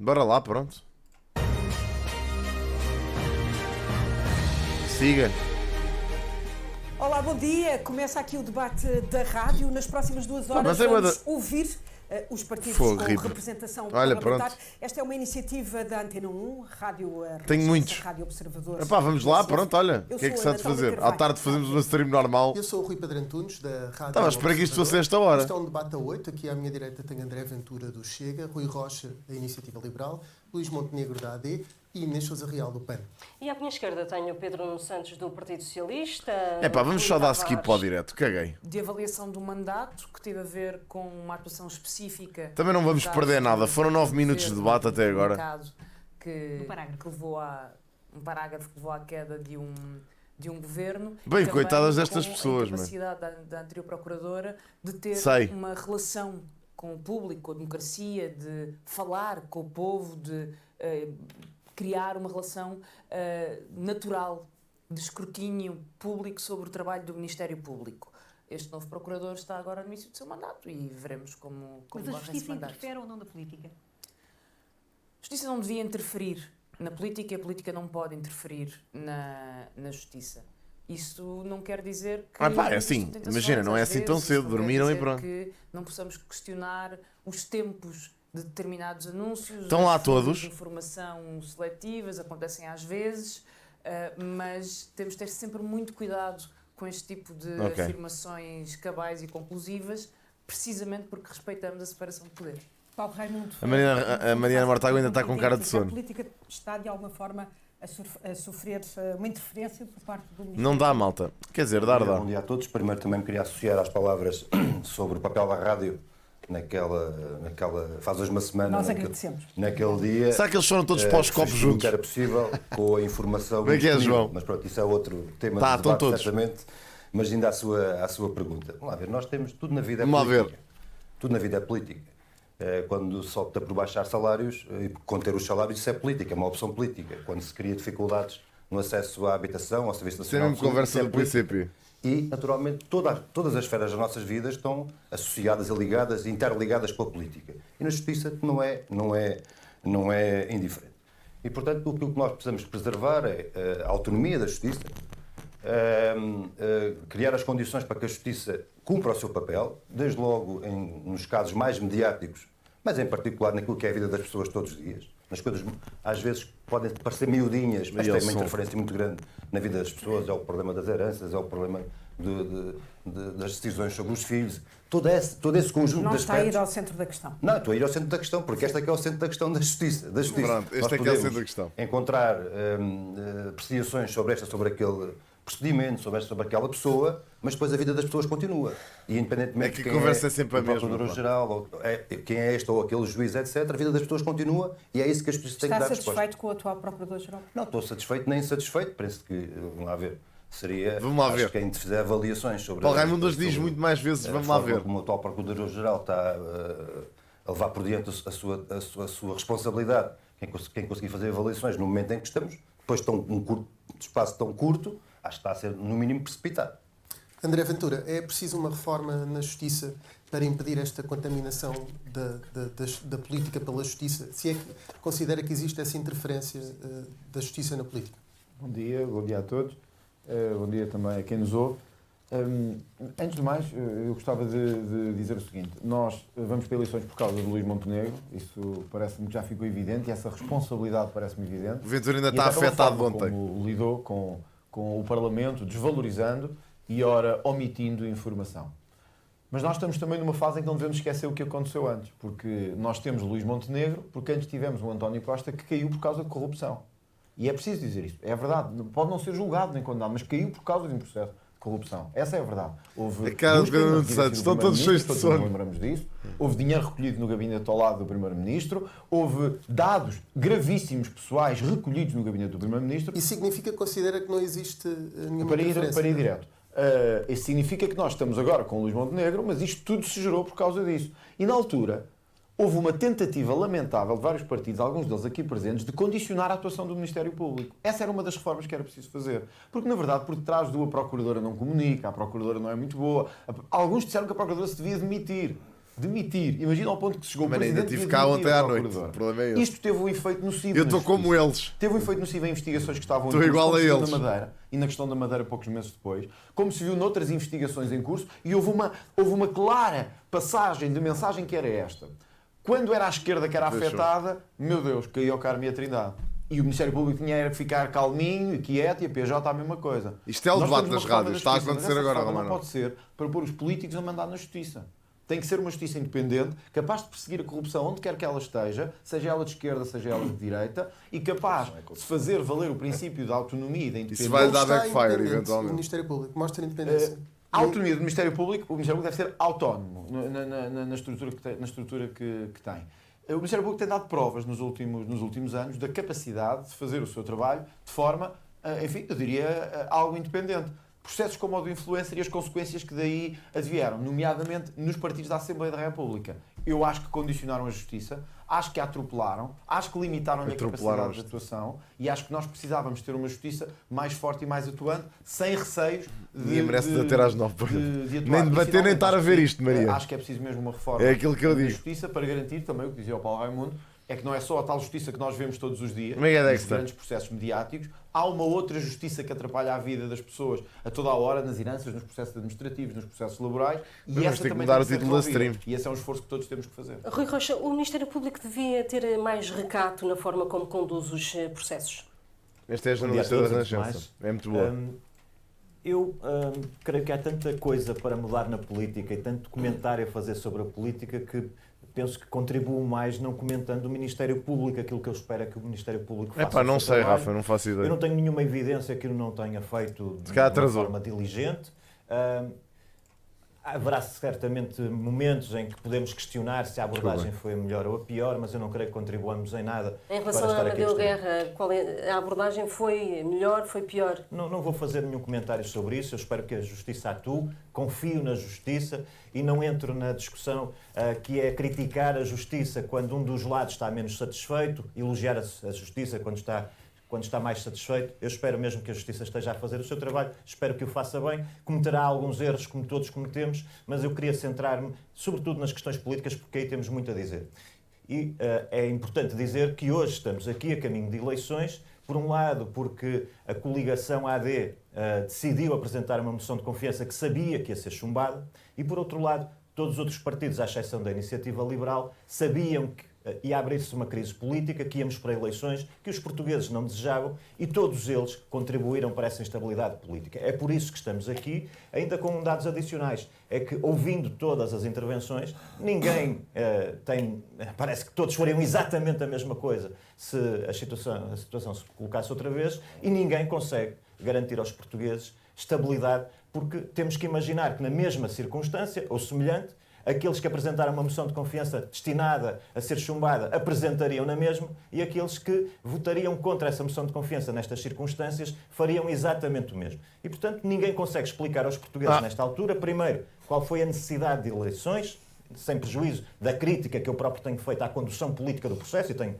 Bora lá, pronto. Siga. Olá, bom dia. Começa aqui o debate da rádio. Nas próximas 2 horas mas é vamos ouvir os partidos Fogo, com Ripa. representação Olha, parlamentar. pronto. Esta é uma iniciativa da Antena 1, Rádio Tenho Renascença, muitos. Rádio Observador. Epá, vamos lá, pronto, olha. Eu O que é que sou se há a de Natália fazer? Carvalho. À tarde fazemos uma stream normal. Eu sou o Rui Pedro Antunes, da Rádio Estava a esperar que isto fosse Observador. esta hora. Isto é um debate a 8. Aqui à minha direita tenho André Ventura, do Chega, Rui Rocha, da Iniciativa Liberal, Luís Montenegro, da AD e Inês Sousa Real, do PAN. E à minha esquerda tenho o Pedro Nuno Santos, do Partido Socialista. Epá, vamos só dar skip para o Tavares. direto. Caguei. De avaliação do mandato, que teve a ver com uma atuação específica. Também não vamos no perder caso nada. do Foram 9 minutos de governo, debate até agora. caso que, Um parágrafo. que levou a um parágrafo que levou à queda de um governo. Bem, E também coitadas destas com pessoas, a incapacidade da anterior procuradora de ter Sei. uma relação com o público, com a democracia, de falar com o povo, de criar uma relação natural de escrutínio público sobre o trabalho do Ministério Público. Este novo procurador está agora no início do seu mandato e veremos como Mas a corre esse justiça mandato. interfere ou não na política? A justiça não devia interferir na política e a política não pode interferir na justiça. Isso não quer dizer que... Ah, pá, é não assim, existam tentações, imagina, não é às assim tão vezes, cedo, não quer dormiram e dizer pronto. que não possamos questionar os tempos de determinados anúncios. Estão lá as fontes todos. de informação seletivas, acontecem às vezes, mas temos de ter sempre muito cuidado com este tipo de Ok. afirmações cabais e conclusivas, precisamente porque respeitamos a separação de poderes. Paulo Raimundo. A Mariana Mortágua ainda está com cara de sono. A política está, de alguma forma, a sofrer uma interferência por parte do Ministério. Não dá, malta. Quer dizer, dá. Bom dia a todos. Primeiro também me queria associar às palavras sobre o papel da rádio faz hoje uma semana, Nós agradecemos. naquele dia. Será que eles foram todos para os copos fiz tudo o juntos? que era possível com a informação. Como é que é, disponível. João? Mas pronto, isso é outro tema Tá, do estão debate, todos. certamente. Mas ainda à sua pergunta. Vamos lá ver, nós temos tudo na vida é Vamos lá ver. política. Tudo na vida é política. Quando se opta por baixar salários e conter os salários, isso é política, é uma opção política. Quando se cria dificuldades no acesso à habitação, ao Serviço Isso é Nacional mesmo de Saúde, conversa isso é do política. PCP. E, naturalmente, todas as esferas das nossas vidas estão associadas, ligadas, interligadas com a política. E na justiça não é indiferente. E, portanto, aquilo que nós precisamos preservar é a autonomia da justiça, criar as condições para que a justiça cumpra o seu papel, desde logo nos casos mais mediáticos, mas em particular naquilo que é a vida das pessoas todos os dias. Nas coisas, às vezes, podem parecer miudinhas, mas E têm ao uma som. interferência muito grande na vida das pessoas. É o problema das heranças, é o problema das decisões sobre os filhos. Todo esse conjunto Não de está a ir aspectos. ao centro da questão. Não, estou a ir ao centro da questão, porque este é que é o centro da questão da justiça. Pronto, este Nós é que é o podemos centro da questão. encontrar apreciações sobre aquele procedimento, sobre aquela pessoa, mas depois a vida das pessoas continua. E independentemente É que a de quem conversa é sempre a o mesma, Procurador-Geral, ou quem é este ou aquele juiz, etc., a vida das pessoas continua e é isso que a justiça tem que Está dar resposta. satisfeito com o atual Procurador-Geral? Não estou satisfeito nem insatisfeito. Penso que, vamos lá ver, seria... Vamos lá acho ver. que quem fizer avaliações sobre... Paulo Raimundo hoje diz sobre muito mais vezes, a vamos lá forma ver. como o atual Procurador-Geral está a levar por diante a sua responsabilidade. Quem conseguir fazer avaliações no momento em que estamos, depois de um espaço tão curto, acho que está a ser, no mínimo, precipitado. André Ventura, é preciso uma reforma na justiça para impedir esta contaminação da política pela justiça? Se é que considera que existe essa interferência da justiça na política? Bom dia a todos. Bom dia também a quem nos ouve. Antes de mais, eu gostava de dizer o seguinte: nós vamos para eleições por causa de Luís Montenegro, isso parece-me que já ficou evidente e essa responsabilidade parece-me evidente. O Ventura ainda E está até pela afetado forma ontem. Como lidou com o Parlamento, desvalorizando e, ora, omitindo informação. Mas nós estamos também numa fase em que não devemos esquecer o que aconteceu antes, porque nós temos Luís Montenegro, porque antes tivemos o António Costa que caiu por causa de corrupção. E é preciso dizer isto. É verdade. Pode não ser julgado nem condenado, mas caiu por causa de um processo de corrupção. Essa é a verdade. Houve A cara do busca Pedro na Nuno residência Santos, do estão todos cheios de Primeiro-Ministro, todos sono. nos lembramos disso. Houve dinheiro recolhido no gabinete ao lado do Primeiro-Ministro. Houve dados gravíssimos pessoais recolhidos no gabinete do Primeiro-Ministro. Isso significa que considera que não existe nenhuma Para ir interferência? direto. Isso significa que nós estamos agora com o Luís Montenegro, mas isto tudo se gerou por causa disso. E na altura houve uma tentativa lamentável de vários partidos, alguns deles aqui presentes, de condicionar a atuação do Ministério Público. Essa era uma das reformas que era preciso fazer. Porque, na verdade, por detrás do a Procuradora não comunica, a Procuradora não é muito boa. Alguns disseram que a Procuradora se devia demitir. Demitir. Imagina ao ponto que se chegou o Mas ainda presidente tive e a cá demitir ontem a à noite. procuradora. O problema é esse. Isto teve um efeito nocivo. Eu na estou como justiça. eles. Teve um efeito nocivo em investigações que estavam Estou em curso, igual como a se viu eles. na Madeira, e na questão da Madeira poucos meses depois, como se viu noutras investigações em curso, e houve uma clara passagem de mensagem que era esta. Quando era a esquerda que era afetada, meu Deus, caiu ao Carme e a Trindade. E o Ministério Público tinha que ficar calminho e quieto, e a PJ a mesma coisa. Isto é o Nós debate temos uma das reforma rádios. da Está a justiça, acontecer mas essa agora, reforma Romano. não pode ser para pôr os políticos a mandar na justiça. Tem que ser uma justiça independente, capaz de perseguir a corrupção onde quer que ela esteja, seja ela de esquerda, seja ela de direita, e capaz de fazer valer o princípio da autonomia e da independência. Isso vai dar Está backfire, independente, eventualmente. O Ministério Público mostra independência. A autonomia do Ministério Público, o Ministério Público deve ser autónomo na estrutura que tem. O Ministério Público tem dado provas nos últimos anos da capacidade de fazer o seu trabalho de forma, enfim, eu diria, algo independente. Processos como o do influencer e as consequências que daí advieram, nomeadamente nos partidos da Assembleia da República. Eu acho que condicionaram a justiça, acho que a atropelaram, acho que limitaram-lhe a capacidade de atuação e acho que nós precisávamos ter uma justiça mais forte e mais atuante, sem receios de... Ninguém merece debater às 9. de atuar. Nem E, debater, nem finalmente, estar a acho ver que- isto, Maria. Acho que é preciso mesmo uma reforma É aquilo que eu da digo. justiça para garantir também o que dizia o Paulo Raimundo, é que não é só a tal justiça que nós vemos todos os dias, Mega nos Dexter. grandes processos mediáticos, há uma outra justiça que atrapalha a vida das pessoas a toda a hora, nas heranças, nos processos administrativos, nos processos laborais, e Mas essa tem que também mudar tem o que ser título da resolvida. stream. E esse é um esforço que todos temos que fazer. Rui Rocha, o Ministério Público devia ter mais recato na forma como conduz os processos. Esta é a Bom dia a jornalista da todos, antes de Renascença. mais. É muito boa. Eu creio que há tanta coisa para mudar na política e tanto comentário a fazer sobre a política que penso que contribuo mais não comentando o Ministério Público, aquilo que eu espero é que o Ministério Público faça. Epá, não o seu sei, trabalho. Rafa, não faço Eu ideia. não tenho nenhuma evidência que ele não tenha feito de Se calhar uma atrasou. forma diligente. Haverá certamente momentos em que podemos questionar se a abordagem foi a melhor ou a pior, mas eu não creio que contribuamos em nada Em para relação a estar aqui a Amadeu discutir. Guerra, a abordagem foi melhor, foi pior? Não vou fazer nenhum comentário sobre isso. Eu espero que a Justiça atue, confio na Justiça e não entro na discussão que é criticar a Justiça quando um dos lados está menos satisfeito, elogiar a Justiça quando está mais satisfeito. Eu espero mesmo que a Justiça esteja a fazer o seu trabalho, espero que o faça bem, cometerá alguns erros como todos cometemos, mas eu queria centrar-me sobretudo nas questões políticas porque aí temos muito a dizer. E é importante dizer que hoje estamos aqui a caminho de eleições, por um lado porque a coligação AD decidiu apresentar uma moção de confiança que sabia que ia ser chumbada, e por outro lado todos os outros partidos, à exceção da Iniciativa Liberal, sabiam que ia abrir-se uma crise política, que íamos para eleições, que os portugueses não desejavam e todos eles contribuíram para essa instabilidade política. É por isso que estamos aqui, ainda com dados adicionais. É que, ouvindo todas as intervenções, ninguém parece que todos fariam exatamente a mesma coisa se a situação se colocasse outra vez e ninguém consegue garantir aos portugueses estabilidade, porque temos que imaginar que na mesma circunstância, ou semelhante, aqueles que apresentaram uma moção de confiança destinada a ser chumbada apresentariam na mesma e aqueles que votariam contra essa moção de confiança nestas circunstâncias fariam exatamente o mesmo. E, portanto, ninguém consegue explicar aos portugueses nesta altura, primeiro, qual foi a necessidade de eleições, sem prejuízo da crítica que eu próprio tenho feito à condução política do processo e tenho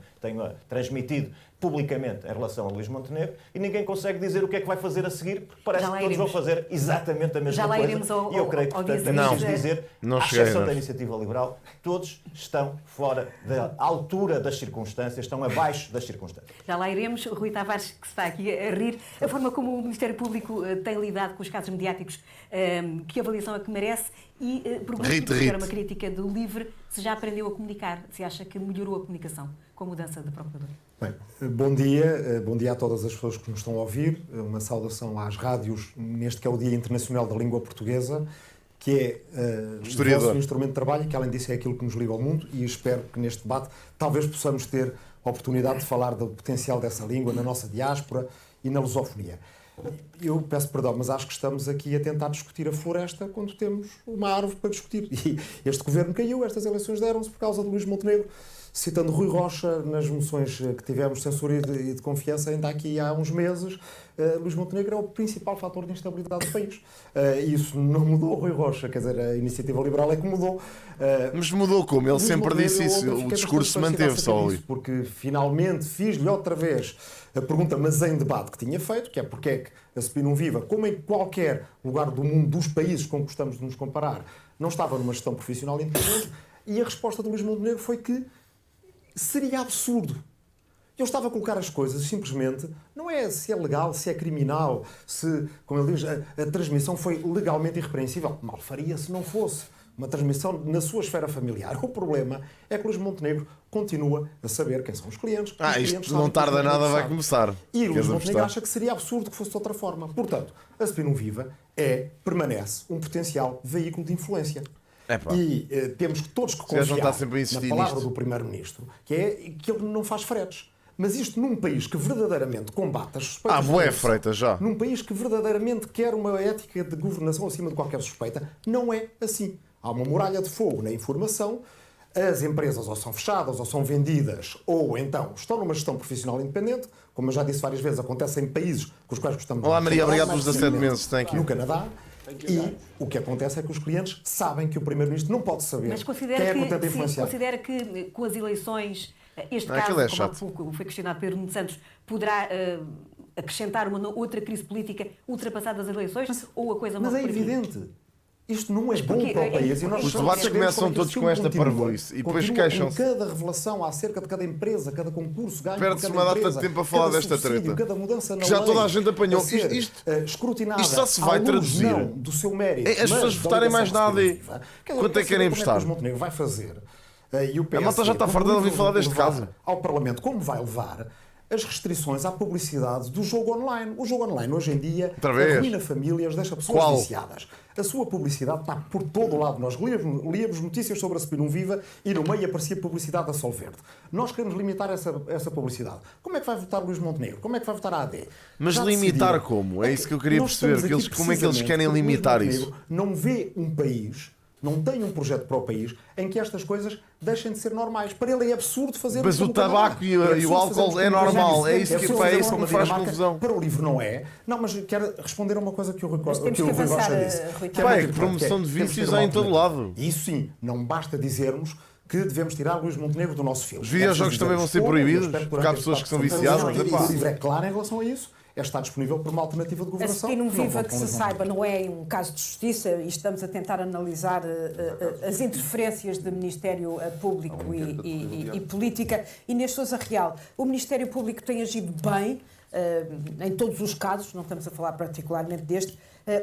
transmitido publicamente em relação a Luís Montenegro, e ninguém consegue dizer o que é que vai fazer a seguir, porque parece que todos vão fazer exatamente a mesma coisa. E eu creio que, portanto, temos de dizer, à exceção da Iniciativa Liberal, todos estão fora da altura das circunstâncias, estão abaixo das circunstâncias. Já lá iremos. Rui Tavares, que se está aqui a rir, a forma como o Ministério Público tem lidado com os casos mediáticos, que avaliação é que merece, e pergunto-lhe, porque era uma crítica do LIVRE, se já aprendeu a comunicar, se acha que melhorou a comunicação com a mudança da Procuradora. Bem, bom dia a todas as pessoas que nos estão a ouvir, uma saudação às rádios, neste que é o Dia Internacional da Língua Portuguesa, que é o vosso instrumento de trabalho e que, além disso, é aquilo que nos liga ao mundo, e espero que neste debate talvez possamos ter a oportunidade de falar do potencial dessa língua na nossa diáspora e na lusofonia. Eu peço perdão, mas acho que estamos aqui a tentar discutir a floresta quando temos uma árvore para discutir. E este governo caiu, estas eleições deram-se por causa de Luís Montenegro. Citando Rui Rocha, nas moções que tivemos de censura e de confiança, ainda aqui há uns meses, Luís Montenegro é o principal fator de instabilidade do país. Isso não mudou, Rui Rocha, quer dizer, a Iniciativa Liberal é que mudou. Mas mudou como? Ele sempre disse isso, o discurso se manteve só ali. Porque finalmente fiz-lhe outra vez a pergunta, mas em debate, que tinha feito, que é porque é que a CPI não viva, como em qualquer lugar do mundo, dos países com que gostamos de nos comparar, não estava numa gestão profissional independente. E a resposta do Luís Montenegro foi que seria absurdo. Eu estava a colocar as coisas simplesmente, não é se é legal, se é criminal, se, como ele diz, a transmissão foi legalmente irrepreensível. Mal faria se não fosse uma transmissão na sua esfera familiar. O problema é que Luís Montenegro continua a saber quem são os clientes. Isto não tarda nada, vai começar. E Luís Montenegro acha que seria absurdo que fosse de outra forma. Portanto, a Spin Viva permanece um potencial veículo de influência. E temos todos que confiar na palavra do Primeiro-Ministro, que é que ele não faz fretes. Mas isto num país que verdadeiramente combate as suspeitas... boé, Freitas, já. Num país que verdadeiramente quer uma ética de governação acima de qualquer suspeita, não é assim. Há uma muralha de fogo na informação, as empresas ou são fechadas, ou são vendidas, ou então estão numa gestão profissional independente, como eu já disse várias vezes, acontece em países com os quais gostamos... Olá, Maria, obrigado pelos 17 meses. Thank you. No Canadá. E o que acontece é que os clientes sabem que o Primeiro-Ministro não pode saber quem é que tenta influenciar. Considera que com as eleições, este caso, como há pouco foi questionado Pedro Nuno Santos, poderá acrescentar uma outra crise política ultrapassadas as eleições? Ou a coisa Mas é evidente. Isto não é bom para o país. Os debates começam todos com esta parvoíce e depois queixam-se. Cada revelação acerca de cada empresa, cada concurso ganho, perde-se uma data de tempo a falar desta treta. Cada mudança na que já lei, toda a gente apanhou. Escrutinada. Isto só se vai traduzir. Do seu mérito. As pessoas votarem mais na AD. Quanto é que querem votar? O Montenegro vai fazer. E o PS, a malta já está farta de ouvir falar deste caso. Ao Parlamento, como vai levar as restrições à publicidade do jogo online. O jogo online, hoje em dia, arruína famílias, deixa pessoas viciadas. A sua publicidade está por todo o lado. Nós líamos notícias sobre a Spin Viva e no meio aparecia publicidade da Sol Verde. Nós queremos limitar essa publicidade. Como é que vai votar Luís Montenegro? Como é que vai votar a AD? Mas já limitar decidiram. Como? É isso que eu queria perceber. Como é que eles querem limitar isso? Não vê um país... Não tem um projeto para o país em que estas coisas deixem de ser normais. Para ele é absurdo fazer... Mas o tabaco e o álcool é normal. É isso que me faz confusão. Para o livro não é. Não, mas quero responder a uma coisa que o Rui Rocha disse. Que promoção de vícios há em todo lado. Isso sim, não basta dizermos que devemos tirar Luís Montenegro do nosso filme. Os videojogos também vão ser proibidos? Porque há pessoas que são viciadas. O livro é claro em relação a isso. Está disponível por uma alternativa de governação. A Spin Viva, que se saiba, não é um caso de justiça e estamos a tentar analisar as interferências do Ministério Público e Política. Inês Sousa Real, o Ministério Público tem agido bem em todos os casos, não estamos a falar particularmente deste,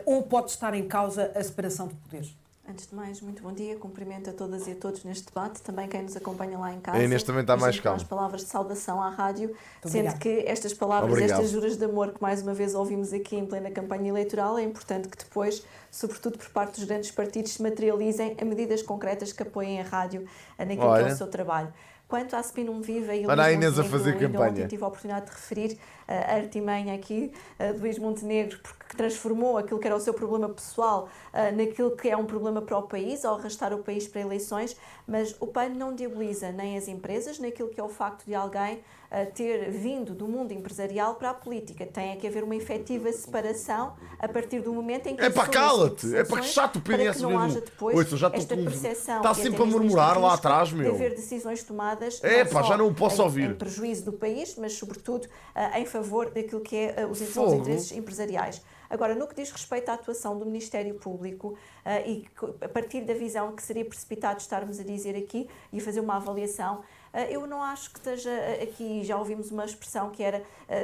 ou pode estar em causa a separação de poderes? Antes de mais, muito bom dia, cumprimento a todas e a todos neste debate, também quem nos acompanha lá em casa. A Inês também está mais calma. As palavras de saudação à rádio, sendo que estas palavras, estas juras de amor que mais uma vez ouvimos aqui em plena campanha eleitoral, é importante que depois, sobretudo por parte dos grandes partidos, se materializem a medidas concretas que apoiem a rádio naquilo que é o seu trabalho. Quanto à Spin Viva e o Luís Inês a fazer campanha. Ontem tive a oportunidade de referir a artimanha aqui de Luís Montenegro, porque transformou aquilo que era o seu problema pessoal naquilo que é um problema para o país, ao arrastar o país para eleições, mas o PAN não diaboliza nem as empresas, naquilo que é o facto de alguém ter vindo do mundo empresarial para a política. Tem que haver uma efetiva separação a partir do momento em que... cala-te! É para que chato o PS para que não haja depois esta percepção... Está sempre a murmurar lá atrás, meu. De haver decisões tomadas... já não o posso ouvir. Em prejuízo do país, mas sobretudo em favor daquilo que é os interesses empresariais. Agora, no que diz respeito à atuação do Ministério Público e a partir da visão que seria precipitado estarmos a dizer aqui e fazer uma avaliação, eu não acho que esteja aqui, já ouvimos uma expressão que era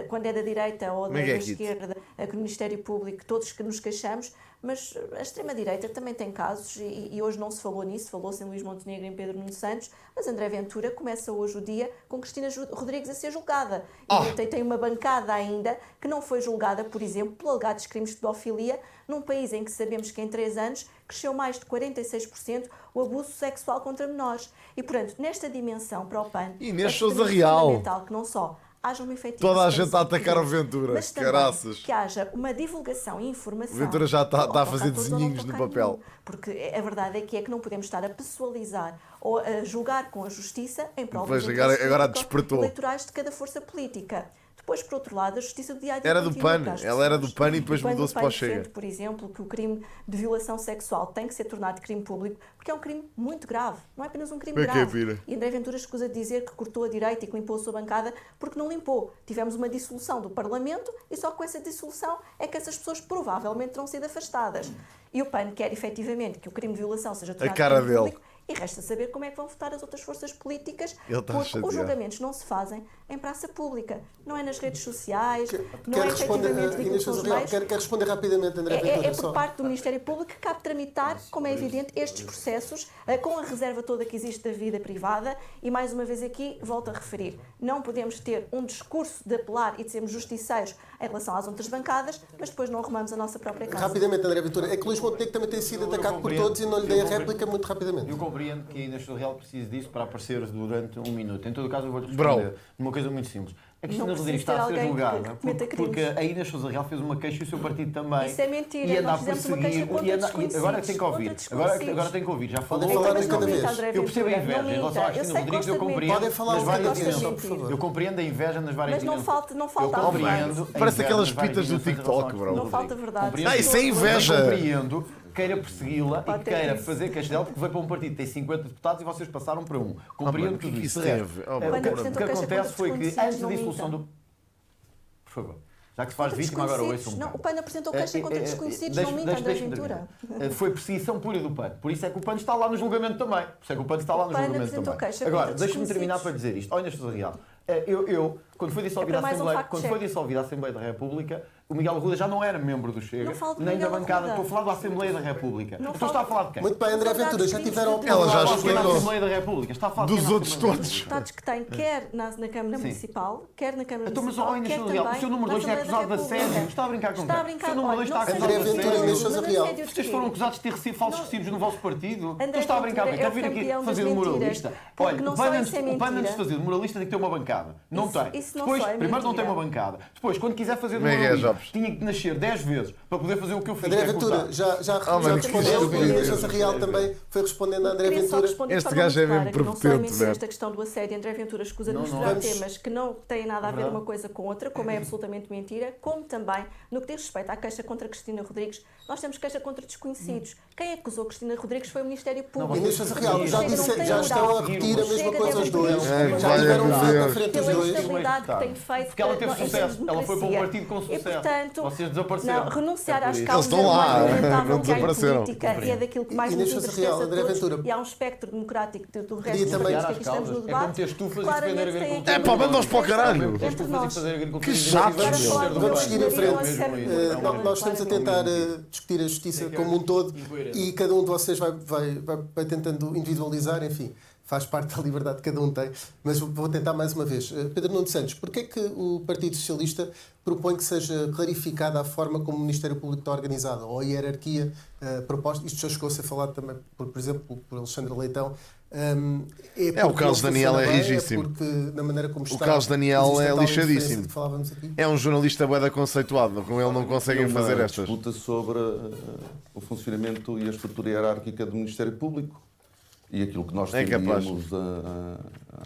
quando é da direita ou da esquerda, que no Ministério Público todos que nos queixamos, mas a extrema-direita também tem casos, e hoje não se falou nisso, falou-se em Luís Montenegro e em Pedro Nuno Santos, mas André Ventura começa hoje o dia com Cristina Rodrigues a ser julgada. E tem uma bancada ainda que não foi julgada, por exemplo, por alegados crimes de pedofilia, num país em que sabemos que em 3 anos cresceu mais de 46% o abuso sexual contra menores. E, portanto, nesta dimensão para o PAN, Inês Sousa Real, fundamental que não só haja uma efetiva... Toda a gente está a atacar o Ventura, mas caraças. Que haja uma divulgação e informação... O Ventura já está a fazer desenhinhos no papel. Porque a verdade é que não podemos estar a pessoalizar ou a julgar com a justiça em prol dos eleitorais de cada força política. Depois, por outro lado, a justiça do dia-a-dia era do PAN, ela era do PAN e depois mudou-se para o Chega. Por exemplo, que o crime de violação sexual tem que ser tornado crime público, porque é um crime muito grave, não é apenas um crime grave. E André Ventura escusa de dizer que cortou a direita e que limpou a sua bancada, porque não limpou. Tivemos uma dissolução do Parlamento e só com essa dissolução é que essas pessoas provavelmente terão sido afastadas. E o PAN quer efetivamente que o crime de violação seja tornado crime público e resta saber como é que vão votar as outras forças políticas, porque os julgamentos não se fazem em praça pública, não é nas redes sociais, não é efetivamente daquilo que são os meios. Quer responder rapidamente, André Ventura? É por parte do Ministério Público que cabe tramitar, como é evidente, estes processos com a reserva toda que existe da vida privada e, mais uma vez aqui, volto a referir, não podemos ter um discurso de apelar e de sermos justiceiros em relação às outras bancadas, mas depois não arrumamos a nossa própria casa. Rapidamente, André Ventura, é que Luís Montenegro também tem sido atacado por todos e não lhe dei a réplica muito rapidamente. Eu compreendo que a Inês Real precise disso para aparecer durante um minuto. Em todo o caso, eu vou-te responder numa coisa muito simples. A Cristina Rodrigues está a ser julgada porque a Inês Sousa Real fez uma queixa e o seu partido também. Isso é mentira. E anda a Nós fizemos uma perseguir. queixa contra desconhecidos. Agora tem que ouvir. Agora tem que ouvir. Já falou. Podem falar cada vez. Eu percebo a inveja em relação à Cristina Rodrigues. Eu compreendo. Podem falar nas várias cada vez, dimensões. por favor. Eu compreendo a inveja nas várias dimensões. Mas não falta eu compreendo. Parece aquelas pitas do TikTok, bro. Não falta verdade. Isso é inveja. Eu compreendo. Queira persegui-la e queira fazer queixa dela porque veio para um partido que tem 50 deputados e vocês passaram para um. Compreendo tudo isso. O que acontece foi que antes da dissolução do... Por favor. Já que se faz vítima, agora ouço um bocado. O PAN apresentou queixa contra desconhecidos, não minta, André Ventura. Foi perseguição pura do PAN. Por isso é que o PAN está lá no julgamento também. Por isso é que o PAN está lá no julgamento também. Agora, deixa-me terminar para dizer isto. Olha, Sousa Real. Eu, quando foi dissolvida a Assembleia da República, o Miguel Arruda já não era membro do Chega, nem da bancada. Estou a falar da Assembleia da República. Estou a falar de quem? Muito bem, André Ventura, já tiveram Ela já explicou. Da Assembleia da República. Está a falar dos outros todos. Os deputados que tem, quer na Câmara Municipal, quer na Câmara Municipal, mas quer também o seu número 2 é acusado de assédio. Está a brincar com quem? O seu número 2 está acusado de assédio. Vocês foram acusados de ter recebido falsos recibos no vosso partido. Então está a brincar com quem? Quer vir aqui fazer de moralista? Olha, o PAN antes de fazer de moralista tem que ter uma bancada. Não tem. Depois, primeiro não tem uma bancada. Depois, quando quiser fazer de moralista, tinha que nascer 10 vezes para poder fazer o que eu fiz. André Ventura, já respondeu. A Inês Sousa Real também foi respondendo a André Ventura. Este gajo é mesmo prepotente, não esta questão do assédio, André Ventura escusa de misturar temas que não têm nada a ver uma coisa com outra, como é absolutamente mentira, como também, no que diz respeito à queixa contra Cristina Rodrigues, nós temos queixa contra desconhecidos. Quem acusou Cristina Rodrigues foi o Ministério Público. Inês Sousa Real, já estão a repetir a mesma coisa os dois. Já tiveram à frente os dois. Que tem feito, porque ela teve sucesso, ela foi para um partido com sucesso. E, portanto, vocês desapareceram. Renunciar às causas estão lá, não desapareceram. Política e é daquilo que mais nos interessa a todos. E há um espectro democrático do resto dos países que aqui estamos no debate. É como ter estufas e defender a agricultura. É pá, manda-os para o caralho. Entre nós. Que chato. Vamos seguir em frente. Nós estamos a tentar discutir a justiça como um todo e cada um de vocês vai tentando individualizar, enfim. Faz parte da liberdade que cada um tem, mas vou tentar mais uma vez. Pedro Nuno Santos, porquê é que o Partido Socialista propõe que seja clarificada a forma como o Ministério Público está organizado, ou a hierarquia proposta? Isto já chegou a ser falado também, por exemplo, por Alexandre Leitão. O Carlos Daniel é rigíssimo. Porque na maneira como está, o Carlos Daniel é lixadíssimo. Aqui. É um jornalista bué conceituado, com ele não conseguem fazer estas. Disputa sobre o funcionamento e a estrutura hierárquica do Ministério Público. E aquilo que nós defendíamos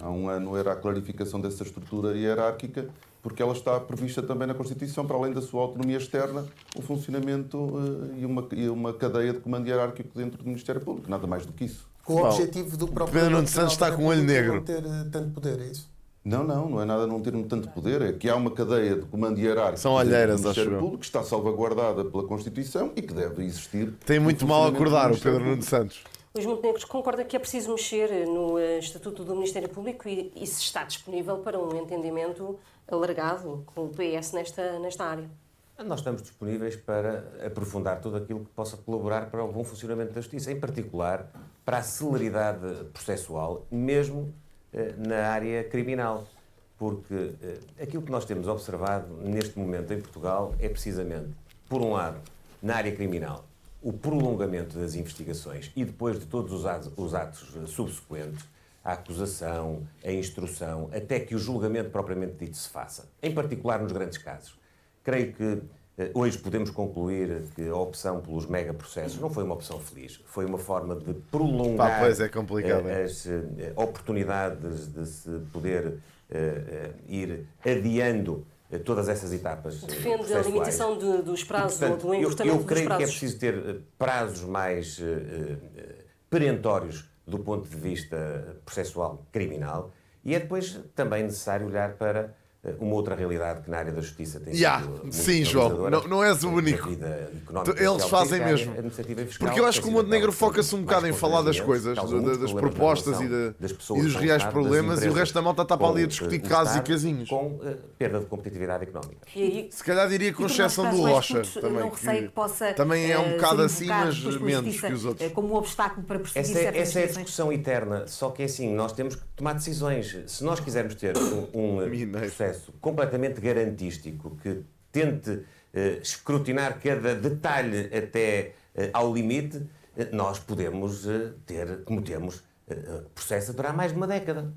há um ano era a clarificação dessa estrutura hierárquica, porque ela está prevista também na Constituição, para além da sua autonomia externa, o funcionamento e uma cadeia de comando hierárquico dentro do Ministério Público, nada mais do que isso. Com o objetivo do próprio Pedro Nuno Santos está com o olho negro. Não ter tanto poder, é isso? Não é nada não ter tanto poder, é que há uma cadeia de comando hierárquico São olheiras, do Ministério acho Público que está salvaguardada pela Constituição e que deve existir. Tem muito mal a acordar o Pedro Nuno Santos. Luís Montenegro concorda que é preciso mexer no Estatuto do Ministério Público e se está disponível para um entendimento alargado com o PS nesta área? Nós estamos disponíveis para aprofundar tudo aquilo que possa colaborar para o bom funcionamento da Justiça, em particular para a celeridade processual, mesmo na área criminal. Porque aquilo que nós temos observado neste momento em Portugal é precisamente, por um lado, na área criminal, o prolongamento das investigações e depois de todos os atos subsequentes, a acusação, a instrução, até que o julgamento propriamente dito se faça, em particular nos grandes casos. Creio que hoje podemos concluir que a opção pelos megaprocessos não foi uma opção feliz, foi uma forma de prolongar as oportunidades de se poder ir adiando todas essas etapas. Defende a limitação dos prazos, ou do encurtamento dos prazos. Eu creio que é preciso ter prazos mais perentórios do ponto de vista processual criminal e é depois também necessário olhar para uma outra realidade que na área da justiça tem sido muito sim, João, não és o único. Eles fazem mesmo. Porque eu acho que o Montenegro foca-se um bocado em falar das coisas, das propostas e dos reais problemas, e o resto da malta está para ali a discutir casos e casinhos. Com perda de competitividade económica. Se calhar diria com exceção do Rocha, também é um bocado assim, mas menos que os outros. Como um obstáculo para perseguir certas essa é a discussão eterna, só que é assim, nós temos que tomar decisões. Se nós quisermos ter um processo completamente garantístico que tente escrutinar cada detalhe até ao limite, nós podemos ter, como temos, processo a durar mais de uma década.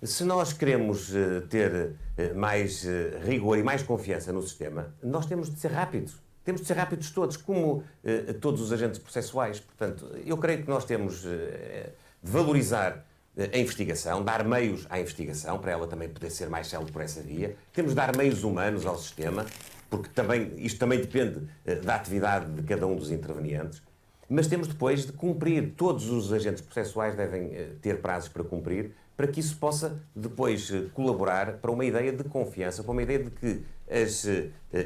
Se nós queremos ter mais rigor e mais confiança no sistema, nós temos de ser rápidos. Temos de ser rápidos todos, como todos os agentes processuais. Portanto, eu creio que nós temos de valorizar a investigação, dar meios à investigação, para ela também poder ser mais célere por essa via. Temos de dar meios humanos ao sistema, porque isto também depende da atividade de cada um dos intervenientes. Mas temos depois de cumprir, todos os agentes processuais devem ter prazos para cumprir, para que isso possa depois colaborar para uma ideia de confiança, para uma ideia de que as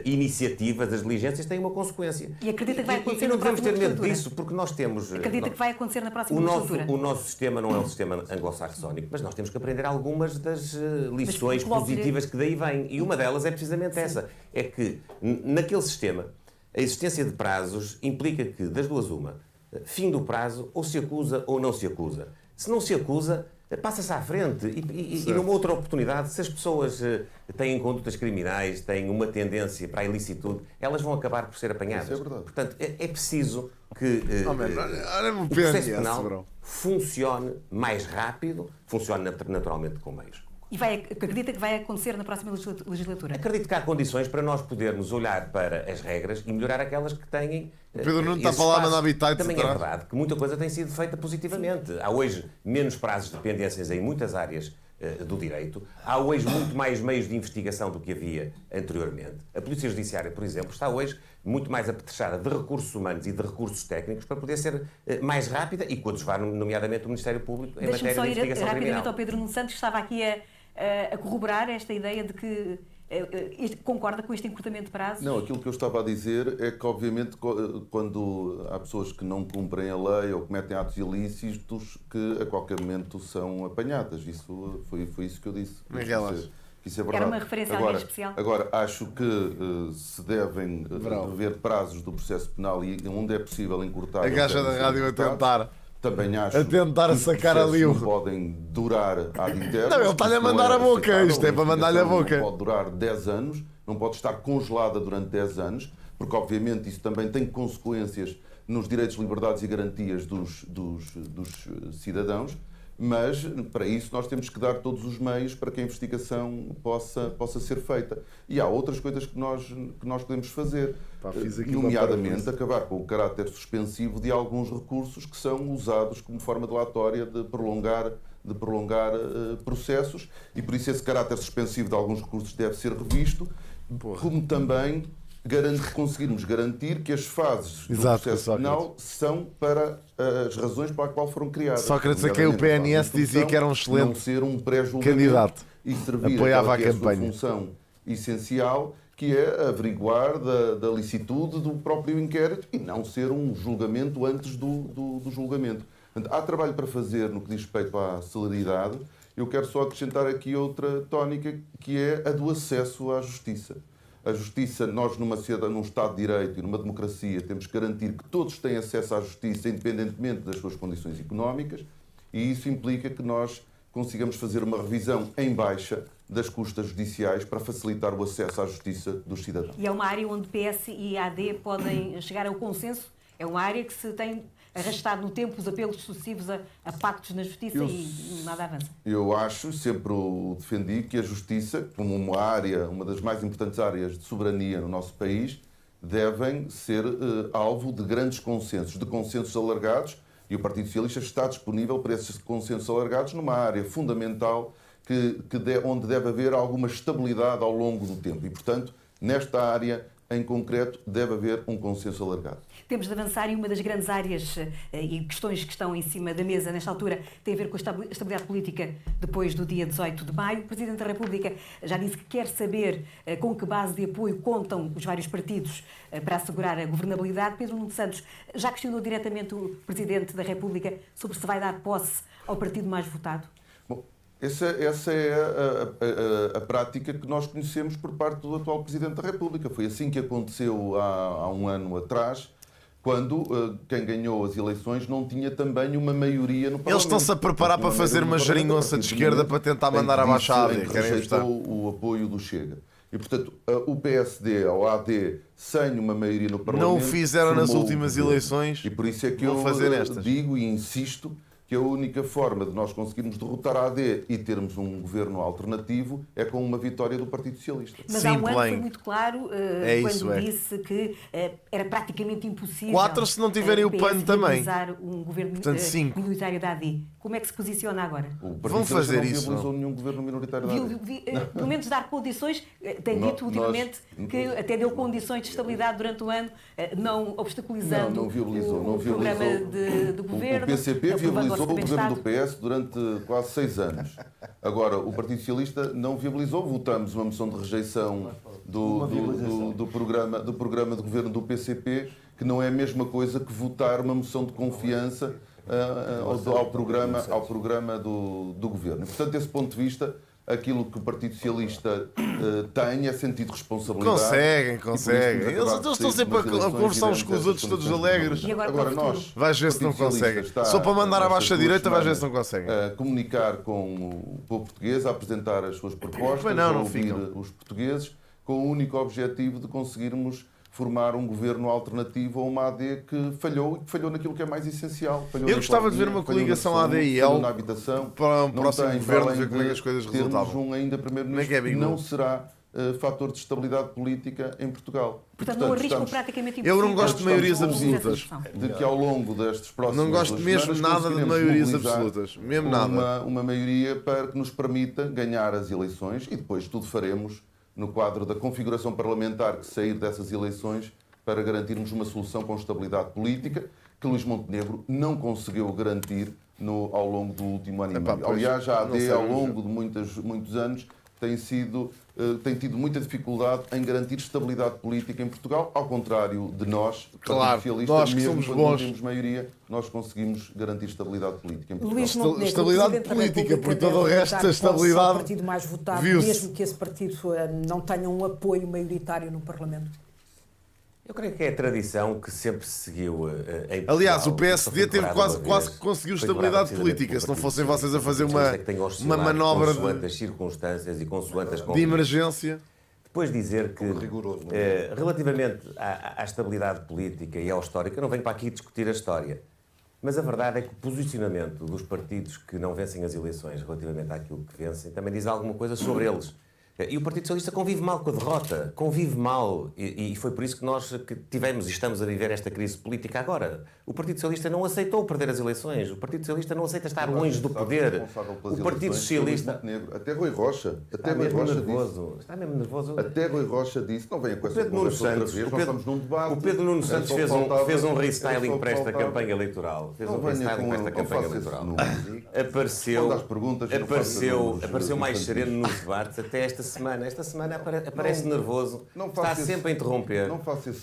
iniciativas, as diligências têm uma consequência. E acredita que vai acontecer na próxima legislatura? não devemos ter medo disso, porque nós temos... Acredita que vai acontecer na próxima legislatura? O nosso sistema não é um sistema anglo-saxónico, mas nós temos que aprender algumas das lições positivas que daí vêm. E uma delas é precisamente essa. É que, naquele sistema, a existência de prazos implica que, das duas uma, fim do prazo, ou se acusa ou não se acusa. Se não se acusa, passa-se à frente e numa outra oportunidade, se as pessoas têm condutas criminais, têm uma tendência para a ilicitude, elas vão acabar por ser apanhadas. Isso é verdade. Portanto, é preciso que o processo penal funcione mais rápido, funcione naturalmente com meios. E acredita que vai acontecer na próxima legislatura? Acredito que há condições para nós podermos olhar para as regras e melhorar aquelas que têm. Pedro não está a falar na habitat. Também é verdade que muita coisa tem sido feita positivamente. Há hoje menos prazos de pendências em muitas áreas do direito. Há hoje muito mais meios de investigação do que havia anteriormente. A Polícia Judiciária, por exemplo, está hoje muito mais apetrechada de recursos humanos e de recursos técnicos para poder ser mais rápida e coadjuvar, nomeadamente, o Ministério Público em matéria de investigação criminal. Deixa-me só ir rapidamente ao Pedro Nuno Santos, que estava aqui a corroborar esta ideia de que concorda com este encurtamento de prazos? Não, aquilo que eu estava a dizer é que, obviamente, quando há pessoas que não cumprem a lei ou cometem atos ilícitos, que a qualquer momento são apanhadas. Isso foi isso que eu disse. Isso é verdade. Era uma referência a alguém especial? Agora, acho que se devem haver prazos do processo penal e onde é possível encurtar... A gaja da rádio a tentar... Também acho a tentar sacar ali o... não podem durar ad eterno. Não, ele está-lhe a mandar a boca. Isto é para mandar-lhe a boca. Não pode durar 10 anos, não pode estar congelada durante 10 anos, porque obviamente isso também tem consequências nos direitos, liberdades e garantias dos cidadãos, mas para isso nós temos que dar todos os meios para que a investigação possa ser feita. E há outras coisas que nós podemos fazer, nomeadamente acabar com o caráter suspensivo de alguns recursos que são usados como forma delatória de prolongar processos, e por isso esse caráter suspensivo de alguns recursos deve ser revisto, como também conseguirmos garantir que as fases do processo penal são para as razões para as quais foram criadas. Sócrates, a quem o PNS dizia que era um excelente não ser um candidato, e servir apoiava a campanha. A função essencial, que é averiguar da licitude do próprio inquérito e não ser um julgamento antes do julgamento. Portanto, há trabalho para fazer no que diz respeito à celeridade. Eu quero só acrescentar aqui outra tónica, que é a do acesso à justiça. A justiça, nós num Estado de Direito e numa democracia temos que garantir que todos têm acesso à justiça independentemente das suas condições económicas, e isso implica que nós consigamos fazer uma revisão em baixa das custas judiciais para facilitar o acesso à justiça dos cidadãos. E é uma área onde PS e AD podem chegar ao consenso? É uma área que se tem arrastado no tempo os apelos sucessivos a pactos na justiça e nada avança? Eu acho, sempre o defendi, que a justiça, como uma das mais importantes áreas de soberania no nosso país, devem ser alvo de grandes consensos, de consensos alargados, e o Partido Socialista está disponível para esses consensos alargados numa área fundamental onde deve haver alguma estabilidade ao longo do tempo. E, portanto, nesta área em concreto, deve haver um consenso alargado. Temos de avançar e uma das grandes áreas e questões que estão em cima da mesa nesta altura tem a ver com a estabilidade política depois do dia 18 de maio. O Presidente da República já disse que quer saber com que base de apoio contam os vários partidos para assegurar a governabilidade. Pedro Nuno Santos já questionou diretamente o Presidente da República sobre se vai dar posse ao partido mais votado? Bom, essa é a prática que nós conhecemos por parte do atual Presidente da República. Foi assim que aconteceu há um ano atrás, quando quem ganhou as eleições não tinha também uma maioria no Parlamento. Eles estão-se a preparar para fazer uma geringonça de esquerda para tentar mandar abaixo a AD. Rejeitou o apoio do Chega. E, portanto, o PSD, ou a AD, sem uma maioria no Parlamento... Não o fizeram nas últimas eleições. E por isso é que eu digo e insisto que a única forma de nós conseguirmos derrotar a AD e termos um governo alternativo é com uma vitória do Partido Socialista. Mas há um ano foi muito claro quando disse que era praticamente impossível 4 se não tiverem o PAN também. Um governo minoritário da AD. Como é que se posiciona agora? Vão fazer isso. Não viabilizou nenhum governo minoritário da AD. Pelo menos dar condições, tem dito ultimamente que até deu condições de estabilidade durante o ano, não obstaculizando o programa de governo. O PCP viabilizou o governo do PS durante quase 6 anos. Agora, o Partido Socialista não viabilizou. Votamos uma moção de rejeição do programa de governo do PCP, que não é a mesma coisa que votar uma moção de confiança ao programa do governo. E, portanto, desse ponto de vista, aquilo que o Partido Socialista tem é sentido de responsabilidade. Conseguem. Eles estão sempre a conversar uns com os outros, todos alegres. E agora nós, vais ver se não conseguem. Só para mandar abaixo a direita, vais ver se não conseguem. A comunicar com o povo português, a apresentar as suas propostas, a ouvir os portugueses, com o único objetivo de conseguirmos formar um governo alternativo a uma AD que falhou naquilo que é mais essencial. Eu gostava de ver uma coligação AD-IL na habitação, para o próximo governo, ver como é que as coisas resultavam. Termos um ainda primeiro-ministro que não será fator de estabilidade política em Portugal. Portanto, não arriscam praticamente impossível. Eu não gosto de maiorias absolutas. De que ao longo destes próximos não gosto mesmo nada de maiorias absolutas. Mesmo nada. Uma maioria para que nos permita ganhar as eleições e depois tudo faremos no quadro da configuração parlamentar que sair dessas eleições para garantirmos uma solução com estabilidade política que Luís Montenegro não conseguiu garantir ao longo do último ano e meio. Aliás, a AD, ao longo de muitos anos, tem tido muita dificuldade em garantir estabilidade política em Portugal, ao contrário de nós, nós que somos bons, não temos maioria, nós conseguimos garantir estabilidade política em Portugal. Estabilidade política, por todo o resto da estabilidade. O partido mais votado, mesmo que esse partido não tenha um apoio maioritário no Parlamento. Eu creio que é a tradição que sempre se seguiu em Portugal. Aliás, o PSD teve quase que conseguiu estabilidade política. Se não fossem vocês a fazer uma manobra consoante as circunstâncias e consoante as de emergência. Depois dizer que, relativamente à estabilidade política e ao histórico, eu não venho para aqui discutir a história, mas a verdade é que o posicionamento dos partidos que não vencem as eleições relativamente àquilo que vencem também diz alguma coisa sobre eles. E o Partido Socialista convive mal com a derrota, convive mal, e foi por isso que nós tivemos e estamos a viver esta crise política agora. O Partido Socialista não aceitou perder as eleições, o Partido Socialista não aceita estar longe do poder. O Partido Socialista... Até Rui Rocha, está mesmo nervoso. Até Rui Rocha disse, não venha com essa conversa outra vez, nós estamos num debate. O Pedro Nuno Santos fez um restyling para esta campanha eleitoral. Apareceu mais sereno nos debates até esta semana. Esta semana aparece nervoso, está sempre a interromper,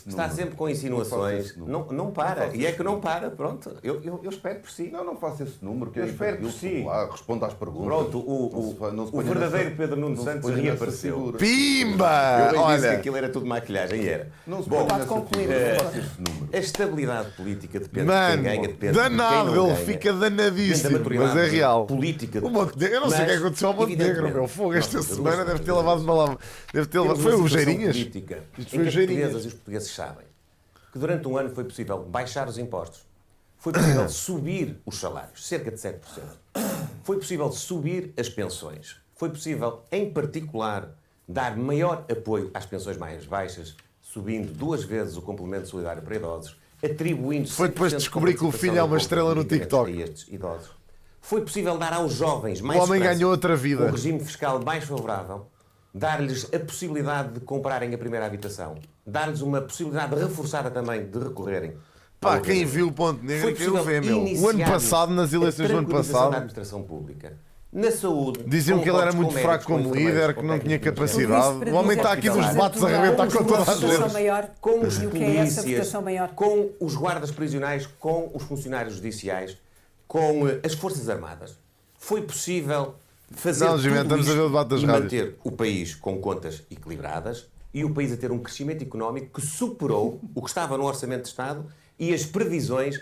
está sempre com insinuações, não para. E é que não para, pronto. Eu espero por si. Não faça esse número, que eu espero por si. Responda às perguntas. Pronto, o verdadeiro Pedro Nuno Santos reapareceu. Pimba! Eu disse que aquilo era tudo maquilhagem, e era. Bom, a estabilidade política depende de quem ganha, depende danado, de quem não ele fica danadíssimo, mas é real. Política. Eu não sei o que aconteceu ao Montenegro, meu fogo, esta semana deve ter lavado uma lava. Foi o Geirinhas? Foi o Geirinhas. Os portugueses sabem que durante um ano foi possível baixar os impostos, foi possível subir os salários, cerca de 7%, foi possível subir as pensões, foi possível, em particular, dar maior apoio às pensões mais baixas, subindo 2 vezes o complemento solidário para idosos, atribuindo... Foi depois de descobrir que o filho é uma estrela no TikTok. A estes idosos. Foi possível dar aos jovens mais o homem ganhou outra vida. Um regime fiscal mais favorável. dar-lhes a possibilidade de comprarem a primeira habitação, dar-lhes uma possibilidade reforçada também de recorrerem. Pá, quem viu o Ponte Negro, quem o vê, meu. O ano passado, nas eleições do ano passado, da administração pública. Na saúde, diziam que ele era muito fraco como líder, que não tinha capacidade. O homem está aqui dos debates a arrebentar com toda a gente. Com os polícias, com os guardas prisionais, com os funcionários judiciais, com as Forças Armadas. Foi possível fazer tudo isto e manter o país com contas equilibradas e o país a ter um crescimento económico que superou o que estava no Orçamento de Estado e as previsões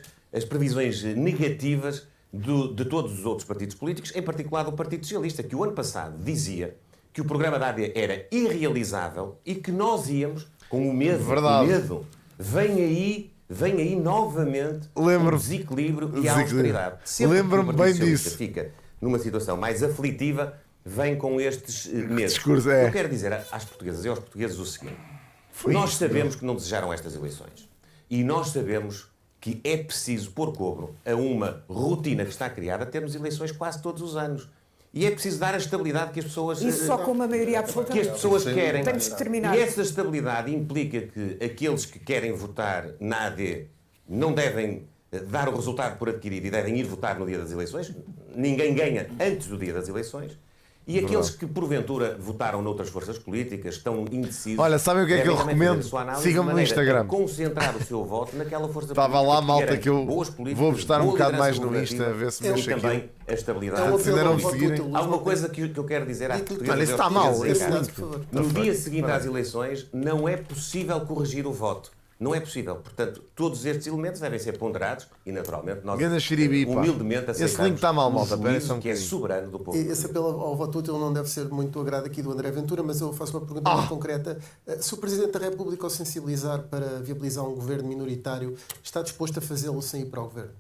negativas de todos os outros partidos políticos, em particular do Partido Socialista, que o ano passado dizia que o programa da AD era irrealizável e que nós íamos com o medo. Vem aí novamente o desequilíbrio e a austeridade. Lembro-me bem disso. Fica numa situação mais aflitiva, vem com estes medos. Eu quero dizer às portuguesas e aos portugueses o seguinte. Nós sabemos que não desejaram estas eleições. E nós sabemos que é preciso pôr cobro a uma rotina que está criada, termos eleições quase todos os anos. E é preciso dar a estabilidade que as pessoas... Isso só com uma maioria absoluta que as pessoas querem. Temos que terminar. E essa estabilidade implica que aqueles que querem votar na AD não devem dar o resultado por adquirido e devem ir votar no dia das eleições. Ninguém ganha antes do dia das eleições. E aqueles que, porventura, votaram noutras forças políticas, estão indecisos... Olha, sabem o que é que eu recomendo? Sigam-me no Instagram. Concentrar o seu voto naquela força política. Estava lá, malta, que eu vou postar um bocado mais no Insta, a ver se me mexe aqui. E também a estabilidade. Há uma coisa que eu quero dizer às portuguesas. Olha, isso está mal. No dia seguinte às eleições, não é possível corrigir o voto. Não é possível. Portanto, todos estes elementos devem ser ponderados e, naturalmente, nós humildemente aceitamos esse link está mal, malta. Que é soberano do povo. Esse apelo ao voto útil não deve ser muito do agrado aqui do André Ventura, mas eu faço uma pergunta muito concreta. Se o Presidente da República o sensibilizar para viabilizar um governo minoritário, está disposto a fazê-lo sem ir para o governo?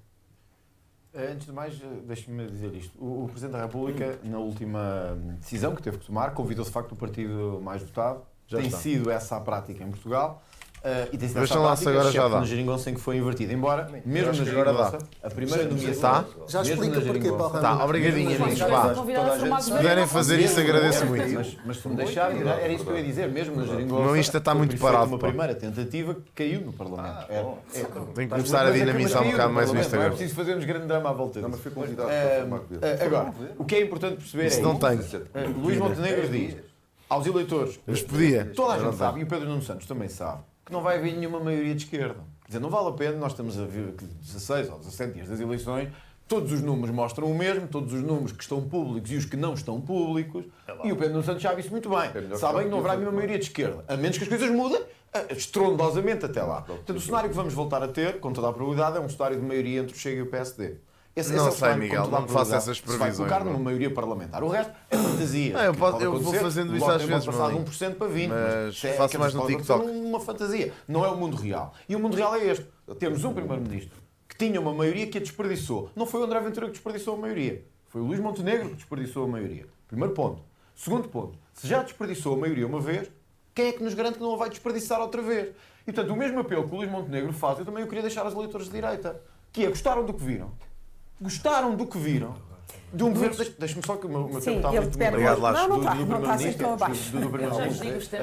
Antes de mais, deixe-me dizer isto. O Presidente da República, na última decisão que teve que tomar, convidou-se de facto o partido mais votado. Tem sido essa a prática em Portugal. E tem sido essa prática, exceto na Geringonça em que foi invertida. Embora, mesmo na Geringonça, a primeira nomeação... Já explica porquê, Paulo. Está, obrigadinho, amigos. Se puderem fazer isso, agradeço muito. Mas se me deixarem, era isso que eu ia dizer. Mesmo na Geringonça, o meu Insta está muito parado. Uma primeira tentativa que caiu no Parlamento. Tem que começar a dinamizar um bocado mais o Instagram. Não é preciso fazermos grande drama à volta disso. Agora, o que é importante perceber isso não tem. Luís Montenegro diz aos eleitores... Mas podia. Toda a gente sabe, e o Pedro Nuno Santos também sabe, que não vai haver nenhuma maioria de esquerda. Quer dizer, não vale a pena, nós estamos a ver que 16 ou 17 dias das eleições, todos os números mostram o mesmo, todos os números que estão públicos e os que não estão públicos, e o Pedro Nuno Santos sabe isso muito bem. Sabem que não haverá nenhuma maioria de esquerda, a menos que as coisas mudem estrondosamente até lá. Portanto, o cenário que vamos voltar a ter, com toda a probabilidade, é um cenário de maioria entre o Chega e o PSD. Não sei, Miguel, não me faça essas previsões. Se vai colocar numa maioria parlamentar. O resto é fantasia. Eu vou fazendo isso às vezes. Passar de 1% para 20%. Mas faço mais no TikTok. É uma fantasia. Não é o mundo real. E o mundo real é este. Temos um primeiro-ministro que tinha uma maioria que a desperdiçou. Não foi o André Ventura que desperdiçou a maioria. Foi o Luís Montenegro que desperdiçou a maioria. Primeiro ponto. Segundo ponto. Se já desperdiçou a maioria uma vez, quem é que nos garante que não a vai desperdiçar outra vez? E, portanto, o mesmo apelo que o Luís Montenegro faz, eu também queria deixar aos eleitores de direita. Que é, gostaram do que viram? Gostaram do que viram? De um governo... Deixa-me só que o meu tempo está muito... Obrigado, Lázaro. Não está assim tão abaixo. Do primeiro-ministro.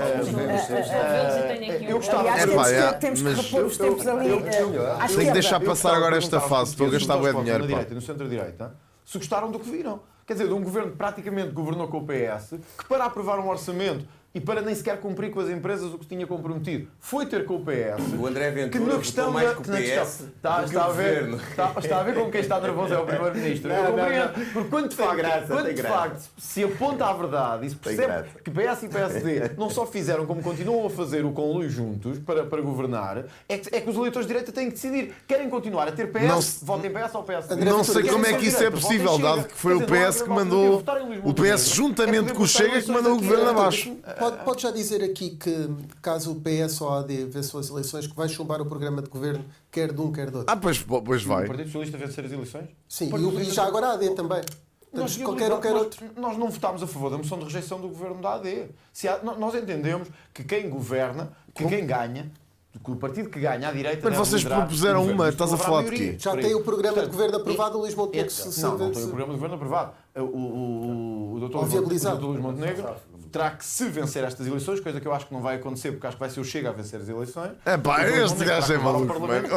Eu gostava... Temos que repor os tempos ali à esquerda. Tem que deixar passar agora esta fase. Estou a gastar bem dinheiro. Na direita e no centro-direita, se gostaram do que viram. Quer dizer, de um governo que praticamente governou com o PS, que para aprovar um orçamento e para nem sequer cumprir com as empresas o que tinha comprometido, foi ter com o PS. O André Ventura que na questão mais com o PS está a ver como quem está nervoso é o Primeiro-Ministro. Eu compreendo. Porque quando de facto se aponta à verdade e se percebe que PS e PSD não só fizeram como continuam a fazer o conluio juntos para governar, é que os eleitores de direita têm que decidir. Querem continuar a ter PS, votem PS ou PSD. Não sei como é que isso é possível, dado que foi o PS que mandou... O PS juntamente com o Chega que mandou o governo abaixo. Pode já dizer aqui que, caso o PS ou a AD vençam as eleições, que vai chumbar o programa de governo, quer de um, quer do outro? Pois vai. O Partido Socialista vencer as eleições? Sim, e já agora a AD também. Qualquer um, quer outro. Nós não votámos a favor da moção de rejeição do governo da AD. Nós entendemos que quem governa, que quem ganha, que o partido que ganha à direita... Mas vocês propuseram uma, estás a falar de quê? Já tem o programa de governo aprovado, o Luís Montenegro... Não tem o programa de governo aprovado. O doutor Luís Montenegro terá que se vencer estas eleições, coisa que eu acho que não vai acontecer, porque acho que vai ser o Chega a vencer as eleições. Este gajo é maluco, mano.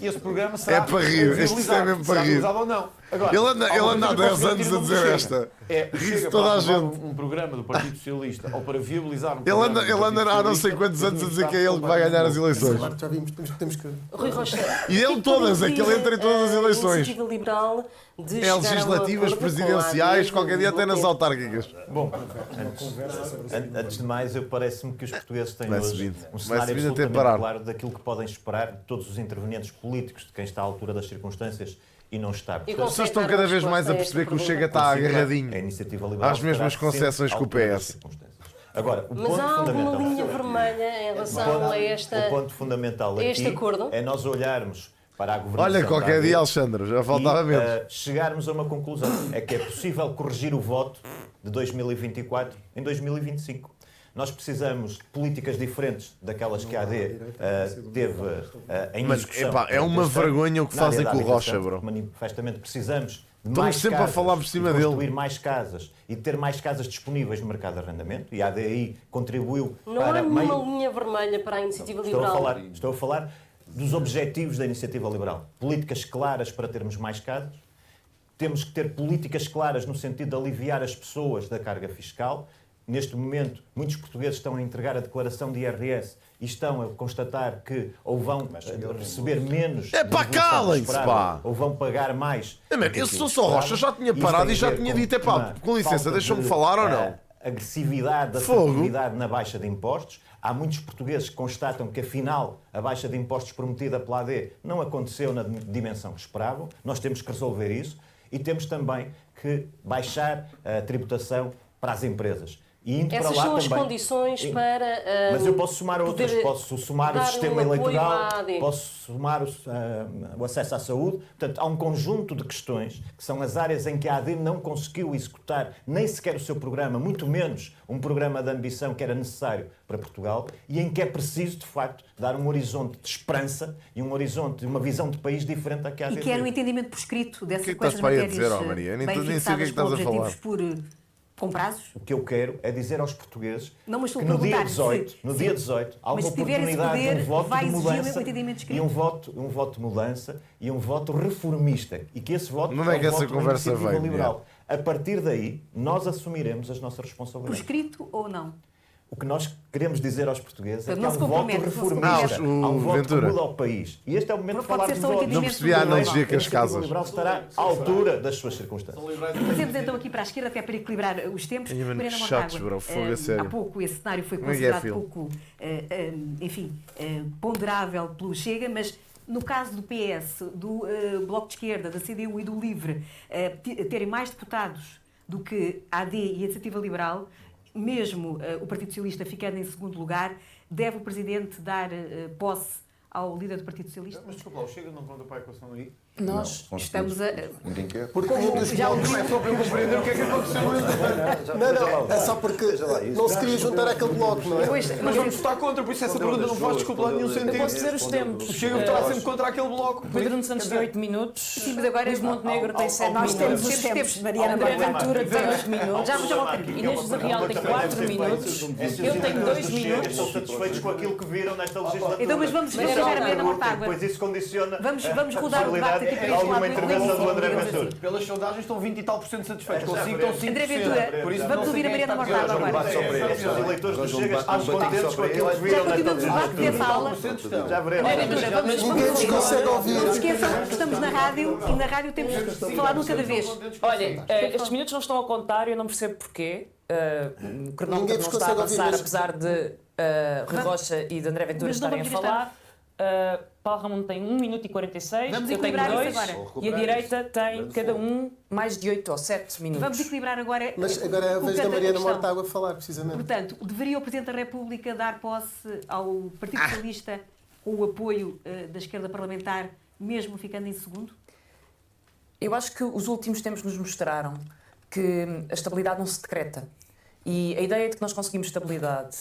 E esse programa será é para rir, este é mesmo para rir. Ou não. Agora, ele anda há 10 anos a dizer esta. Ri-se toda a gente. Um programa do Partido Socialista, ou para viabilizar um programa ele anda há não sei quantos anos a dizer que é ele que vai ganhar as eleições. Já vimos, temos que... Rui Rocha. E ele todas, é que ele entra em todas as eleições. Iniciativa Liberal de legislativas, presidenciais, qualquer dia até nas autárquicas. Bom, antes de mais, parece-me que os portugueses têm hoje um cenário absolutamente claro daquilo que podem esperar de todos os intervenientes políticos, de quem está à altura das circunstâncias e não está. As pessoas estão cada vez mais a perceber que o Chega está agarradinho às mesmas concessões que o PS. Agora, mas há alguma linha vermelha em relação a o ponto fundamental aqui este acordo? É nós olharmos para a governação. Olha, qualquer dia, Alexandre, já faltava menos. Chegarmos a uma conclusão, é que é possível corrigir o voto de 2024 em 2025. Nós precisamos de políticas diferentes daquelas que a AD teve em discussão. É uma vergonha o que fazem com o Rocha, bro. Manifestamente precisamos de mais sempre casas, a falar por cima de dele. construir mais casas e de ter mais casas disponíveis no mercado de arrendamento. E a ADI contribuiu não para... há nenhuma linha vermelha para a Iniciativa Liberal. Estou a falar dos objetivos da Iniciativa Liberal. Políticas claras para termos mais casas. Temos que ter políticas claras no sentido de aliviar as pessoas da carga fiscal. Neste momento, muitos portugueses estão a entregar a declaração de IRS e estão a constatar que ou vão receber menos... É pá, calem-se, pá! Ou vão pagar mais... Eu sou só Rocha, já tinha parado e já tinha dito, com licença, deixam-me falar ou não? Agressividade, assertividade na baixa de impostos. Há muitos portugueses que constatam que, afinal, a baixa de impostos prometida pela AD não aconteceu na dimensão que esperavam. Nós temos que resolver isso e temos também que baixar a tributação para as empresas. E indo essas para lá são as também, condições para... mas eu posso somar outras. Posso somar o sistema eleitoral, posso somar o acesso à saúde. Portanto, há um conjunto de questões que são as áreas em que a AD não conseguiu executar nem sequer o seu programa, muito menos um programa de ambição que era necessário para Portugal, e em que é preciso, de facto, dar um horizonte de esperança e um horizonte, uma visão de país diferente da que a AD e que era um entendimento por escrito dessas coisas matérias bem fixadas por objetivos com prazos? O que eu quero é dizer aos portugueses que no dia 18 há uma oportunidade de um voto de mudança e um voto de mudança e um voto reformista. E que esse voto não é que essa conversa vem liberal. A partir daí, nós assumiremos as nossas responsabilidades. Por escrito ou não? O que nós queremos dizer aos portugueses é que há um voto reformista, há um voto que muda ao país. E este é o momento de falar de voto. Não percebi a analogia com as casas. O liberal estará à altura das suas circunstâncias. Fazemos então aqui para a esquerda, até para equilibrar os tempos. Mariana Mortágua, há pouco esse cenário foi considerado pouco, ponderável pelo Chega, mas no caso do PS, do Bloco de Esquerda, da CDU e do LIVRE, terem mais deputados do que a AD e a Iniciativa Liberal, mesmo o Partido Socialista ficando em segundo lugar, deve o Presidente dar posse ao líder do Partido Socialista? Mas desculpa, o Chega não conta para a equação aí? Nós estamos a... Ninguém quer. Porque já não é só para eu compreender o que é que aconteceu. Não, é só porque não se queria juntar àquele bloco, não é? Mas vamos votar contra, por isso essa pergunta não faz desculpa nenhum sentido. Eu posso dizer os tempos. O Chega votará sempre contra aquele bloco. Pedro Nuno Santos tem 8 minutos. Sim, mas agora este Montenegro tem 7 minutos. Nós temos os tempos, Mariana André Ventura tem 8 minutos. Já vou aqui. Inês José Real tem 4 minutos. Eu tenho 2 minutos. Estão satisfeitos com aquilo que viram nesta legislatura. Então, mas vamos chegar a Mariana Mortágua. Pois isso condiciona vamos rodar o debate aqui para este lado. Intervenção do André Ventura. Pelas sondagens estão 20 e tal % satisfeitos. Consigo estão 5%. André Ventura, vamos ouvir a Mariana Mortágua agora. Os eleitores do Chega estão contentes com aquilo que viram nesta legislatura. Já veremos. Ninguém nos consegue ouvir. Não esqueçam que estamos na rádio e na rádio temos de falar um cada vez. Olha, estes minutos não estão a contar e eu não percebo porquê. O cronómetro não está a avançar, apesar de Rui Rocha e de André Ventura estarem a falar. Paulo Ramon tem 1 minuto e 46, eu tenho 2 e a direita tem cada um mais de 8 ou 7 minutos. Vamos equilibrar agora. Mas agora é a vez da Mariana Mortágua falar, precisamente. Portanto, deveria o Presidente da República dar posse ao Partido Socialista com o apoio da esquerda parlamentar, mesmo ficando em segundo? Eu acho que os últimos tempos nos mostraram que a estabilidade não se decreta. E a ideia de que nós conseguimos estabilidade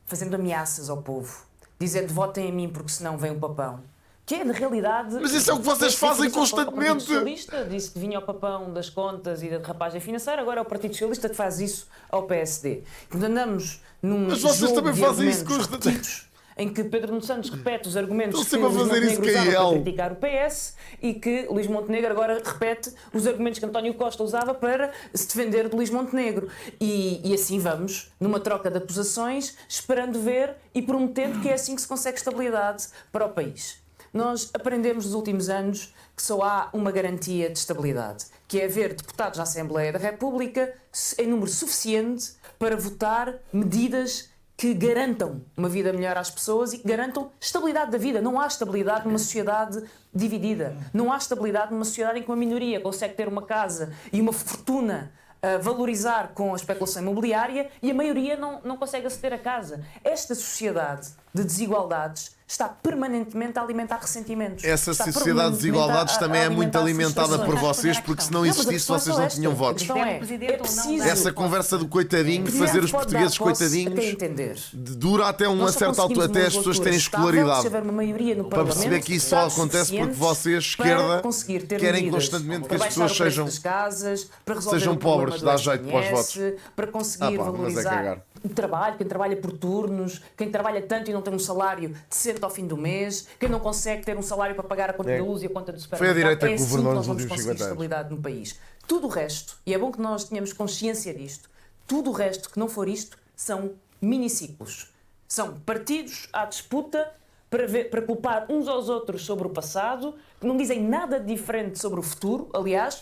fazendo ameaças ao povo, dizendo votem em mim porque senão vem o papão, que é, na realidade... Mas isso é o que vocês fazem constantemente. O Partido Socialista disse que vinha ao papão das contas e da derrapagem financeira, agora é o Partido Socialista que faz isso ao PSD. Quando andamos num mas vocês também fazem isso constantemente, em que Pedro Nuno Santos repete os argumentos que Luís Montenegro usava para criticar o PS e que Luís Montenegro agora repete os argumentos que António Costa usava para se defender de Luís Montenegro. E assim vamos, numa troca de acusações, esperando ver e prometendo que é assim que se consegue estabilidade para o país. Nós aprendemos nos últimos anos que só há uma garantia de estabilidade, que é haver deputados na Assembleia da República em número suficiente para votar medidas que garantam uma vida melhor às pessoas e que garantam estabilidade da vida. Não há estabilidade numa sociedade dividida. Não há estabilidade numa sociedade em que uma minoria consegue ter uma casa e uma fortuna a valorizar com a especulação imobiliária e a maioria não consegue aceder a casa. Esta sociedade de desigualdades está permanentemente a alimentar ressentimentos. Essa sociedade de desigualdades também é muito alimentada por vocês, porque se não existisse vocês não tinham votos. Essa conversa do coitadinho, fazer os portugueses coitadinhos, dura até uma certa altura, até as pessoas terem escolaridade. Para perceber que isso só acontece porque vocês, esquerda, querem constantemente que as pessoas sejam pobres, dá jeito para os votos. Para conseguir valorizar o trabalho, quem trabalha por turnos, quem trabalha tanto e não tem um salário decente ao fim do mês, quem não consegue ter um salário para pagar a conta da luz e a conta do supermercado. Foi a direita que governou assim nos últimos 50 anos. Conseguir estabilidade no país. Tudo o resto, e é bom que nós tenhamos consciência disto, tudo o resto que não for isto são miniciclos. São partidos à disputa para culpar uns aos outros sobre o passado, que não dizem nada diferente sobre o futuro. Aliás,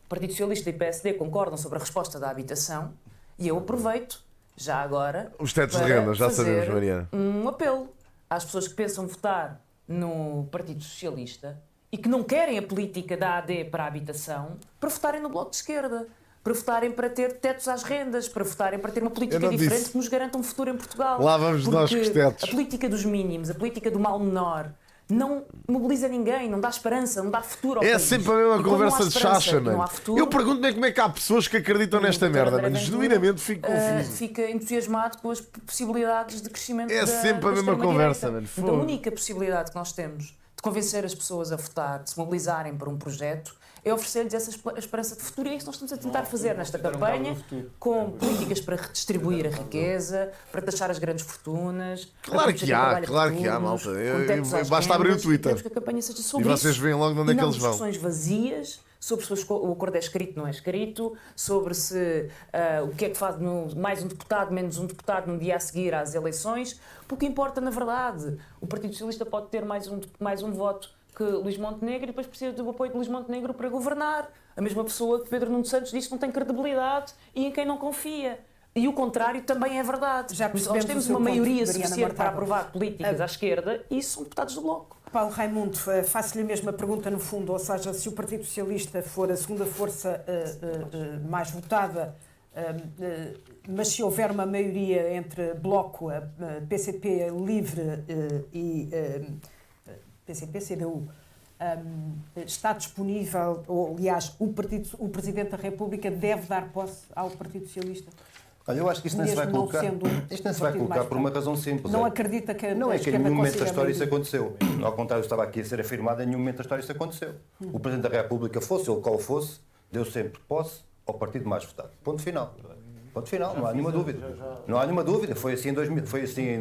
o Partido Socialista e o PSD concordam sobre a resposta da habitação e eu aproveito já agora os tetos de renda, já sabemos, Mariana. Um apelo às pessoas que pensam votar no Partido Socialista e que não querem a política da AD para a habitação, para votarem no Bloco de Esquerda, para votarem para ter tetos às rendas, para votarem para ter uma política diferente que nos garanta um futuro em Portugal. Lá vamos nós com os tetos. A política dos mínimos, a política do mal menor, não mobiliza ninguém, não dá esperança, não dá futuro ao país. É sempre a mesma conversa de chacha, mano. Eu pergunto-me como é que há pessoas que acreditam nesta merda, mano. Genuinamente fico confuso. Fica entusiasmado com as possibilidades de crescimento É sempre a mesma conversa, mano. Então, a única possibilidade que nós temos de convencer as pessoas a votar, de se mobilizarem por um projeto, é oferecer-lhes essa esperança de futuro. E é isso que nós estamos a tentar fazer nesta campanha, com políticas para redistribuir a riqueza, para taxar as grandes fortunas. Claro que há, malta. Basta abrir o Twitter. Que a campanha seja sobre e vocês veem logo de onde é que eles vão. Discussões vazias sobre se o acordo é escrito ou não é escrito, sobre se o que é que faz mais um deputado, menos um deputado no dia a seguir às eleições. Porque importa, na verdade, o Partido Socialista pode ter mais um voto que Luís Montenegro e depois precisa do apoio de Luís Montenegro para governar. A mesma pessoa que Pedro Nuno Santos disse que não tem credibilidade e em quem não confia. E o contrário também é verdade. Nós temos uma maioria suficiente para aprovar políticas à esquerda e isso são deputados do Bloco. Paulo Raimundo, faço-lhe a mesma pergunta no fundo, ou seja, se o Partido Socialista for a segunda força mais votada, mas se houver uma maioria entre Bloco, PCP, Livre e PCP, CDU, está disponível, ou aliás, o Presidente da República deve dar posse ao Partido Socialista? Olha, eu acho que isto não se vai colocar, por uma razão simples. Não acredita que não é que em nenhum momento da história isso aconteceu. Ao contrário, estava aqui a ser afirmado, em nenhum momento da história isso aconteceu. O Presidente da República, fosse ele qual fosse, deu sempre posse ao partido mais votado. Ponto final. Ponto final, não há nenhuma dúvida. Não há nenhuma dúvida. Foi assim em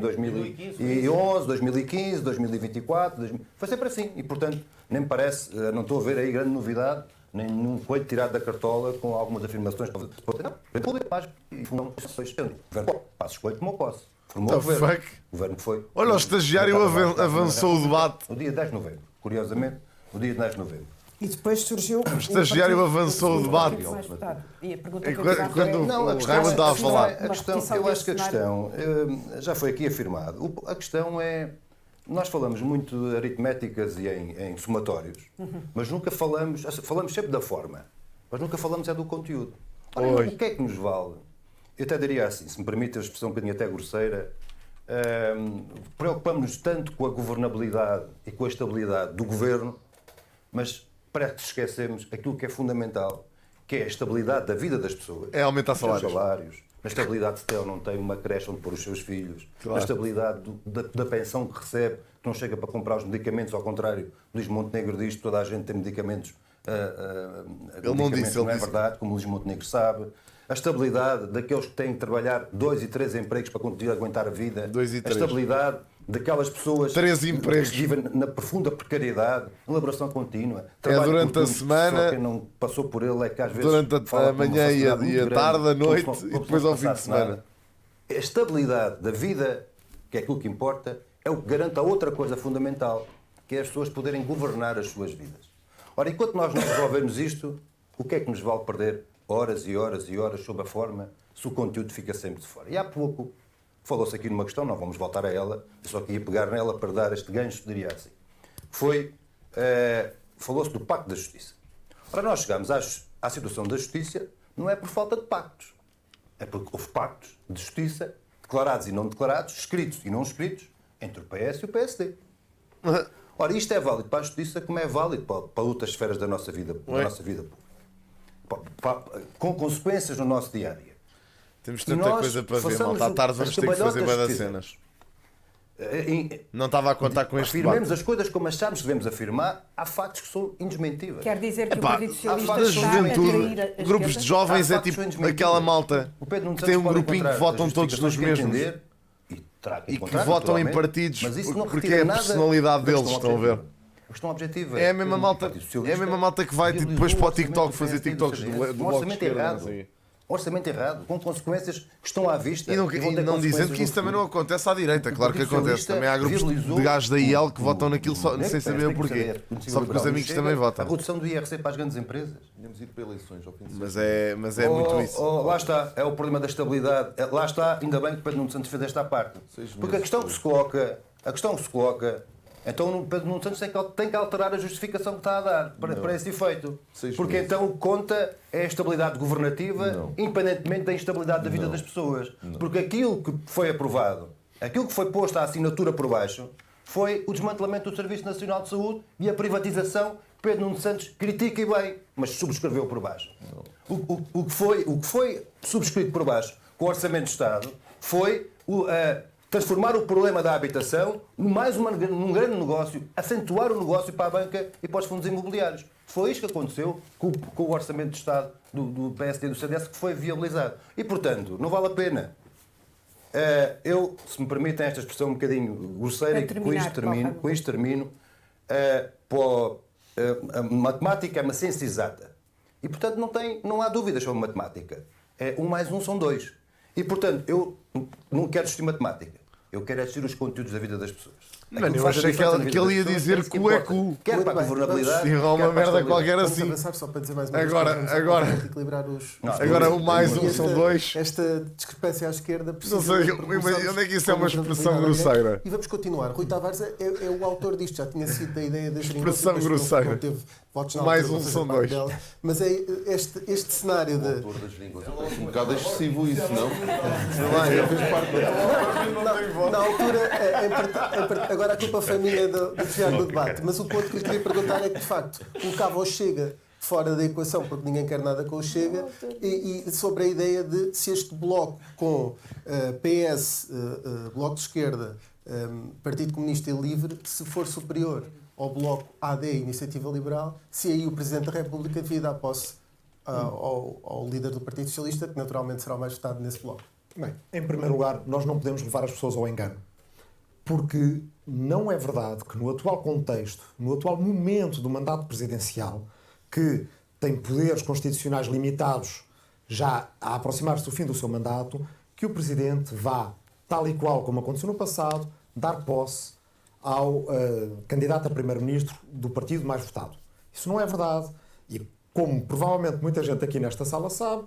2011, 2015, 2024, foi sempre assim. E, portanto, nem me parece, não estou a ver aí grande novidade, nem nenhum coito tirado da cartola com algumas afirmações. Não, o público mais não foi estendido. O governo passa escolha como posse. Formou o governo. O governo foi. Olha, o estagiário avançou o debate. No dia 10 de novembro. Curiosamente, no dia 10 de novembro. E depois surgiu... O estagiário avançou o debate. E a pergunta quando o Raimundo estava a falar. Eu acho que a questão, já foi aqui afirmado, a questão é, nós falamos muito de aritméticas e em somatórios, mas nunca falamos sempre da forma, mas nunca falamos é do conteúdo. Ora, o que é que nos vale? Eu até diria assim, se me permite a expressão um bocadinho até grosseira, preocupamos-nos tanto com a governabilidade e com a estabilidade do governo, mas parece que esquecemos aquilo que é fundamental, que é a estabilidade da vida das pessoas. É aumentar salários. Na estabilidade se tem ou não tem uma creche onde pôr os seus filhos. Claro. Na estabilidade da pensão que recebe, que não chega para comprar os medicamentos, ao contrário, Luís Montenegro diz que toda a gente tem medicamentos. Ele não disse, não é verdade, como o Luís Montenegro sabe. A estabilidade daqueles que têm que trabalhar 2 e 3 empregos para continuar a aguentar a vida. 2 e 3. A estabilidade daquelas pessoas 3 empregos. que vivem na profunda precariedade, elaboração contínua. Durante a semana. Só quem não passou por ele é que às vezes. Durante a manhã e a tarde, a noite e depois ao fim de semana. A estabilidade da vida, que é aquilo que importa, é o que garante a outra coisa fundamental, que é as pessoas poderem governar as suas vidas. Ora, enquanto nós não resolvemos isto, o que é que nos vale perder horas e horas e horas sob a forma se o conteúdo fica sempre de fora? E há pouco falou-se aqui numa questão, não vamos voltar a ela, eu só queria pegar nela para dar este gancho, diria assim. Falou-se do Pacto da Justiça. Ora, nós chegámos à situação da justiça não é por falta de pactos, é porque houve pactos de justiça, declarados e não declarados, escritos e não escritos, entre o PS e o PSD. Ora, isto é válido para a justiça como é válido para outras esferas da nossa vida pública, com consequências no nosso dia-a-dia. Temos tanta coisa para ver, malta. À tarde vamos ter que fazer bué das cenas. Não estava a contar com este debate. Afirmemos as coisas como achamos que devemos afirmar. Há factos que são indesmentíveis. Quer dizer que o Partido Socialista da juventude, grupos de jovens, é tipo aquela malta que tem um grupinho que votam todos nos mesmos e que votam em partidos porque é a personalidade deles, estão a ver? A questão objetiva é a mesma malta que vai depois para o TikTok fazer TikToks do Bloco de Esquerda. Orçamento errado, com consequências que estão à vista. E não dizendo que isso também não acontece à direita, claro que acontece. Também há grupos de gajos da IEL que votam naquilo sem saber o porquê. Só porque os amigos também votam. A redução do IRC para as grandes empresas. Tínhamos ido para eleições ao fim de semana. Mas é muito isso. Lá está, é o problema da estabilidade. Lá está, ainda bem que Pedro Nuno Santos fez esta parte. Porque a questão que se coloca, então Pedro Nuno Santos tem que alterar a justificação que está a dar para esse efeito. Porque então o que conta é a estabilidade governativa, independentemente da instabilidade da vida das pessoas. Porque aquilo que foi aprovado, aquilo que foi posto à assinatura por baixo, foi o desmantelamento do Serviço Nacional de Saúde e a privatização que Pedro Nuno Santos critica e bem, mas subscreveu por baixo. O que foi subscrito por baixo com o Orçamento de Estado foi transformar o problema da habitação num grande negócio, acentuar o negócio para a banca e para os fundos imobiliários. Foi isto que aconteceu com o Orçamento de Estado do PSD e do CDS, que foi viabilizado. E, portanto, não vale a pena. Se me permitem esta expressão um bocadinho grosseira, e com isto termino, a matemática é uma ciência exata. E, portanto, não há dúvidas sobre matemática. 1 mais 1 são 2. E, portanto, eu não quero discutir matemática. Eu quero discutir os conteúdos da vida das pessoas. Mano, eu achei que ele ia dizer cu é cu. Quer para a governabilidade. Sim, uma merda qualquer assim. Avançar só para dizer mais uma agora o mais um são 2. Esta discrepância à esquerda precisa. Não sei onde é que isso é uma expressão grosseira. E vamos continuar. Rui Tavares é o autor disto, já tinha sido da ideia das expressão grosseira. Mais um são 2. Mas é este cenário de. O autor das línguas. É um bocado excessivo isso, não? Na altura, agora a culpa foi minha do desviar do debate, mas o ponto que eu queria perguntar é que, de facto, colocava o Chega fora da equação, porque ninguém quer nada com o Chega, e sobre a ideia de se este bloco com PS, Bloco de Esquerda, Partido Comunista e Livre, se for superior ao bloco AD, Iniciativa Liberal, se aí o Presidente da República devia dar posse ao líder do Partido Socialista, que naturalmente será o mais votado nesse bloco. Bem, em primeiro lugar, nós não podemos levar as pessoas ao engano. Porque não é verdade que no atual contexto, no atual momento do mandato presidencial, que tem poderes constitucionais limitados já a aproximar-se do fim do seu mandato, que o Presidente vá, tal e qual como aconteceu no passado, dar posse ao candidato a Primeiro-Ministro do partido mais votado. Isso não é verdade. E como provavelmente muita gente aqui nesta sala sabe,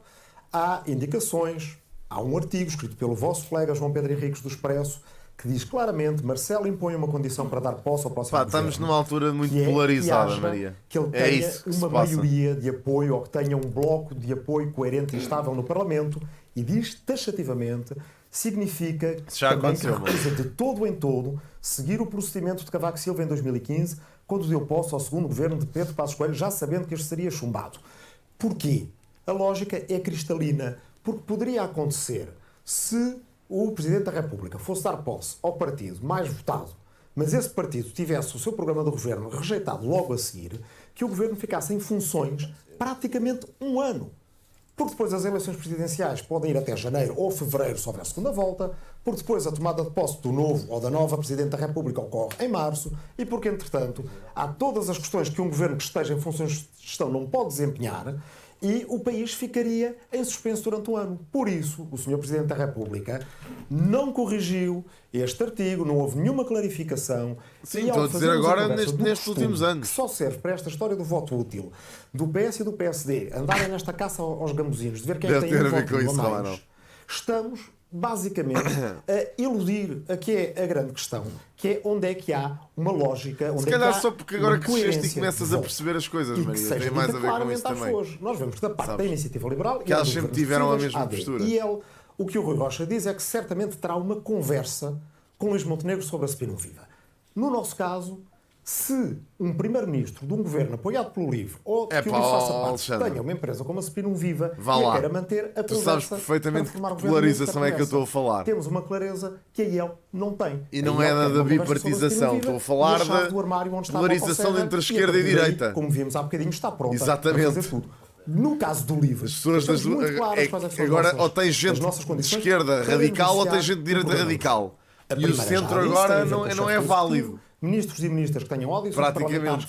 há indicações, há um artigo escrito pelo vosso colega João Pedro Henriques do Expresso, que diz claramente Marcelo impõe uma condição para dar posse ao próximo governo. Estamos numa altura muito polarizada, Maria. Que ele tenha uma maioria de apoio, ou que tenha um bloco de apoio coerente e estável no Parlamento, e diz taxativamente, significa também que recusa de todo em todo seguir o procedimento de Cavaco Silva em 2015, quando deu posse ao segundo governo de Pedro Passos Coelho, já sabendo que este seria chumbado. Porquê? A lógica é cristalina. Porque poderia acontecer, se o Presidente da República fosse dar posse ao partido mais votado, mas esse partido tivesse o seu programa de governo rejeitado logo a seguir, que o governo ficasse em funções praticamente um ano. Porque depois as eleições presidenciais podem ir até janeiro ou fevereiro, se houver segunda volta, porque depois a tomada de posse do novo ou da nova Presidente da República ocorre em março, e porque, entretanto, há todas as questões que um governo que esteja em funções de gestão não pode desempenhar, e o país ficaria em suspenso durante um ano. Por isso, o Sr. Presidente da República não corrigiu este artigo, não houve nenhuma clarificação. Sim, estou a dizer agora nestes últimos anos. Que só serve para esta história do voto útil, do PS e do PSD, andarem nesta caça aos gambuzinos, de ver quem tem um voto útil a mais. Estamos basicamente a iludir a que é a grande questão, que é onde é que há uma lógica, onde se calhar é que há só porque agora cresceste e começas a perceber as coisas, Maria, tem mais a ver com isso também. Pessoas. Nós vemos que da parte da Iniciativa Liberal que elas sempre tiveram a mesma postura. E ele, o que o Rui Rocha diz é que certamente terá uma conversa com Luís Montenegro sobre a Spin Viva. No nosso caso, se um primeiro-ministro de um governo apoiado pelo LIVRE ou que o LIVRE faça parte tenha uma empresa como a Spin Viva e queira manter a conversa, tu sabes perfeitamente que polarização é que eu estou a falar. Temos uma clareza que aí ele não tem. E não é da bipartisação, estou a falar da polarização entre a esquerda e a direita. Como vimos há bocadinho, está pronta exatamente. A fazer tudo. No caso do LIVRE, as pessoas agora ou tem gente de esquerda radical ou tem gente de direita radical. E o centro agora não é válido. Ministros e ministras que tenham audições parlamentares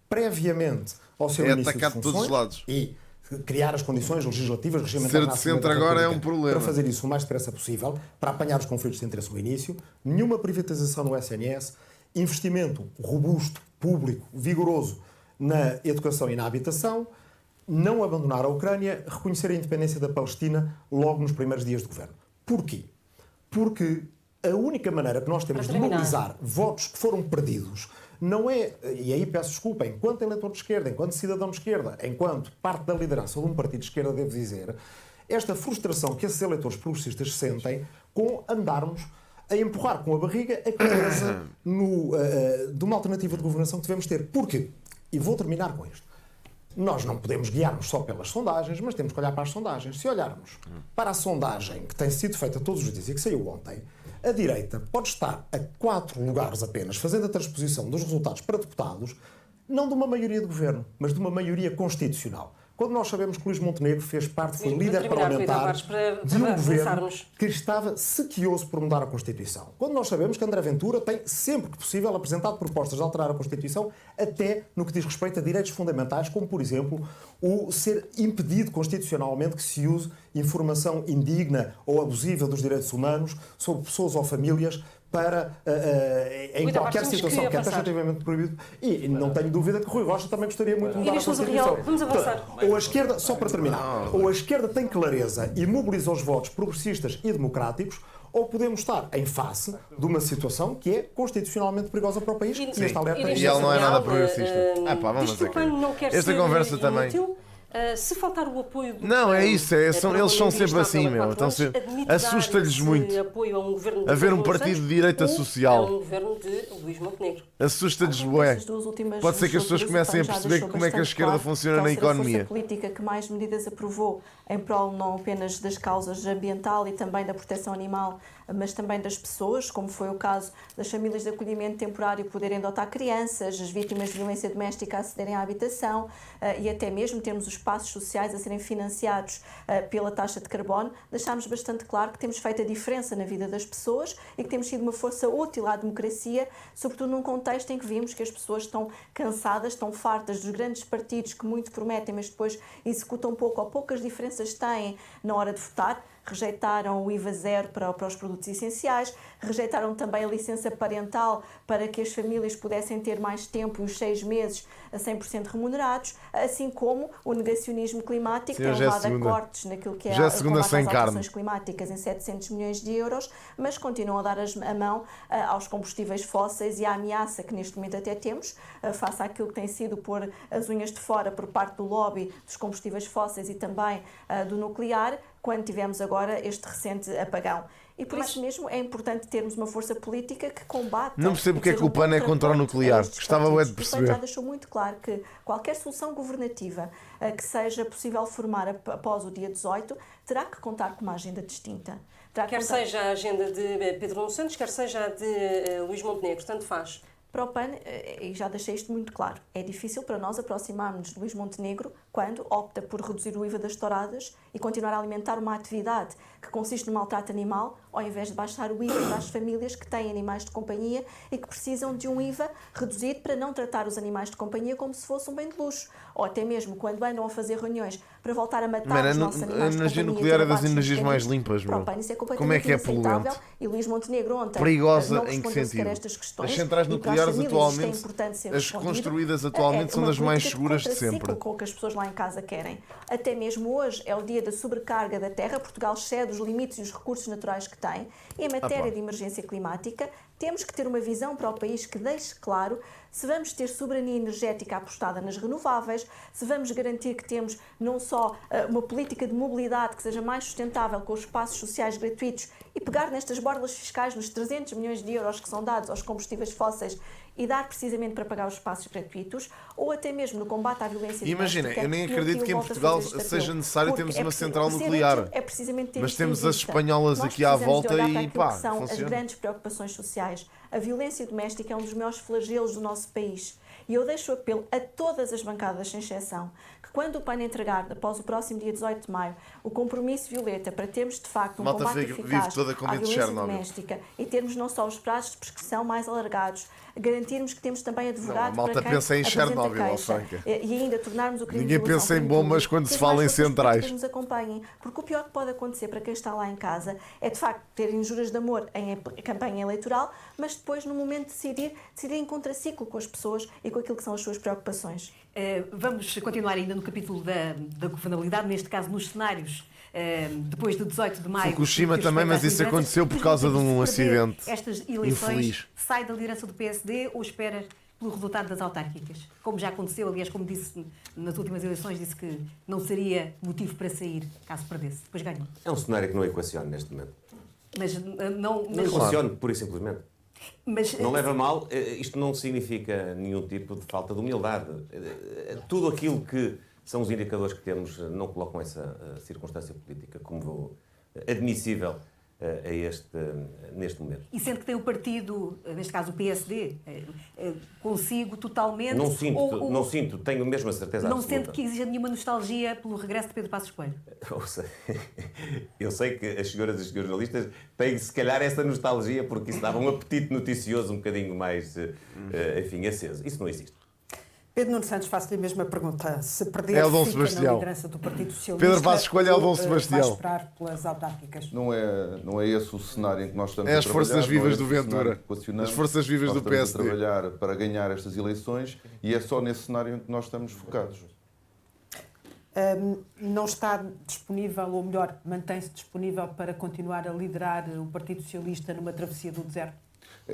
previamente ao seu início de funções, todos os lados. E criar as condições legislativas, regimentais de centro agora é um problema. Para fazer isso o mais depressa possível, para apanhar os conflitos de interesse no início, nenhuma privatização no SNS, investimento robusto, público, vigoroso na educação e na habitação, não abandonar a Ucrânia, reconhecer a independência da Palestina logo nos primeiros dias do governo. Porquê? Porque a única maneira que nós temos de mobilizar votos que foram perdidos não é, e aí peço desculpa, enquanto eleitor de esquerda, enquanto cidadão de esquerda, enquanto parte da liderança de um partido de esquerda, devo dizer, esta frustração que esses eleitores progressistas sentem com andarmos a empurrar com a barriga a clareza de uma alternativa de governação que devemos ter. Porquê? E vou terminar com isto. Nós não podemos guiar-nos só pelas sondagens, mas temos que olhar para as sondagens. Se olharmos para a sondagem que tem sido feita todos os dias e que saiu ontem, a direita pode estar a 4 lugares apenas, fazendo a transposição dos resultados para deputados, não de uma maioria de governo, mas de uma maioria constitucional. Quando nós sabemos que Luís Montenegro fez parte, foi líder parlamentar de um governo que estava sequioso por mudar a Constituição. Quando nós sabemos que André Ventura tem, sempre que possível, apresentado propostas de alterar a Constituição, até no que diz respeito a direitos fundamentais, como, por exemplo, o ser impedido constitucionalmente que se use informação indigna ou abusiva dos direitos humanos sobre pessoas ou famílias para, em qualquer situação que é taxativamente proibido. E não tenho dúvida que Rui Rocha também gostaria muito de mudar a Constituição. Vamos avançar. Ou a esquerda, só para terminar, ou a esquerda tem clareza e mobiliza os votos progressistas e democráticos, ou podemos estar em face de uma situação que é constitucionalmente perigosa para o país. E ele não é nada progressista. Vamos aqui. Esta conversa também. Se faltar o apoio do não, é isso, eles são sempre assim, meu. Assusta-lhes muito haver um partido de direita social. É um governo de Luís Montenegro. Assusta-lhes, bué. Pode ser que as pessoas comecem a perceber como é que a esquerda funciona na economia. A política que mais medidas aprovou em prol não apenas das causas ambiental e também da proteção animal, mas também das pessoas, como foi o caso das famílias de acolhimento temporário poderem adotar crianças, as vítimas de violência doméstica acederem à habitação e até mesmo termos os espaços sociais a serem financiados pela taxa de carbono. Deixámos bastante claro que temos feito a diferença na vida das pessoas e que temos sido uma força útil à democracia, sobretudo num contexto em que vimos que as pessoas estão cansadas, estão fartas dos grandes partidos que muito prometem, mas depois executam pouco ou poucas diferenças têm na hora de votar. Rejeitaram o IVA zero para os produtos essenciais, rejeitaram também a licença parental para que as famílias pudessem ter mais tempo e os 6 meses a 100% remunerados, assim como o negacionismo climático, tem levado a cortes naquilo que é a combate às alterações climáticas em 700 milhões de euros, mas continuam a dar a mão aos combustíveis fósseis e à ameaça que neste momento até temos, face àquilo que tem sido pôr as unhas de fora por parte do lobby dos combustíveis fósseis e também do nuclear, quando tivemos agora este recente apagão. E por isso mesmo é importante termos uma força política que combata... Não percebo porque é que o PAN é contra o nuclear. Gostava de perceber. O PAN já deixou muito claro que qualquer solução governativa que seja possível formar após o dia 18 terá que contar com uma agenda distinta. Quer seja a agenda de Pedro Nuno Santos, quer seja a de Luís Montenegro, tanto faz. Para o PAN, e já deixei isto muito claro, é difícil para nós aproximarmos de Luís Montenegro quando opta por reduzir o IVA das touradas e continuar a alimentar uma atividade que consiste no maltrato animal, ao invés de baixar o IVA para as famílias que têm animais de companhia e que precisam de um IVA reduzido para não tratar os animais de companhia como se fosse um bem de luxo. Ou até mesmo quando andam a fazer reuniões para voltar a matar os nossos animais de companhia. A energia nuclear é das energias mais limpas, meu. Como é que é poluente? E Luís Montenegro ontem perigosa não em que respondeu sentido? estas questões. As centrais nucleares atualmente, as construídas atualmente, são das mais seguras de sempre. Com o que as pessoas lá em casa querem. Até mesmo hoje é o dia da sobrecarga da terra. Portugal excede os limites e os recursos naturais que tem. E em matéria de emergência climática, temos que ter uma visão para o país que deixe claro se vamos ter soberania energética apostada nas renováveis, se vamos garantir que temos não só uma política de mobilidade que seja mais sustentável com os espaços sociais gratuitos e pegar nestas borlas fiscais, nos 300 milhões de euros que são dados aos combustíveis fósseis e dar precisamente para pagar os espaços gratuitos, ou até mesmo no combate à violência doméstica. Imagina, eu nem acredito que em Portugal seja necessário termos uma central nuclear. É precisamente ter mas temos as espanholas aqui à volta e pá, são funciona. as grandes preocupações sociais. A violência doméstica é um dos maiores flagelos do nosso país. E eu deixo o apelo a todas as bancadas, sem exceção, que quando o PAN entregar, após o próximo dia 18 de maio, o compromisso violeta para termos, de facto, um combate eficaz à violência doméstica e termos não só os prazos de prescrição mais alargados, garantirmos que temos também advogado para quem pensa em Chernobyl, e ainda tornarmos o crime Ninguém de violação pensa em bombas quando se fala em centrais. Que nos acompanhem, porque o pior que pode acontecer para quem está lá em casa é, de facto, ter injúrias de amor em campanha eleitoral, mas depois, no momento de decidir em contraciclo com as pessoas e com aquilo que são as suas preocupações. Vamos continuar ainda no capítulo da governabilidade, neste caso nos cenários depois de 18 de maio. Fukushima também, mas isso aconteceu por causa de um acidente estas eleições, infeliz. Sai da liderança do PSD ou espera pelo resultado das autárquicas? Como já aconteceu, aliás, como disse nas últimas eleições, disse que não seria motivo para sair caso perdesse. Depois ganhou. É um cenário que não equaciona neste momento. Mas não equaciona, pura e simplesmente. Mas, não leva a mal, isto não significa nenhum tipo de falta de humildade. Tudo aquilo que são os indicadores que temos não colocam essa circunstância política como admissível neste momento. E sendo que tem o partido, neste caso o PSD, consigo totalmente... Não sinto, tenho mesmo a certeza não absoluta. Não sente que exija nenhuma nostalgia pelo regresso de Pedro Passos Coelho? Eu sei que as senhoras e os senhores jornalistas têm se calhar essa nostalgia porque isso dava um apetite noticioso um bocadinho mais, enfim, aceso. Isso não existe. Pedro Nuno Santos, faço-lhe a mesma pergunta. Se perder, é o Dom fica Sebastião. Na liderança do Partido Socialista. Pedro Passos Coelho é o Dom Sebastião. Vai esperar pelas autárquicas. Não é esse o cenário em que nós estamos a trabalhar. É as forças vivas do Ventura. As forças vivas do PSD. Nós estamos a trabalhar para ganhar estas eleições e é só nesse cenário em que nós estamos focados. Não está disponível, ou melhor, mantém-se disponível para continuar a liderar o Partido Socialista numa travessia do deserto?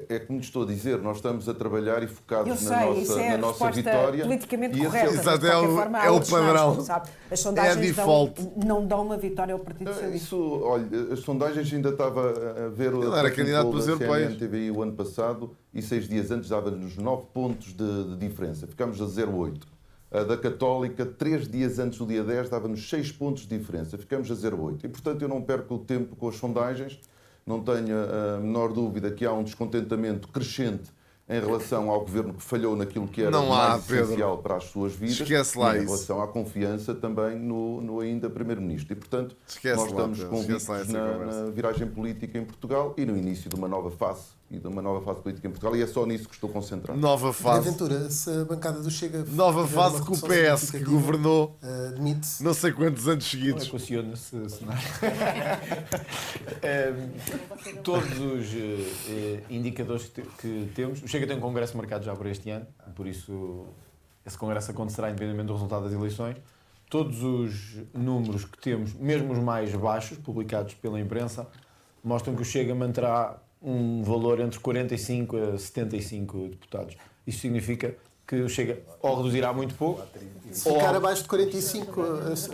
É como lhe estou a dizer, nós estamos a trabalhar e focados na nossa vitória. Politicamente e correta. Exato, é o padrão. As sondagens não dão uma vitória ao Partido Socialista. Olha, as sondagens ainda estava a ver o era candidato para os europeus. TVI o ano passado e 6 dias antes dava-nos 9 pontos de diferença. Ficámos a 0,8. A da Católica, 3 dias antes do dia 10, dava-nos 6 pontos de diferença. Ficamos a 0,8. E, portanto, eu não perco o tempo com as sondagens. Não tenho a menor dúvida que há um descontentamento crescente em relação ao governo que falhou naquilo que era mais essencial para as suas vidas. Esquece lá e em relação à confiança também no ainda Primeiro-Ministro. E, portanto, nós estamos convictos na viragem política em Portugal e no início de uma nova fase política em Portugal, e é só nisso que estou concentrado. Nova fase. Aventura, se a bancada do Chega... Nova fase com o PS, que governou demite-se. Não sei quantos anos seguidos. Não equaciona esse cenário. Todos os indicadores que temos... O Chega tem um congresso marcado já para este ano, por isso esse congresso acontecerá independentemente do resultado das eleições. Todos os números que temos, mesmo os mais baixos, publicados pela imprensa, mostram que o Chega manterá um valor entre 45 a 75 deputados. Isto significa que o Chega ou reduzirá muito pouco. Se ficar abaixo de 45,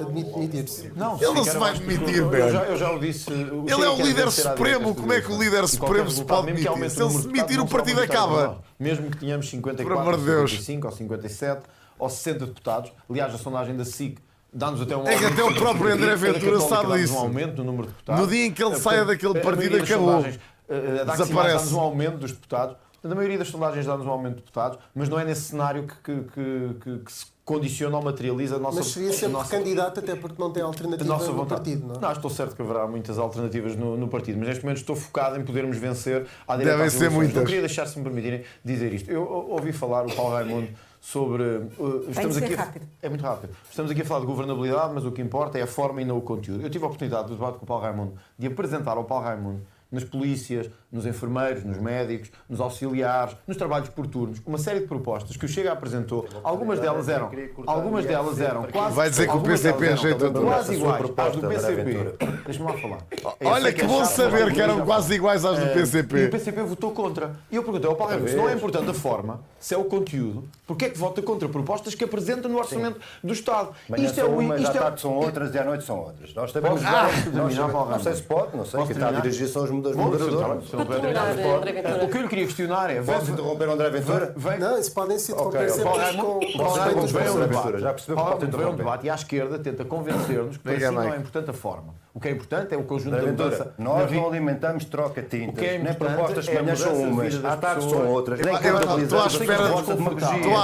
admite demitir-se. Ele não se vai demitir, eu já o disse. Ele é o líder supremo. Como é que o líder supremo se pode demitir? Se ele se demitir, o partido acaba. Mesmo que tenhamos 54, ou 55, ou 57, ou 60 deputados. Aliás, a sondagem da SIC dá-nos até um aumento. É que até o próprio André Ventura sabe disso. Um aumento no número de deputados. No dia em que ele saia daquele partido, acabou. Desaparece. Dá-nos um aumento dos deputados. Na maioria das sondagens dá-nos um aumento de deputados, mas não é nesse cenário que se condiciona ou materializa a nossa... Mas seria sempre candidato, até porque não tem alternativa no partido, não é? Não, estou certo que haverá muitas alternativas no partido, mas neste momento estou focado em podermos vencer à direita. Devem ser muitas. Não queria deixar, se me permitirem, dizer isto. Eu ouvi falar o Paulo Raimundo sobre... É muito rápido. Estamos aqui a falar de governabilidade, mas o que importa é a forma e não o conteúdo. Eu tive a oportunidade, do debate com o Paulo Raimundo, de apresentar ao Paulo Raimundo nas polícias, nos enfermeiros, nos médicos, nos auxiliares, nos trabalhos por turnos, uma série de propostas que o Chega apresentou. Algumas delas eram quase... Vai dizer que o PCP é jeito de quase iguais às do PCP. Deixa-me lá falar. Olha que bom saber que eram quase iguais às do PCP. E o PCP votou contra. E eu perguntei ao Paulo Raimundo, se não é importante a forma, se é o conteúdo, porquê é que vota contra propostas que apresenta no orçamento do Estado? Isto é umas, à tarde são outras e à noite são outras. Nós sabemos... Não sei se pode, não sei, que está a dirigir são os moderadores. O que eu lhe queria questionar é... Posso interromper o André Ventura? Não, isso podem se interromper sempre com respeito aos professores. Já percebeu que pode interromper um debate e à esquerda tenta convencer-nos que assim não é importante a forma. O que é importante é o conjunto da mudança. Nós não alimentamos troca-tintas, nem propostas que manhã são umas, à tarde são outras. Estou à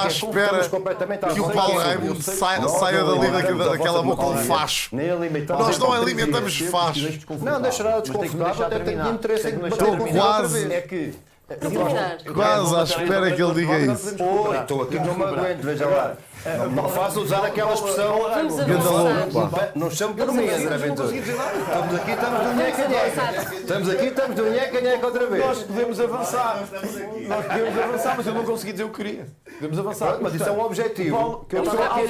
espera que o Paulo Raimundo saia dali daquela boca um facho. Nós não alimentamos fachos. Não, deixará desconfortável, até tenho interesse em debater com quase. É que... Quase à espera que ele diga isso. Oi, estou aqui, não me aguento, veja lá. Não faz usar aquela expressão. Não chamo por mim, André Ventura. Estamos aqui, estamos do nheca-nheca. Estamos aqui, estamos do nheca-nheca outra vez. Nós podemos avançar, mas eu não consegui dizer o que queria. Podemos avançar. Mas isso é um objetivo. Eu estou aqui a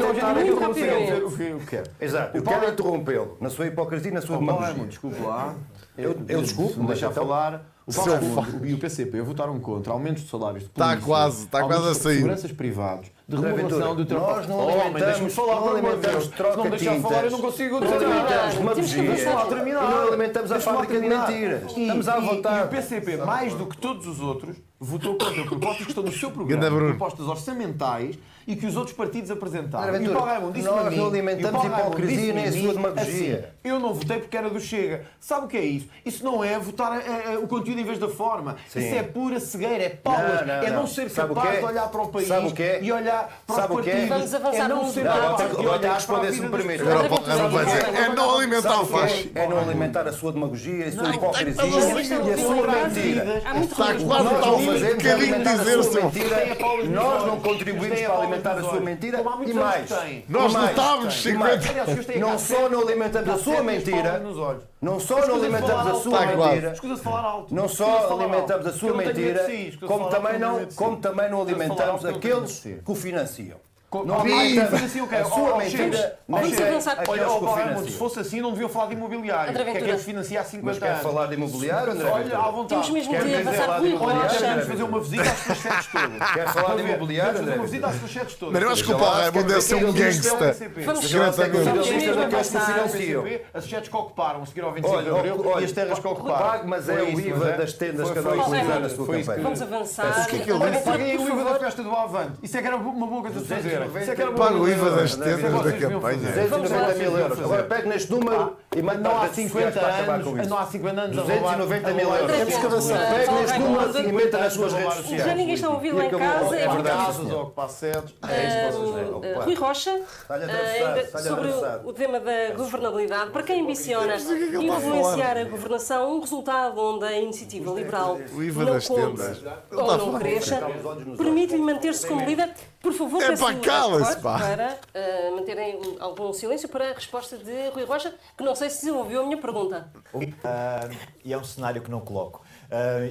dizer o que quero. Exato. Eu quero interrompê-lo na sua hipocrisia e na sua demagogia. Desculpe lá. Eu desculpo, me deixar falar. O Paulo Raimundo e o PCP votaram contra aumentos de salários de polícia, está quase a sair. Seguranças privados, de remodelação do trabalho. Nós não alimentamos troca-tintas. Não deixar falar, eu não consigo alimentamos demagogia. Não alimentamos a fábrica de mentiras. Estamos à vontade. E o PCP, mais do que todos os outros, votou contra propostas que estão no seu programa, propostas orçamentais e que os outros partidos apresentaram. E o Paulo Raimundo disse-me a mim, nós não alimentamos hipocrisia nem a sua demagogia. Assim, eu não votei porque era do Chega. Sabe o que é isso? Isso não é votar o conteúdo em vez da forma. Sim. Isso é pura cegueira, é paulas, é não ser capaz de olhar para o país e olhar para o partido. Vamos avançar, é não ser capaz de olhar para responder, se me permite. É não alimentar o facho. É não alimentar a sua demagogia, a sua hipocrisia e a sua mentira. Está quase um bocadinho dizer o seu. Nós não contribuímos para alimentar a sua mentira e mais. Nós lutávamos 50. Não só não alimentamos a sua mentira, não só não alimentamos a sua mentira, não só alimentamos a sua mentira, como também não alimentamos aqueles que o financiam. Não alimentamos a sua mentira, nem olha, Paulo, se fosse assim, não deviam falar de imobiliário. Que é que eles financiam há 50 anos. Mas quer falar de imobiliário, André? Olha, à vontade. Temos mesmo de avançar com Queremos fazer uma visita às suas sedes todas. Quer falar de imobiliário, André? Uma visita às suas sedes todas. Mas eu acho que o Paulo Raimundo deve ser um gangsta. As sedes que ocuparam, a seguir ao 25 de Abril, e as terras que ocuparam. Mas é o IVA das tendas que andam a utilizar na sua campanha. Vamos avançar. O que é que ele disse? Paguem o IVA da festa do Avante. Isso é que era uma boa coisa de fazer. Paga o IVA das tendas da campanha. 290 mil euros. Agora pegue neste número e mande não há 50 anos. Não há 50 anos. 290 mil euros. Pegue neste número e meta nas suas redes sociais. Já ninguém está a ouvir lá em casa. É verdade. Ocupar sedes. Rui Rocha, sobre o tema da governabilidade, para quem ambiciona influenciar a governação, um resultado onde a iniciativa liberal não conte ou não cresça, permite-lhe manter-se como líder. Por favor, peço para manterem algum silêncio para a resposta de Rui Rocha, que não sei se ouviu a minha pergunta. E é um cenário que não coloco.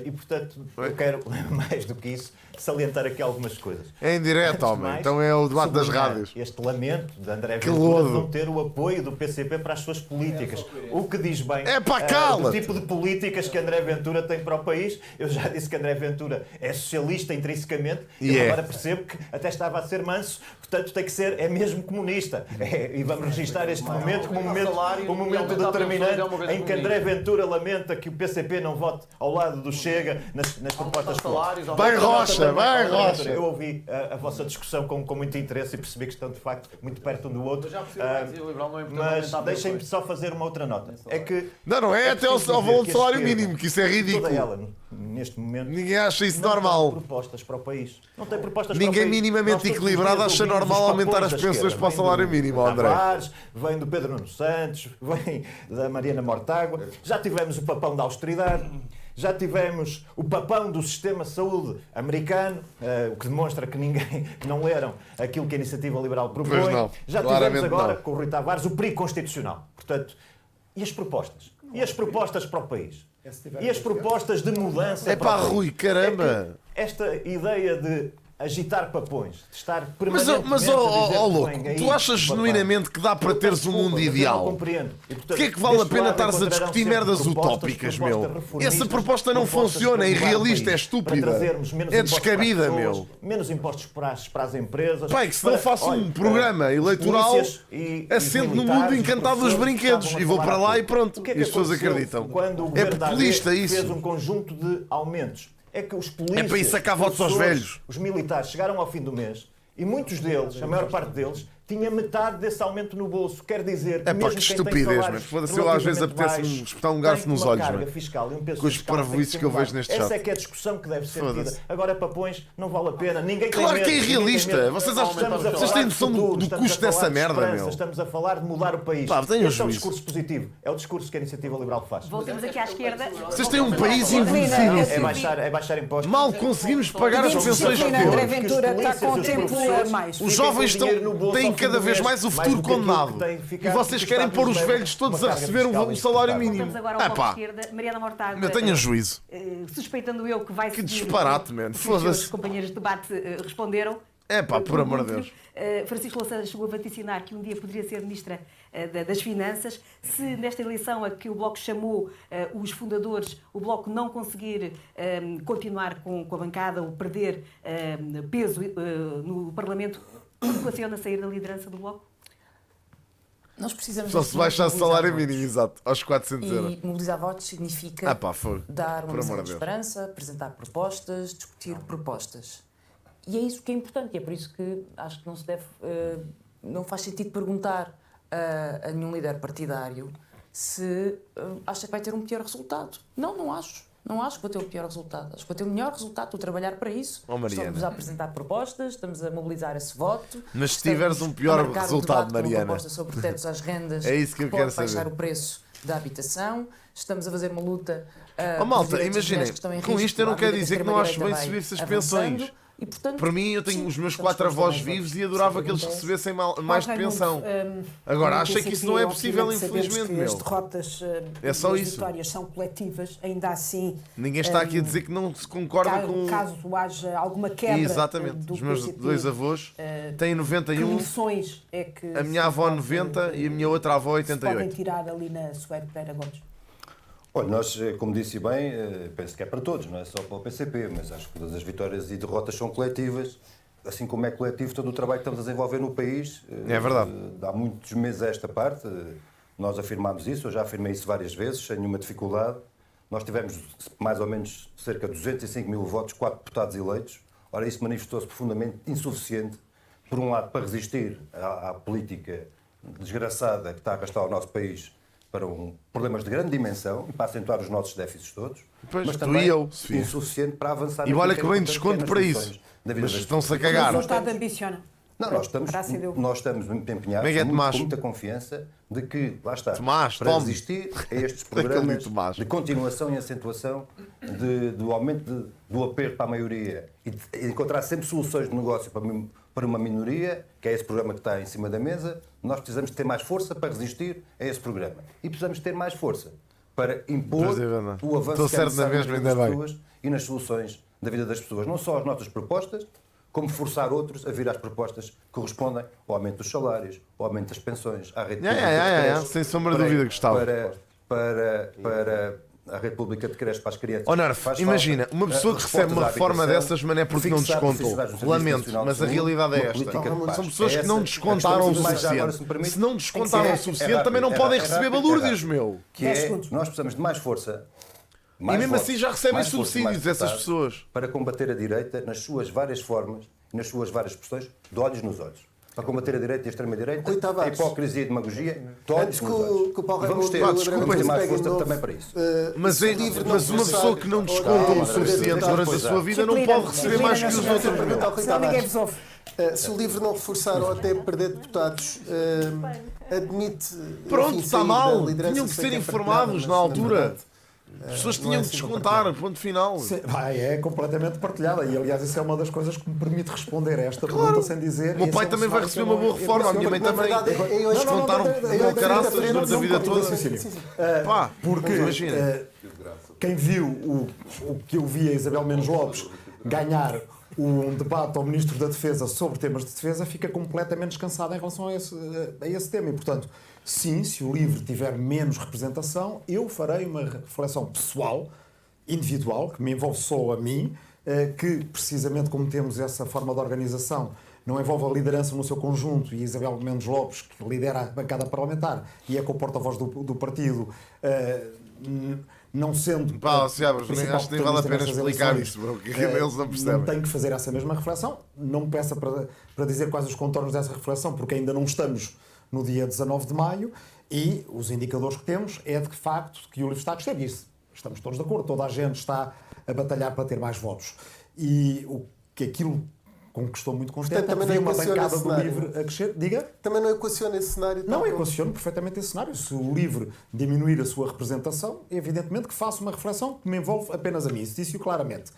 E, portanto, eu quero, mais do que isso, salientar aqui algumas coisas. É indireto, homem. Mais, então é o debate das rádios. Este lamento de André Ventura não ter o apoio do PCP para as suas políticas. O que diz bem do tipo de políticas que André Ventura tem para o país. Eu já disse que André Ventura é socialista intrinsecamente. Eu agora percebo que até estava a ser manso. Portanto, tem que ser, é mesmo comunista. E vamos registrar este momento como um momento determinante em que André Ventura lamenta que o PCP não vote ao lado do Chega nas propostas políticas. Vai Rocha, vai Rocha! Eu ouvi a vossa discussão com muito interesse e percebi que estão, de facto, muito perto um do outro. Mas deixem-me só fazer uma outra nota. É que não é até ao valor do salário mínimo, que isso é ridículo. Toda ela, neste momento, ninguém acha isso normal. Não tem propostas para o país. Não tem propostas ninguém para o país. Minimamente equilibrado acha normal aumentar as pensões para o salário mínimo, André. Vem do Pedro Nuno Santos, vem da Mariana Mortágua. Já tivemos o papão da austeridade. Já tivemos o papão do sistema de saúde americano, o que demonstra que não leram aquilo que a Iniciativa Liberal propõe. Já tivemos agora, com o Rui Tavares, o perigo constitucional. Portanto, e as propostas? E as propostas para o país? E as propostas de mudança para o país? Rui, caramba! Esta ideia de agitar papões, de estar permanentemente mas louco, tu achas genuinamente que dá para teres um mundo ideal? Compreendo. Porquê é que vale a pena estares a discutir merdas utópicas, meu? Essa proposta não funciona, é irrealista, é estúpida, é descabida, meu. Menos impostos para as empresas. Pai, que se não faço um programa eleitoral assente no mundo encantado dos brinquedos e vou para lá e pronto. E as pessoas acreditam. É populista isso. Fez um conjunto de aumentos. É que os polícias, para ir sacar votos aos velhos. Os militares chegaram ao fim do mês e muitos deles, a maior parte deles, tinha metade desse aumento no bolso. Quer dizer que mesmo que estupidez, mas foda-se, eu às vezes apetece-me espetar um garfo nos olhos, com os parvoíces que eu vejo neste chat. Essa é que é a discussão que deve ser tida. Agora, papões, não vale a pena. Ninguém claro que é irrealista. Vocês têm noção do custo dessa merda, meu. Estamos a falar de mudar o país. Esse é o discurso positivo. É o discurso que a Iniciativa Liberal faz. Voltemos aqui à esquerda. Vocês têm um país invencível. É baixar impostos. Mal conseguimos pagar as pensões que André Ventura está com o tempo a mais. Os jovens têm cada vez mais o futuro condenado. E vocês querem pôr os velhos todos a receber um salário mínimo. Voltamos agora ao bloco de esquerda. Mariana Mortágua. Tenha juízo. Suspeitando eu que vai ser. Que disparate, mano. Foda-se. Os companheiros de debate responderam. Por amor de Deus. Francisco Louçã chegou a vaticinar que um dia poderia ser Ministra das Finanças. Se nesta eleição a que o Bloco chamou os fundadores, o Bloco não conseguir continuar com a bancada ou perder peso no Parlamento, equaciona sair da liderança do Bloco? Nós precisamos só se baixar o salário mínimo, exato, aos 400 euros. E mobilizar votos significa dar uma mensagem de esperança, apresentar propostas, discutir propostas. E é isso que é importante, e é por isso que acho que não se deve, não faz sentido perguntar a nenhum líder partidário se acha que vai ter um pior resultado. Não acho. Não acho que vou ter o pior resultado. Acho que vou ter o melhor resultado. Estou a trabalhar para isso. Estamos a apresentar propostas, estamos a mobilizar esse voto. Mas se tiveres um pior resultado, Mariana, uma proposta sobre tetos às rendas, é isso que eu quero saber. Pode baixar o preço da habitação. Estamos a fazer uma luta. Malta, imaginem, com isto eu não quero dizer que não acho bem subir-se as pensões. E, portanto, para mim, eu tenho os meus 4 avós vivos e adorava que eles recebessem mais de pensão. Agora, acho que isso não é possível, infelizmente, meu. As derrotas é só isso. As vitórias são coletivas, ainda assim. Ninguém está aqui a dizer que não se concorda com. Caso haja alguma quebra. Exatamente. Os meus dois avós têm 91. Que lições é que. A minha avó 90 e a minha outra avó 88. Podem tirar ali na Soeiro Pereira Gomes. Olha, nós, como disse bem, penso que é para todos, não é só para o PCP, mas acho que todas as vitórias e derrotas são coletivas, assim como é coletivo todo o trabalho que estamos a desenvolver no país. É verdade. Há muitos meses a esta parte, nós afirmámos isso, eu já afirmei isso várias vezes, sem nenhuma dificuldade. Nós tivemos mais ou menos cerca de 205 mil votos, 4 deputados eleitos. Ora, isso manifestou-se profundamente insuficiente, por um lado, para resistir à política desgraçada que está a arrastar o nosso país para problemas de grande dimensão e para acentuar os nossos déficits todos, mas também insuficiente para avançar. E olha que bem desconto para isso, mas estão-se a cagar. O resultado ambiciona. Não, nós estamos empenhados com muita confiança de que, lá está, para resistir a estes programas de continuação e acentuação do aumento do aperto para a maioria e de encontrar sempre soluções de negócio para uma minoria, que é esse programa que está em cima da mesa, nós precisamos ter mais força para resistir a esse programa. E precisamos ter mais força para impor o avanço que é necessário nas pessoas e nas soluções da vida das pessoas. Não só as nossas propostas, como forçar outros a vir às propostas que correspondem ao aumento dos salários, ao aumento das pensões, à rede pública de creche. Sem sombra de dúvida, Gustavo. Para a rede pública de creche para as crianças. Imagina, uma pessoa que recebe uma reforma dessas, mas não é porque não descontou. Lamento, mas a realidade é esta. São pessoas que não descontaram o suficiente. Se não descontaram o suficiente, também não podem receber balúrdios, meu. Nós precisamos de mais força. E mesmo assim já recebem subsídios essas pessoas. Para combater a direita nas suas várias formas, nas suas várias expressões, de olhos nos olhos. Para combater a direita e a extrema-direita, a hipocrisia e a demagogia, de olhos nos olhos. Vamos ter mais força também para isso. Mas uma pessoa que não descontou o suficiente durante a sua vida não pode receber mais que os outros. Se o LIVRE não reforçar ou até perder deputados, admite... Pronto, está mal. Tinham que ser informados na altura. As pessoas tinham que descontar, ponto final. É completamente partilhada e, aliás, isso é uma das coisas que me permite responder a esta pergunta sem dizer... O meu pai também vai receber uma boa reforma, a minha mãe também. Descontaram com caraças durante a vida toda. Porque quem viu o que eu vi a Isabel Menes Lopes ganhar um debate ao Ministro da Defesa sobre temas de defesa fica completamente descansado em relação a esse tema e, portanto... Sim, se o LIVRE tiver menos representação, eu farei uma reflexão pessoal, individual, que me envolve só a mim, que precisamente como temos essa forma de organização, não envolve a liderança no seu conjunto, e Isabel Mendes Lopes, que lidera a bancada parlamentar e é co-porta-voz do partido, não sendo... acho que nem vale a pena explicar isso, porque eles não percebem. Não tenho que fazer essa mesma reflexão, não me peça para dizer quais os contornos dessa reflexão, porque ainda não estamos... no dia 19 de maio, e os indicadores que temos é de facto que o LIVRE está a crescer. E estamos todos de acordo, toda a gente está a batalhar para ter mais votos. E aquilo com que estou muito contente é que vi uma bancada do LIVRE a crescer. Diga? Também não equaciona esse cenário? Não, equaciono perfeitamente esse cenário. Se o LIVRE diminuir a sua representação, é evidentemente que faço uma reflexão que me envolve apenas a mim. Isso disse-o claramente.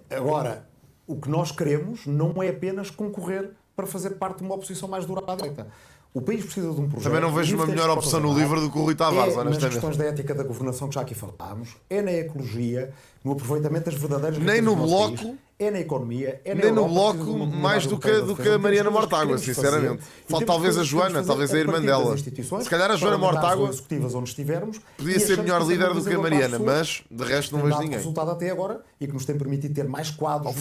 Agora, o que nós queremos não é apenas concorrer para fazer parte de uma oposição mais dura à direita. O país precisa de um projeto... Também não vejo uma melhor opção no LIVRE do que o Rui Tavares, honestamente. Nas questões da ética da governação que já aqui falámos, é na ecologia, no aproveitamento das verdadeiras... Nem no Bloco... País, é na economia, é na nem no Bloco mais do que a Mariana Mortágua, sinceramente. Falta talvez a Joana, talvez a irmã dela. Se calhar a Joana Mortágua podia ser melhor líder do que a Mariana, mas de resto não vejo ninguém. Resultado até agora e que nos tem permitido ter mais quadros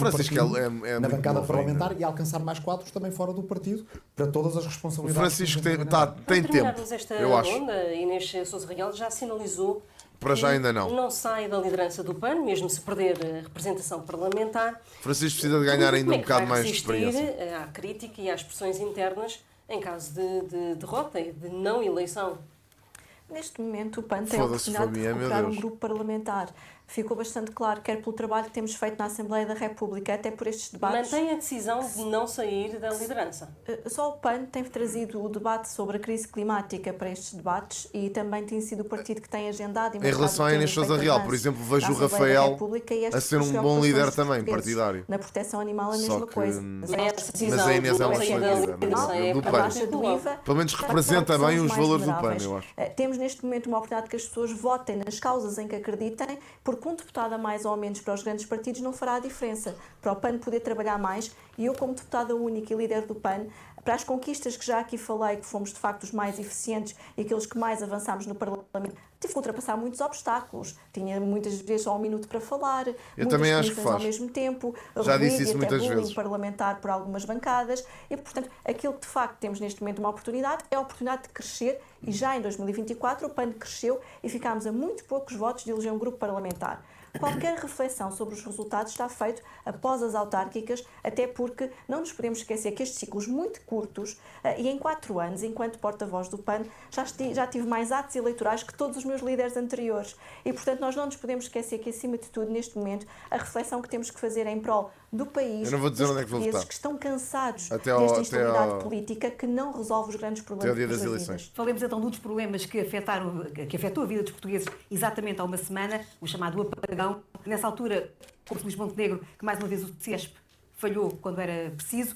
na bancada parlamentar e alcançar mais quadros também fora do partido para todas as responsabilidades. O Francisco tem tempo, eu acho. Inês Sousa Real já sinalizou para já ainda não. Não sai da liderança do PAN, mesmo se perder a representação parlamentar. Francisco precisa de ganhar ainda um bocado mais de experiência. À crítica e às pressões internas em caso de derrota e de não eleição. Neste momento o PAN tem a oportunidade de recuperar um grupo parlamentar. Ficou bastante claro, quer pelo trabalho que temos feito na Assembleia da República, até por estes debates... Mantém a decisão de não sair da liderança? Só o PAN tem trazido o debate sobre a crise climática para estes debates e também tem sido o partido que tem agendado... Em relação à Inês Sousa Real, por exemplo, vejo o Rafael a ser um bom líder também, partidário. Na proteção animal a mesma coisa. Mas a Inês é uma excelente líder do PAN. Pelo menos representa bem os valores do PAN, eu acho. Temos neste momento uma oportunidade que as pessoas votem nas causas em que acreditem, porque um deputado a mais ou menos para os grandes partidos não fará a diferença. Para o PAN poder trabalhar mais, e eu como deputada única e líder do PAN, para as conquistas que já aqui falei, que fomos de facto os mais eficientes e aqueles que mais avançámos no Parlamento, tive que ultrapassar muitos obstáculos. Tinha muitas vezes só um minuto para falar, eu também acho que faz. Ao mesmo tempo, já disse isso muitas vezes. Parlamentar por algumas bancadas e, portanto, aquilo que de facto temos neste momento uma oportunidade é a oportunidade de crescer e já em 2024 o PAN cresceu e ficámos a muito poucos votos de eleger um grupo parlamentar. Qualquer reflexão sobre os resultados está feito após as autárquicas, até porque não nos podemos esquecer que estes ciclos muito curtos, e em 4 anos, enquanto porta-voz do PAN, já tive mais atos eleitorais que todos os meus líderes anteriores. E, portanto, nós não nos podemos esquecer que, acima de tudo, neste momento, a reflexão que temos que fazer é em prol do país, eu não vou dizer dos onde é que vou votar, que estão cansados desta instabilidade política que não resolve os grandes problemas até o dia das eleições. Falemos então de um dos problemas que afetou a vida dos portugueses exatamente há uma semana, o chamado apagão. Nessa altura, como Luís Montenegro, que mais uma vez o CESP falhou quando era preciso,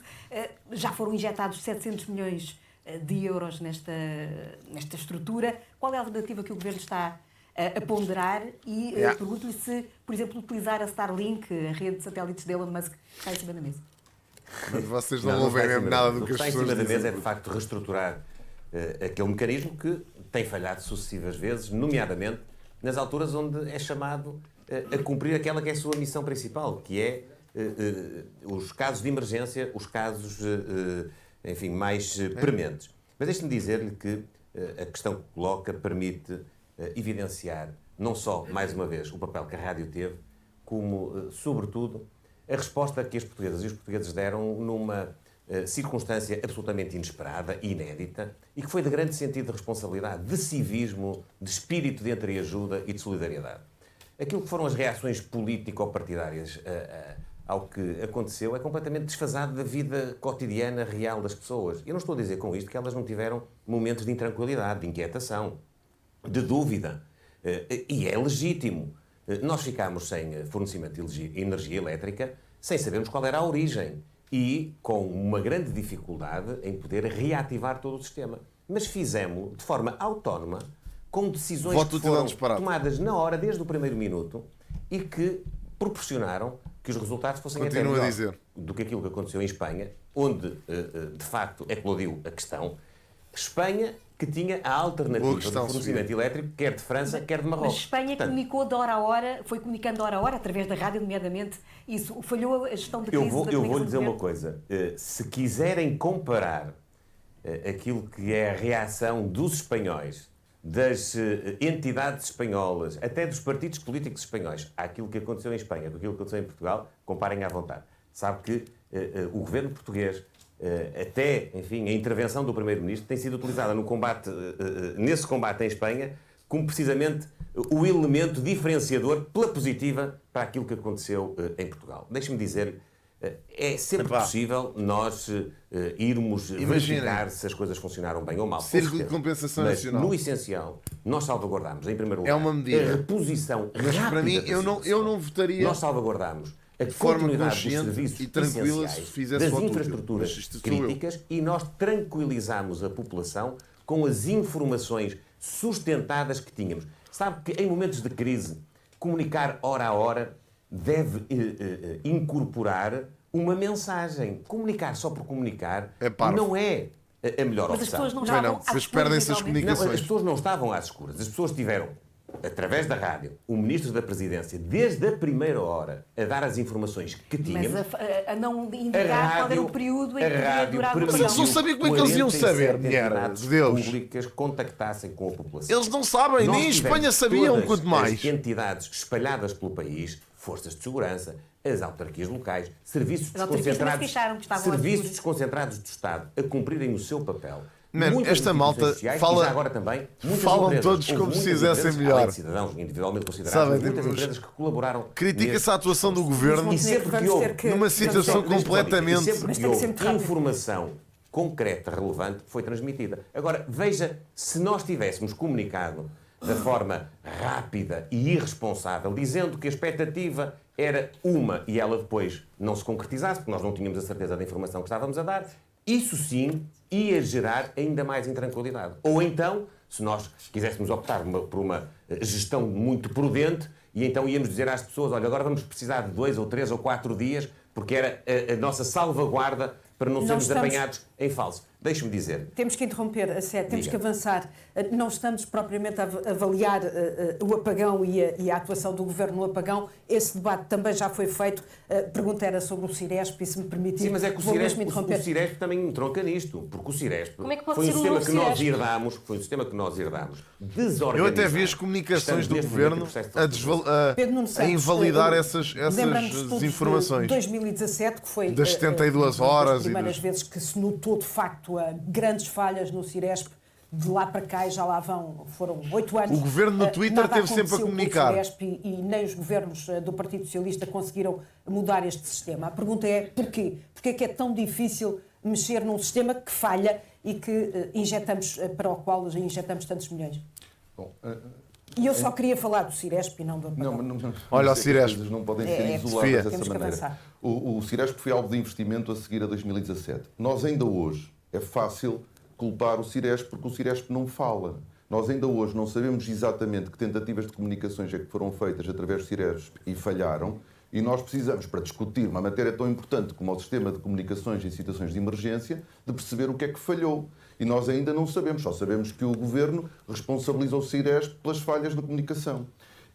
já foram injetados 700 milhões de euros nesta estrutura. Qual é a alternativa que o Governo está a ponderar e pergunto-lhe se, por exemplo, utilizar a Starlink, a rede de satélites de Elon Musk, está em cima da mesa. Mas vocês não ouvem mesmo nada do que as pessoas dizem. O que está em cima da mesa é, de facto, reestruturar aquele mecanismo que tem falhado sucessivas vezes, nomeadamente nas alturas onde é chamado a cumprir aquela que é a sua missão principal, que é os casos de emergência, os casos, enfim, mais prementes. Mas deixe-me dizer-lhe que a questão que coloca permite evidenciar não só, mais uma vez, o papel que a rádio teve, como, sobretudo, a resposta que as portuguesas e os portugueses deram numa circunstância absolutamente inesperada, inédita, e que foi de grande sentido de responsabilidade, de civismo, de espírito de entreajuda e de solidariedade. Aquilo que foram as reações político-partidárias ao que aconteceu é completamente desfasado da vida cotidiana real das pessoas. Eu não estou a dizer com isto que elas não tiveram momentos de intranquilidade, de inquietação, de dúvida. E é legítimo. Nós ficámos sem fornecimento de energia elétrica sem sabermos qual era a origem e com uma grande dificuldade em poder reativar todo o sistema. Mas fizemos de forma autónoma, com decisões que foram tomadas na hora, desde o primeiro minuto, e que proporcionaram que os resultados fossem até melhor do que aquilo que aconteceu em Espanha, onde, de facto, eclodiu a questão. Espanha, que tinha a alternativa de fornecimento elétrico, quer de França, quer de Marrocos. Mas Espanha comunicou de hora a hora, foi comunicando de hora a hora, através da rádio, nomeadamente, isso falhou a gestão de crise. Eu vou lhe dizer uma coisa. Se quiserem comparar aquilo que é a reação dos espanhóis, das entidades espanholas, até dos partidos políticos espanhóis, àquilo que aconteceu em Espanha, com aquilo que aconteceu em Portugal, comparem à vontade. Sabe que o governo português, até, enfim, a intervenção do Primeiro-Ministro tem sido utilizada no combate, nesse combate em Espanha, como precisamente o elemento diferenciador pela positiva para aquilo que aconteceu em Portugal. Deixe-me dizer, é sempre possível nós irmos verificar se as coisas funcionaram bem ou mal. Círculo de compensação nacional. No essencial, nós salvaguardamos, em primeiro lugar, uma medida. A reposição mas para mim, eu não votaria. Nós salvaguardamos a continuidade dos serviços e tranquila se fizesse das infraestruturas críticas e nós tranquilizamos a população com as informações sustentadas que tínhamos. Sabe que em momentos de crise, comunicar hora a hora deve incorporar uma mensagem. Comunicar só por comunicar não é a melhor opção. Mas as pessoas não estavam às escuras. Perdem-se as comunicações. Não, as pessoas não estavam às escuras. As pessoas tiveram, através da rádio, o Ministro da Presidência, desde a primeira hora, a dar as informações que tínhamos. Mas a não indicar qual era o período em que ia durar o Mas eles não sabiam como é que eles iam saber, mulher de Deus. Públicas contactassem com a população. Eles não sabem, nem em Espanha sabiam, quanto mais. As entidades espalhadas pelo país, forças de segurança, as autarquias locais, serviços desconcentrados do Estado a cumprirem o seu papel. Esta malta fala, agora também, falam empresas, todos como se fizessem melhor. Cidadãos individualmente considerados, muitas empresas que colaboraram. Critica-se a atuação do governo numa situação completamente. Sempre que houve informação concreta, relevante, foi transmitida. Agora, veja, se nós tivéssemos comunicado da forma rápida e irresponsável, dizendo que a expectativa era uma e ela depois não se concretizasse, porque nós não tínhamos a certeza da informação que estávamos a dar, isso sim ia gerar ainda mais intranquilidade. Ou então, se nós quiséssemos optar por uma gestão muito prudente, e então íamos dizer às pessoas, olha, agora vamos precisar de 2 ou 3 ou 4 dias, porque era a nossa salvaguarda para não sermos apanhados em falso. Deixe-me dizer. Temos que interromper a sede, temos que avançar. Não estamos propriamente a avaliar o apagão e a atuação do Governo no apagão. Esse debate também já foi feito. A pergunta era sobre o Ciresp, e se me permitir... Sim, mas é que o Ciresp também me tronca nisto, porque o Ciresp foi um sistema que nós herdámos, desorganizado. Eu até vi as comunicações do Governo a invalidar essas informações. De 2017, que foi das 72 horas. Das primeiras vezes que se notou, de facto, grandes falhas no Ciresp. De lá para cá, já lá foram 8 anos. O Governo no Twitter teve sempre a comunicar. O Ciresp e nem os governos do Partido Socialista conseguiram mudar este sistema. A pergunta é porquê? Porquê é que é tão difícil mexer num sistema que falha e que para o qual injetamos tantos milhões? Bom, e eu só queria falar do Ciresp e não do apagão. Olha, o Ciresp. Não podem ser isoladas dessa maneira. O Ciresp foi alvo de investimento a seguir a 2017. Nós ainda hoje é fácil culpar o Ciresp porque o Ciresp não fala. Nós ainda hoje não sabemos exatamente que tentativas de comunicações é que foram feitas através do Ciresp e falharam, e nós precisamos, para discutir uma matéria tão importante como o sistema de comunicações em situações de emergência, de perceber o que é que falhou. E nós ainda não sabemos, só sabemos que o Governo responsabilizou o Ciresp pelas falhas na comunicação.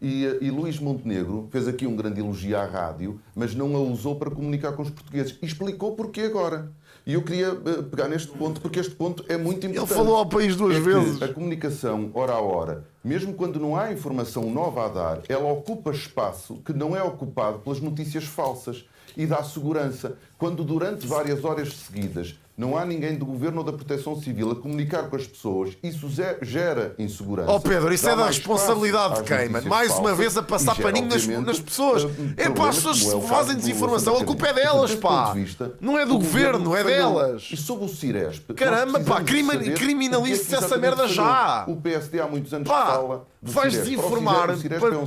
E Luís Montenegro fez aqui um grande elogio à rádio, mas não a usou para comunicar com os portugueses. E explicou porquê agora. E eu queria pegar neste ponto, porque este ponto é muito importante. Ele falou ao país duas vezes. A comunicação, hora a hora, mesmo quando não há informação nova a dar, ela ocupa espaço que não é ocupado pelas notícias falsas e dá segurança. Quando durante várias horas seguidas não há ninguém do Governo ou da Proteção Civil a comunicar com as pessoas, isso gera insegurança. Pedro, isso é da responsabilidade de quem, mano? Mais uma vez a passar paninho nas pessoas. É pá, as pessoas fazem desinformação, a culpa é delas, pá. Não é do Governo, é delas. E sobre o Ciresp... Caramba, pá, criminalize-se essa merda já. O PSD há muitos anos que fala... Vais desinformar,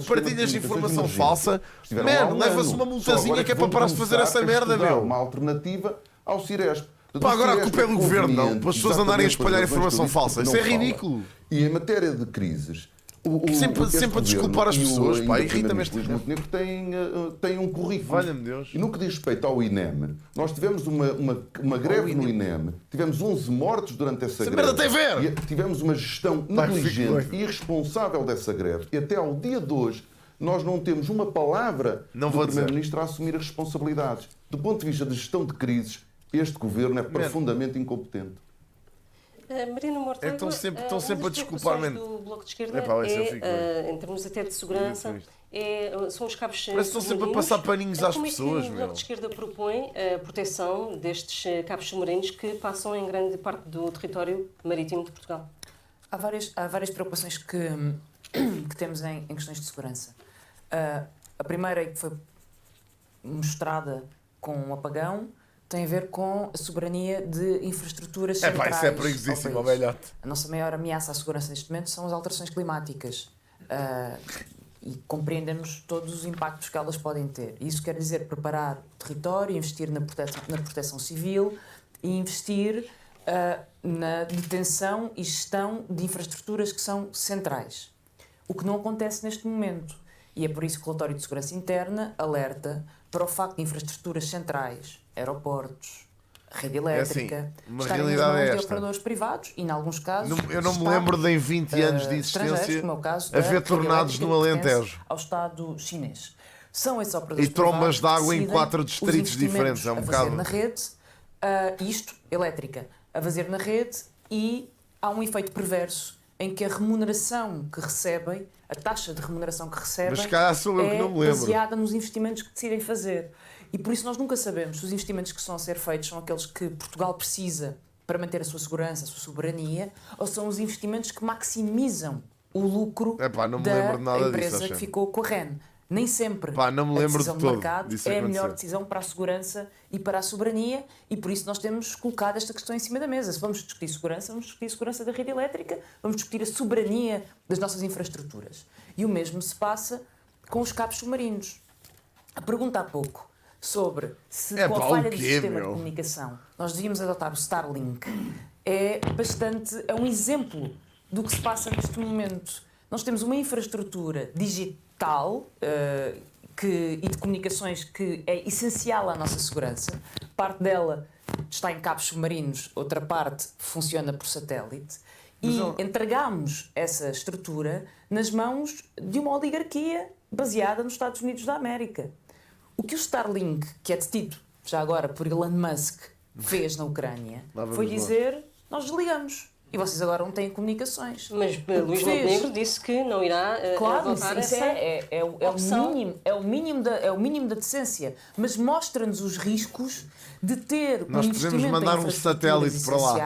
partilhas de informação falsa, man, leva-se uma multazinha que é para parar de fazer essa merda, meu. Uma alternativa ao Ciresp. Pá, agora a culpa é do Governo, não, para as pessoas andarem a espalhar informação falsa. Isso é ridículo. E em matéria de crises... Sempre a desculpar as pessoas, pá, irrita-me este Luís Montenegro tem um currículo. Valha-me Deus. E no que diz respeito ao INEM, nós tivemos uma greve no INEM, tivemos 11 mortos durante essa greve. E tivemos uma gestão negligente e irresponsável dessa greve. E até ao dia de hoje, nós não temos uma palavra do Primeiro-Ministro a assumir as responsabilidades. Do ponto de vista de gestão de crises, este Governo é profundamente incompetente. Marina Mortágua, estão sempre a desculpar, do Bloco de Esquerda em termos até de segurança, são os cabos submarinos. Estão sempre a passar paninhos às pessoas. O Bloco de Esquerda propõe a proteção destes cabos submarinos que passam em grande parte do território marítimo de Portugal. Há várias preocupações que temos em questões de segurança. A primeira, que foi mostrada com o apagão, tem a ver com a soberania de infraestruturas centrais. Isso é perigosíssimo, velhote. A nossa maior ameaça à segurança neste momento são as alterações climáticas. E compreendemos todos os impactos que elas podem ter. Isso quer dizer preparar o território, investir na proteção civil e investir na detenção e gestão de infraestruturas que são centrais. O que não acontece neste momento. E é por isso que o Relatório de Segurança Interna alerta para o facto de infraestruturas centrais, aeroportos, rede elétrica, estarem nas mãos de operadores privados e, em alguns casos, eu não me lembro de em 20 anos de existência haver tornados no Alentejo. Ao Estado chinês. São esses operadores e trombas de água em 4 distritos diferentes. É um bocado. Na rede, isto, elétrica, a fazer na rede, e há um efeito perverso em que a remuneração que recebem, a taxa de remuneração que recebem, é baseada nos investimentos que decidem fazer. E por isso nós nunca sabemos se os investimentos que estão a ser feitos são aqueles que Portugal precisa para manter a sua segurança, a sua soberania, ou são os investimentos que maximizam o lucro da empresa que ficou com a REN. Nem sempre a decisão do mercado é a melhor decisão para a segurança e para a soberania, e por isso nós temos colocado esta questão em cima da mesa. Se vamos discutir segurança, vamos discutir a segurança da rede elétrica, vamos discutir a soberania das nossas infraestruturas. E o mesmo se passa com os cabos submarinos. A pergunta há pouco sobre se com a falha do sistema de comunicação nós devíamos adotar o Starlink é um exemplo do que se passa neste momento. Nós temos uma infraestrutura digital e de comunicações que é essencial à nossa segurança. Parte dela está em cabos submarinos, outra parte funciona por satélite. E entregamos essa estrutura nas mãos de uma oligarquia baseada nos Estados Unidos da América. O que o Starlink, que é detido já agora por Elon Musk, fez na Ucrânia foi dizer: nós desligamos. E vocês agora não têm comunicações. Mas Luís Montenegro disse que não irá adotar essa opção. É o mínimo da decência. Mas mostra-nos os riscos de ter nós podemos mandar um satélite para lá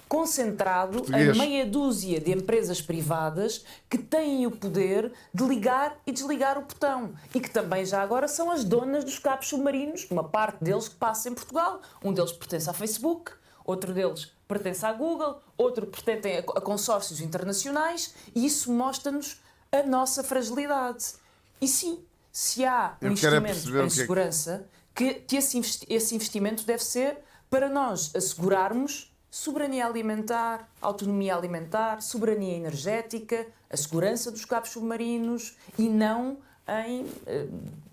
concentrado em meia dúzia de empresas privadas que têm o poder de ligar e desligar o botão. E que também já agora são as donas dos cabos submarinos, uma parte deles que passa em Portugal. Um deles pertence à Facebook, outro deles pertence à Google, outro pertence a consórcios internacionais, e isso mostra-nos a nossa fragilidade. E sim, se há um investimento em segurança, que esse investimento deve ser para nós assegurarmos soberania alimentar, autonomia alimentar, soberania energética, a segurança dos cabos submarinos e não em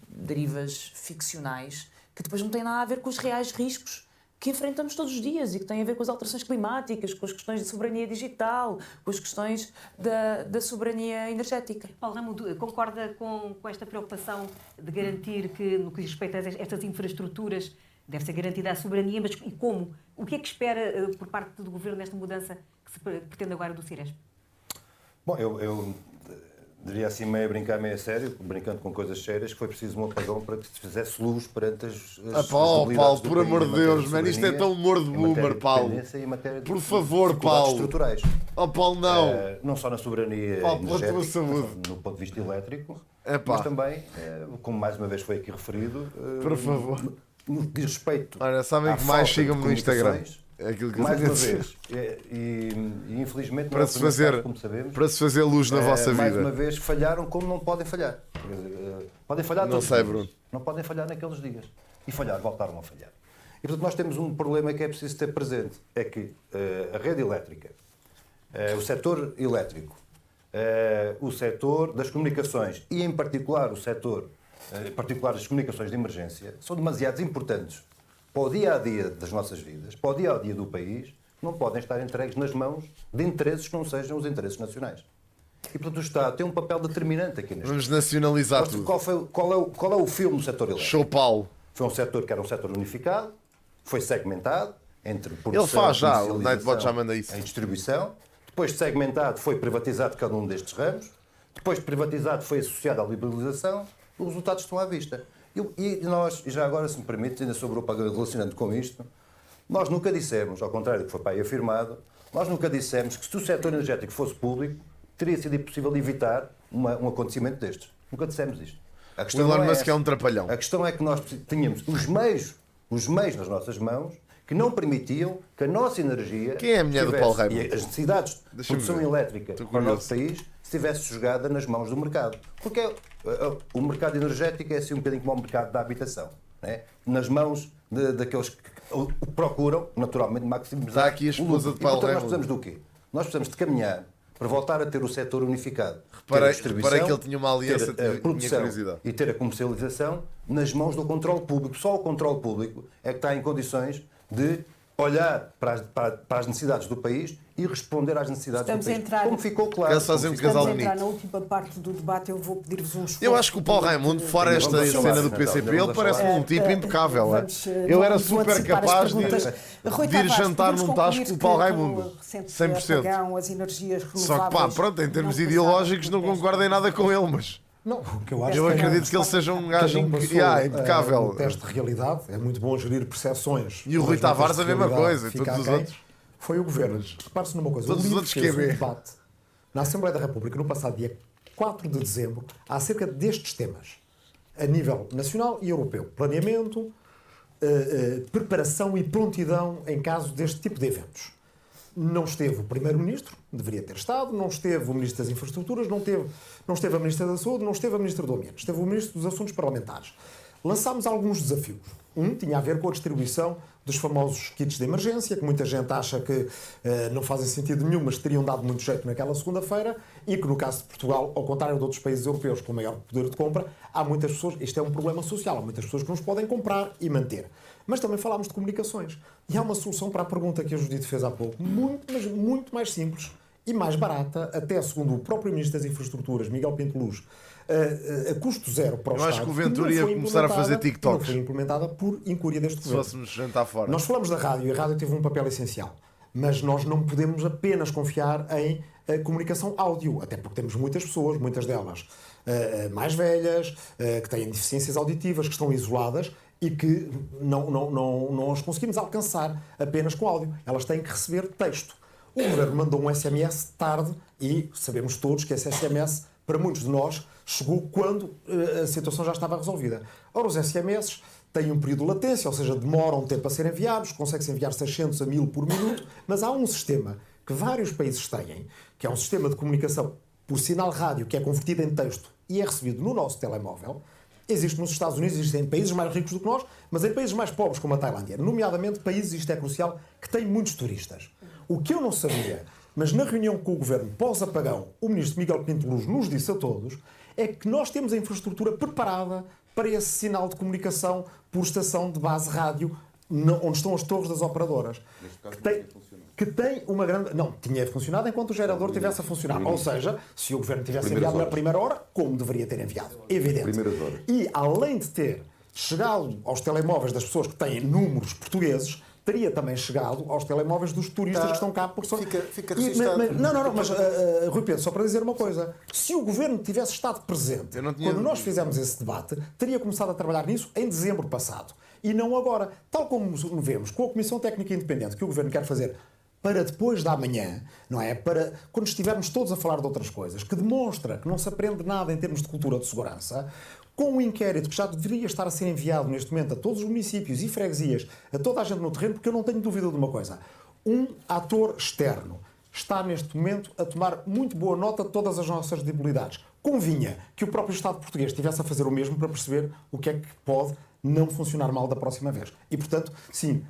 derivas ficcionais que depois não têm nada a ver com os reais riscos que enfrentamos todos os dias e que têm a ver com as alterações climáticas, com as questões de soberania digital, com as questões da soberania energética. Paulo Raimundo, concorda com esta preocupação de garantir que, no que diz respeito a estas infraestruturas, deve ser garantida a soberania, mas e como? O que é que espera por parte do Governo nesta mudança que se pretende agora do Ciresp? Bom, eu diria assim, meio a brincar, meio a sério, brincando com coisas sérias, que foi preciso um apagão para que se fizesse luz perante as Paulo, por amor de Deus, man, isto é tão humor de boomer, Paulo. Por favor, Paulo. Estruturais. Paulo, não. Não só na soberania energética, no ponto de vista elétrico, mas também, como mais uma vez foi aqui referido, por favor. No que diz respeito. Olha, sabem que mais sigam-me no Instagram. É aquilo que mais uma vez, e infelizmente, para se fazer, como sabemos, para se fazer luz na vossa vida. Mais uma vez, falharam como não podem falhar. Podem falhar todos os dias. Bruno. Não podem falhar naqueles dias. E falhar, voltaram a falhar. E portanto nós temos um problema que é preciso ter presente. É que a rede elétrica, o setor elétrico, o setor das comunicações e em particular o setor das comunicações de emergência são demasiado importantes para o dia-a-dia das nossas vidas, para o dia-a-dia do país, não podem estar entregues nas mãos de interesses que não sejam os interesses nacionais. E, portanto, o Estado tem um papel determinante aqui neste. Vamos nacionalizar tudo. Qual é o filme do setor elétrico? Show Paulo. Foi um setor que era um setor unificado, foi segmentado entre produção, ele faz já, o Nightbot já manda isso. Em distribuição. Depois de segmentado, foi privatizado cada um destes ramos. Depois de privatizado, foi associado à liberalização. Os resultados estão à vista. E nós, e já agora, se me permite, ainda sobre o apagão relacionando com isto, nós nunca dissemos, ao contrário do que foi para aí afirmado, nós nunca dissemos que se o setor energético fosse público, teria sido impossível evitar um acontecimento destes. Nunca dissemos isto. A questão não é essa. É um trapalhão. A questão é que nós tínhamos os meios nas nossas mãos que não permitiam que a nossa energia... Quem é a mulher do Paulo Raimundo? E as necessidades de produção elétrica para o nosso país estivesse jogada nas mãos do mercado. Porque o mercado energético é assim um bocadinho como o mercado da habitação. Né? Nas mãos daqueles que o procuram, naturalmente, maximizar. Está aqui a esposa de Paulo Raimundo. Nós precisamos do quê? Nós precisamos de caminhar para voltar a ter o setor unificado. Reparei que ele tinha uma aliança de produção e ter a comercialização nas mãos do controle público. Só o controle público é que está em condições de olhar para as necessidades do país e responder às necessidades do país. Como ficou claro. Estamos a entrar na última parte do debate, eu vou pedir-vos um esforço. Eu acho que o Paulo Raimundo, fora esta cena do PCP, ele parece-me um tipo impecável. Eu era super capaz de ir jantar num tasco com o Paulo Raimundo. 100%. As energias renováveis. Só que pá, pronto, em termos ideológicos não concordo em nada com ele, mas... Não, o que eu acho eu acredito que ele seja um gajo impecável. Um teste de realidade, é muito bom gerir percepções. E o Rui Tavares a mesma coisa, e todos os outros. Foi o Governo. Repare-se numa coisa, todos os outros fez um debate na Assembleia da República no passado dia 4 de dezembro acerca destes temas, a nível nacional e europeu. Planeamento, preparação e prontidão em caso deste tipo de eventos. Não esteve o Primeiro-Ministro, deveria ter estado, não esteve o Ministro das Infraestruturas, não esteve a Ministra da Saúde, não esteve a Ministra do Ambiente, esteve o Ministro dos Assuntos Parlamentares. Lançámos alguns desafios. Um tinha a ver com a distribuição dos famosos kits de emergência, que muita gente acha que não fazem sentido nenhum, mas teriam dado muito jeito naquela segunda-feira, e que no caso de Portugal, ao contrário de outros países europeus com maior poder de compra, há muitas pessoas, isto é um problema social, há muitas pessoas que nos podem comprar e manter. Mas também falámos de comunicações. E há uma solução para a pergunta que a Judite fez há pouco, muito mais simples e mais barata, até segundo o próprio Ministro das Infraestruturas, Miguel Pinto Luz, a custo zero para o Estado. Eu acho que o Ventura ia começar a fazer TikToks. Não foi implementada por incúria deste governo. Se fôssemos jantar fora. Nós falamos da rádio e a rádio teve um papel essencial. Mas nós não podemos apenas confiar em comunicação áudio, até porque temos muitas pessoas, muitas delas mais velhas, que têm deficiências auditivas, que estão isoladas e que não as conseguimos alcançar apenas com áudio. Elas têm que receber texto. O governo mandou um SMS tarde e sabemos todos que esse SMS, para muitos de nós, chegou quando a situação já estava resolvida. Ora, os SMS têm um período de latência, ou seja, demoram um tempo a ser enviados, consegue-se enviar 600 a 1000 por minuto, mas há um sistema que vários países têm, que é um sistema de comunicação por sinal rádio que é convertido em texto e é recebido no nosso telemóvel, Existe nos Estados Unidos, existe em países mais ricos do que nós, mas em países mais pobres como a Tailândia, nomeadamente países, isto é crucial, que têm muitos turistas. O que eu não sabia, mas na reunião com o Governo pós-apagão, o Ministro Miguel Pinto Luz nos disse a todos, é que nós temos a infraestrutura preparada para esse sinal de comunicação por estação de base rádio, onde estão as torres das operadoras. Que tem uma grande... Não, tinha funcionado enquanto o gerador estivesse a funcionar. Ou seja, se o Governo tivesse enviado na primeira hora, como deveria ter enviado. Evidente. E além de ter chegado aos telemóveis das pessoas que têm números portugueses, teria também chegado aos telemóveis dos turistas que estão cá por só. Fica registado. Mas Rui Pedro, só para dizer uma coisa. Se o Governo tivesse estado presente quando nós fizemos esse debate, teria começado a trabalhar nisso em dezembro passado. E não agora. Tal como vemos com a Comissão Técnica Independente que o Governo quer fazer para depois da manhã, não é? Para quando estivermos todos a falar de outras coisas, que demonstra que não se aprende nada em termos de cultura de segurança, com um inquérito que já deveria estar a ser enviado neste momento a todos os municípios e freguesias, a toda a gente no terreno, porque eu não tenho dúvida de uma coisa. Um ator externo está neste momento a tomar muito boa nota de todas as nossas debilidades. Convinha que o próprio Estado português estivesse a fazer o mesmo para perceber o que é que pode não funcionar mal da próxima vez. E, portanto, sim,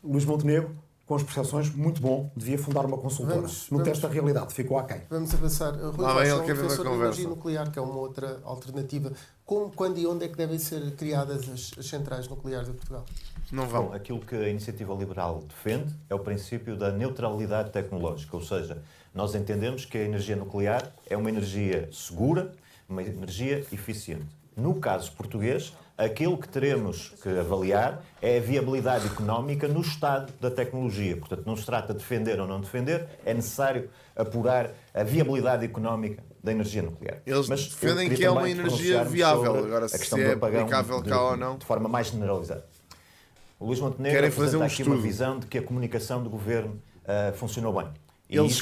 Luís Montenegro, com as percepções, muito bom, devia fundar uma consultora. No teste da realidade, ficou aquém. Vamos avançar. Rui Rocha é um defensor da energia nuclear, que é uma outra alternativa. Como, quando e onde é que devem ser criadas as centrais nucleares de Portugal? Não vão. Bom, aquilo que a Iniciativa Liberal defende é o princípio da neutralidade tecnológica, ou seja, nós entendemos que a energia nuclear é uma energia segura, uma energia eficiente. No caso português, aquilo que teremos que avaliar é a viabilidade económica no estado da tecnologia. Portanto, não se trata de defender ou não defender, é necessário apurar a viabilidade económica da energia nuclear. Eles defendem que é uma energia viável, agora se é aplicável cá ou não. De forma mais generalizada. O Luís Montenegro apresenta aqui uma visão de que a comunicação do governo funcionou bem. E eles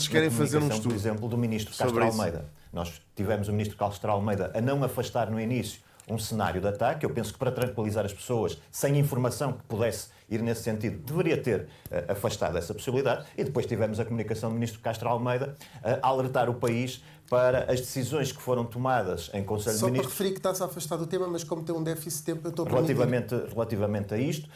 querem fazer um estudo. Por exemplo, do ministro Castro Almeida. Nós tivemos o ministro Castro Almeida a não afastar no início um cenário de ataque. Eu penso que para tranquilizar as pessoas, sem informação que pudesse ir nesse sentido, deveria ter afastado essa possibilidade. E depois tivemos a comunicação do ministro Castro Almeida a alertar o país para as decisões que foram tomadas em Conselho de Ministros. Só para referir que está-se a afastar do tema, mas como tem um déficit de tempo, eu estou a relativamente a isto,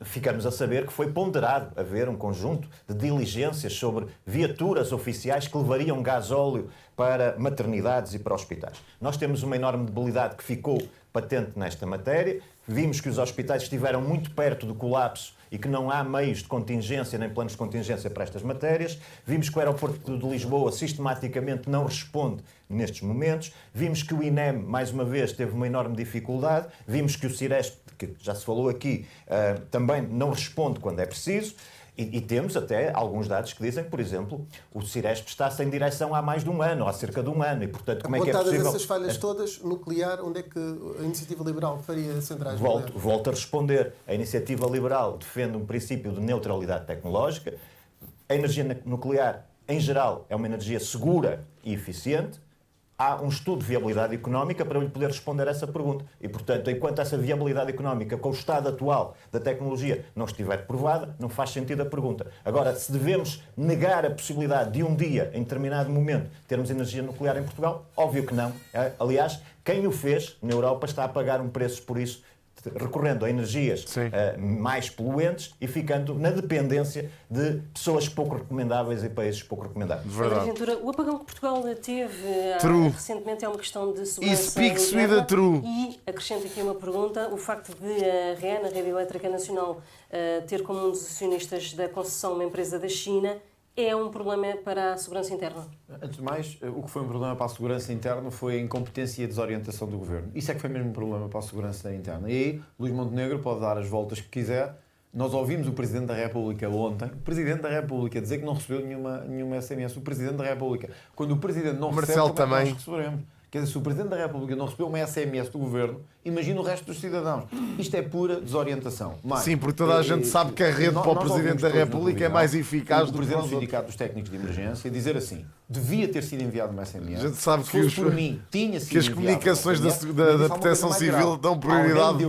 ficamos a saber que foi ponderado haver um conjunto de diligências sobre viaturas oficiais que levariam gasóleo para maternidades e para hospitais. Nós temos uma enorme debilidade que ficou patente nesta matéria. Vimos que os hospitais estiveram muito perto do colapso e que não há meios de contingência nem planos de contingência para estas matérias. Vimos que o aeroporto de Lisboa sistematicamente não responde nestes momentos. Vimos que o INEM, mais uma vez, teve uma enorme dificuldade. Vimos que o Ciresp, que já se falou aqui, também não responde quando é preciso. E temos até alguns dados que dizem que, por exemplo, o Ciresp está sem direção há mais de um ano, há cerca de um ano, e, portanto, como é que é possível... essas falhas todas, nuclear, onde é que a Iniciativa Liberal faria centrais nucleares? Volto a responder. A Iniciativa Liberal defende um princípio de neutralidade tecnológica. A energia nuclear, em geral, é uma energia segura e eficiente. Há um estudo de viabilidade económica para eu lhe poder responder essa pergunta. E, portanto, enquanto essa viabilidade económica com o estado atual da tecnologia não estiver provada, não faz sentido a pergunta. Agora, se devemos negar a possibilidade de um dia, em determinado momento, termos energia nuclear em Portugal, óbvio que não. Aliás, quem o fez na Europa está a pagar um preço por isso, recorrendo a energias mais poluentes e ficando na dependência de pessoas pouco recomendáveis e países pouco recomendáveis. Ventura, o apagão que Portugal teve recentemente é uma questão de segurança. E acrescento aqui uma pergunta: o facto de a REN, a Rede Elétrica Nacional, ter como um dos acionistas da concessão uma empresa da China, é um problema para a segurança interna? Antes de mais, o que foi um problema para a segurança interna foi a incompetência e a desorientação do Governo. Isso é que foi mesmo um problema para a segurança interna. E aí, Luís Montenegro pode dar as voltas que quiser. Nós ouvimos o Presidente da República ontem, o Presidente da República dizer que não recebeu nenhuma SMS. O Presidente da República. Quando o Presidente não recebe, como é que nós receberemos? Quer dizer, se o Presidente da República não recebeu uma SMS do Governo, imagina o resto dos cidadãos. Isto é pura desorientação. Sim, porque toda a gente sabe que a rede para o Presidente da República é mais eficaz do que o Presidente do Sindicato dos Técnicos de Emergência dizer assim: devia ter sido enviado uma SMS. A gente sabe que as comunicações da Proteção Civil dão prioridade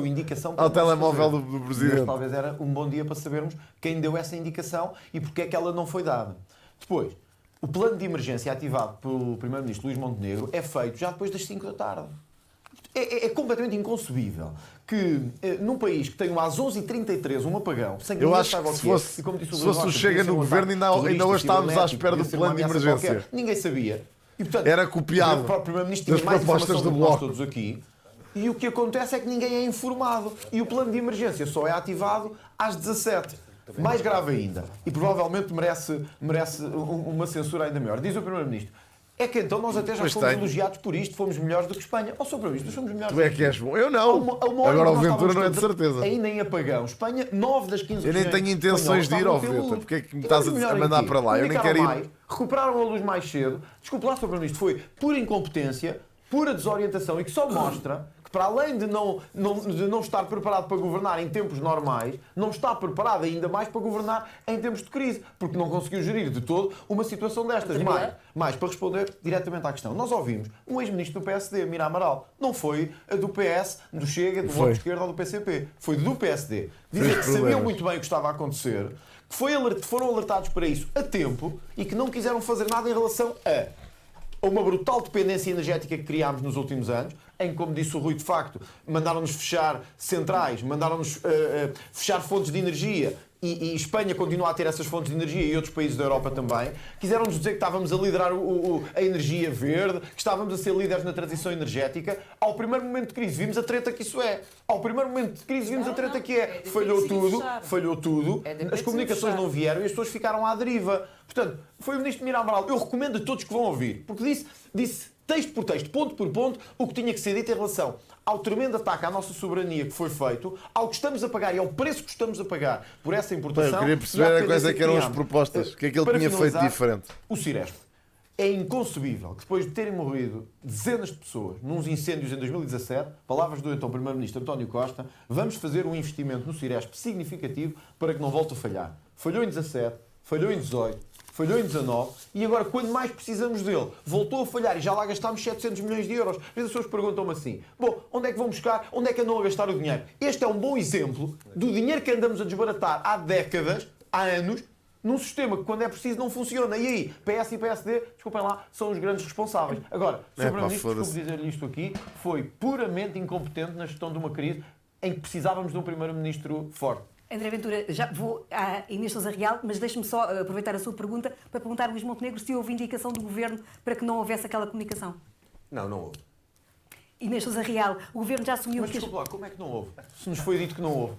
ao telemóvel do Presidente. Mas talvez era um bom dia para sabermos quem deu essa indicação e porque é que ela não foi dada. Depois, o plano de emergência ativado pelo Primeiro-Ministro Luís Montenegro é feito já depois das 5 da tarde. É completamente inconcebível que num país que tem às 11h33 um apagão, sem que eu acho que se fosse o Chega no governo, ainda hoje estávamos à espera do plano de emergência. Ninguém sabia. E, portanto, era copiado o próprio Primeiro-Ministro tinha mais propostas do Bloco todos aqui. E o que acontece é que ninguém é informado. E o plano de emergência só é ativado às 17h. Mais grave ainda. E provavelmente merece uma censura ainda maior. Diz o Primeiro-Ministro. É que então nós até já fomos elogiados por isto, fomos melhores do que Espanha. Ó, Sr. Primeiro-Ministro, nós fomos melhores. Tu é que és bom. Eu não. Agora o Ventura não é de certeza. Ainda em apagão. Espanha, 9 das 15 Eu nem tenho intenções de ir ao Ventura. Porque é que me estás a mandar para lá? Eu nem quero ir. Recuperaram a luz mais cedo. Desculpe lá, Sr. Primeiro-Ministro, foi pura incompetência, pura desorientação e que só mostra que, para além de não estar preparado para governar em tempos normais, não está preparado ainda mais para governar em tempos de crise, porque não conseguiu gerir de todo uma situação destas. Mais para responder diretamente à questão. Nós ouvimos um ex-ministro do PSD, Mira Amaral, não foi do PS, do Chega, do Bloco de Esquerda ou do PCP, foi do PSD. Dizer que sabiam muito bem o que estava a acontecer, que foram alertados para isso a tempo e que não quiseram fazer nada em relação a uma brutal dependência energética que criámos nos últimos anos, em, como disse o Rui, de facto, mandaram-nos fechar centrais, mandaram-nos fechar fontes de energia, e Espanha continua a ter essas fontes de energia e outros países da Europa também. Quiseram-nos dizer que estávamos a liderar a energia verde, que estávamos a ser líderes na transição energética. Ao primeiro momento de crise vimos a treta que isso é. Ao primeiro momento de crise vimos a treta que é. Falhou tudo, as comunicações não vieram e as pessoas ficaram à deriva. Portanto, foi o ministro Mira Amaral. Eu recomendo a todos que vão ouvir, porque disse texto por texto, ponto por ponto, o que tinha que ser dito em relação ao tremendo ataque à nossa soberania que foi feito, ao que estamos a pagar e ao preço que estamos a pagar por essa importação. Eu queria perceber quais é que eram as propostas, o que é que ele tinha feito diferente. O Ciresp. É inconcebível que depois de terem morrido dezenas de pessoas nos incêndios em 2017, palavras do então Primeiro-Ministro António Costa, vamos fazer um investimento no Ciresp significativo para que não volte a falhar. Falhou em 17, falhou em 18, falhou em 19 e agora, quando mais precisamos dele, voltou a falhar e já lá gastámos 700 milhões de euros. Às vezes as pessoas perguntam-me assim, bom, onde é que vão buscar, onde é que andam a gastar o dinheiro? Este é um bom exemplo do dinheiro que andamos a desbaratar há décadas, há anos, num sistema que, quando é preciso, não funciona. E aí, PS e PSD, desculpem lá, são os grandes responsáveis. Agora, o Sr. Primeiro-Ministro, desculpe dizer-lhe isto aqui, foi puramente incompetente na gestão de uma crise em que precisávamos de um Primeiro-Ministro forte. André Ventura, já vou à Inês Sousa Real, mas deixe-me só aproveitar a sua pergunta para perguntar a Luís Montenegro se houve indicação do Governo para que não houvesse aquela comunicação. Não houve. Inês Sousa Real, o Governo já assumiu... Mas desculpa lá, como é que não houve? Se nos foi dito que não houve.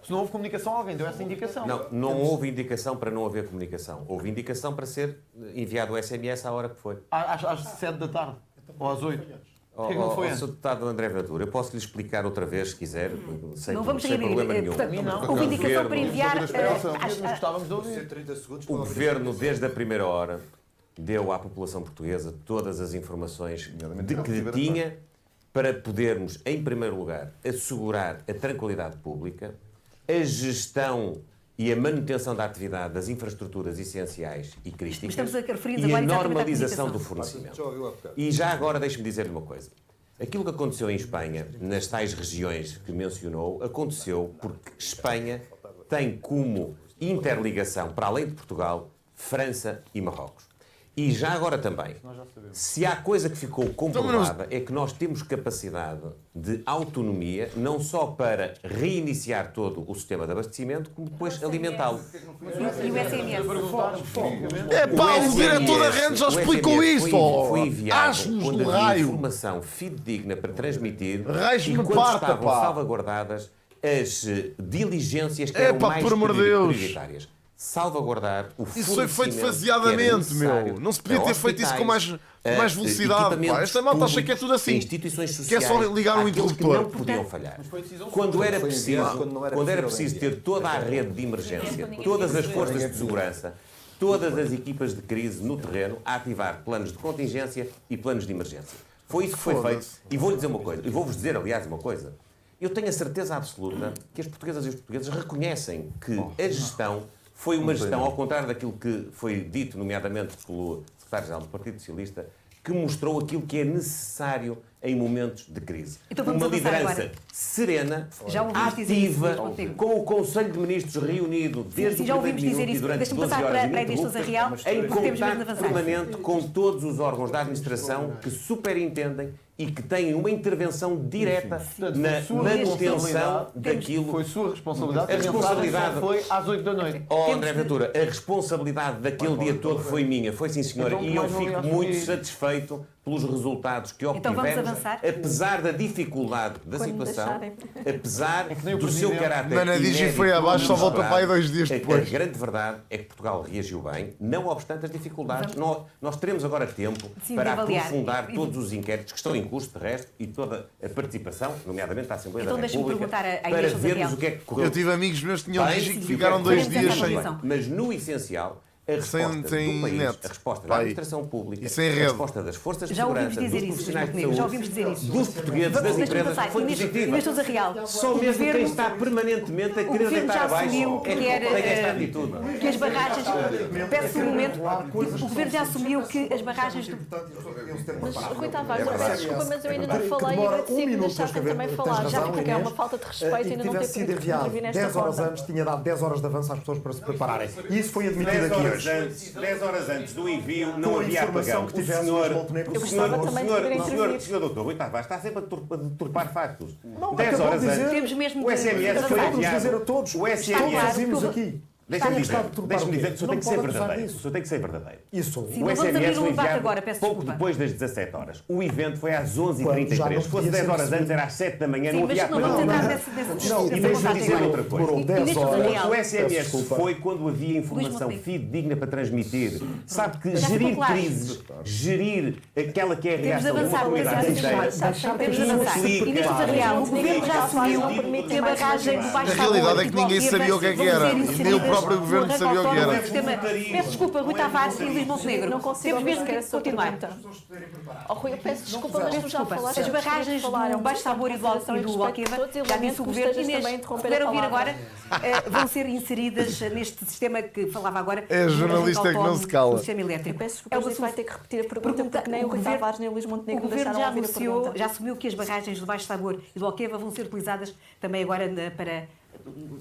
Se não houve comunicação, alguém deu essa indicação. Não houve indicação para não haver comunicação. Houve indicação para ser enviado o SMS à hora que foi. Às 7 da tarde, ou às 8. Porquê que não foi antes? Sr. Deputado André Ventura, eu posso lhe explicar outra vez, se quiser, sem problema nenhum. Houve indicação para enviar... O Governo, desde a primeira hora, deu à população portuguesa todas as informações de que tinha para podermos, em primeiro lugar, assegurar a tranquilidade pública, a gestão e a manutenção da atividade das infraestruturas essenciais e críticas e a normalização do fornecimento. E já agora deixe-me dizer-lhe uma coisa. Aquilo que aconteceu em Espanha, nas tais regiões que mencionou, aconteceu porque Espanha tem como interligação, para além de Portugal, França e Marrocos. E já agora também, se há coisa que ficou comprovada é que nós temos capacidade de autonomia, não só para reiniciar todo o sistema de abastecimento, como depois alimentá-lo. E o SMS? O diretor da rede já explicou isso! Foi enviado quando havia informação fidedigna para transmitir e quando estavam salvaguardadas as diligências que eram mais prioritárias. Salvaguardar o fornecimento. Isso foi feito faseadamente, meu. Não se podia ter feito isso com mais velocidade. Esta malta acha que é tudo assim. Instituições sociais, que é só ligar um interruptor. Que não podiam falhar. Quando era preciso ter toda a rede de emergência, todas as forças de segurança, todas as equipas de crise no terreno a ativar planos de contingência e planos de emergência. Foi isso que foi feito. E vou-lhe dizer uma coisa. E vou-vos dizer, aliás, uma coisa. Eu tenho a certeza absoluta que as portuguesas e os portugueses reconhecem que a gestão foi uma gestão, ao contrário daquilo que foi dito, nomeadamente pelo secretário-geral do Partido Socialista, que mostrou aquilo que é necessário em momentos de crise. Então uma liderança serena, ativa, com o Conselho de Ministros reunido desde o primeiro minuto e durante 12 horas ininterruptas, em contato permanente com todos os órgãos da administração que superintendem e que têm uma intervenção direta na manutenção daquilo. Foi sua responsabilidade. A responsabilidade foi às 8 da noite. André Ventura, a responsabilidade daquele dia todo foi minha, foi sim senhora, e eu fico muito satisfeito pelos resultados que obtivemos, apesar da dificuldade da situação, apesar do seu caráter. Mas a Digi foi abaixo, só voltou para aí 2 dias depois. A grande verdade é que Portugal reagiu bem, não obstante as dificuldades. Nós teremos agora tempo para aprofundar todos os inquéritos que estão em curso, de resto, e toda a participação, nomeadamente da Assembleia da República, para vermos o que é que correu. Eu tive amigos meus que tinham Digi que ficaram 2 dias sem. Mas no essencial, a resposta do país, a resposta da administração pública, a resposta das forças de segurança, dos profissionais de saúde, dos portugueses, das empresas, foi positiva. Só mesmo quem está permanentemente a querer deitar abaixo é que tem esta atitude. Que as barragens... Peço um momento. O Governo já assumiu que as barragens... Mas, Rui Tavares, eu peço desculpa, mas eu ainda não falei e agradecia que me deixassem também falar, já porque é uma falta de respeito e ainda não teve que intervir nesta 10 horas antes, tinha dado 10 horas de avanço às pessoas para se prepararem. E isso foi admitido aqui hoje. 10 horas antes do envio não havia apagão. O senhor doutor Rui Tavares está sempre a deturpar factos. 10 horas antes, o SMS foi enviado. O SMS aqui. Deixa-me dizer que o senhor tem que ser verdadeiro. O senhor tem que ser verdadeiro. Isso. O SMS foi enviado pouco depois das 17 horas. O evento foi às 11h33. Se fosse 10 horas antes, era às 7 da manhã, não havia apagão. E deixa-me dizer outra coisa. O SMS foi quando havia informação fidedigna para transmitir. Sabe que gerir crises, gerir aquela que é a reação de uma comunidade inteira, O Governo já assumiu que a barragem do Baixo Sabor... A realidade é que ninguém sabia o que é que era. Nem o próprio Governo sabia o que era. Peço desculpa, Rui Tavares e Luís Montenegro. Não consigo mesmo que continuar. Rui, eu peço desculpa, mas tu já falaste. As barragens do Baixo Sabor e do Alqueva, já disse o Governo, Inês, puderam ouvir agora, vão ser inseridas neste sistema que falava agora. É jornalista que não se cala. Sistema elétrico. Peço desculpa, vai ter que repetir a pergunta, porque nem o Rui Tavares nem o Luís Montenegro deixaram de ouvir a pergunta. Já assumiu que as barragens do Baixo Sabor e do Alqueva vão ser utilizadas também agora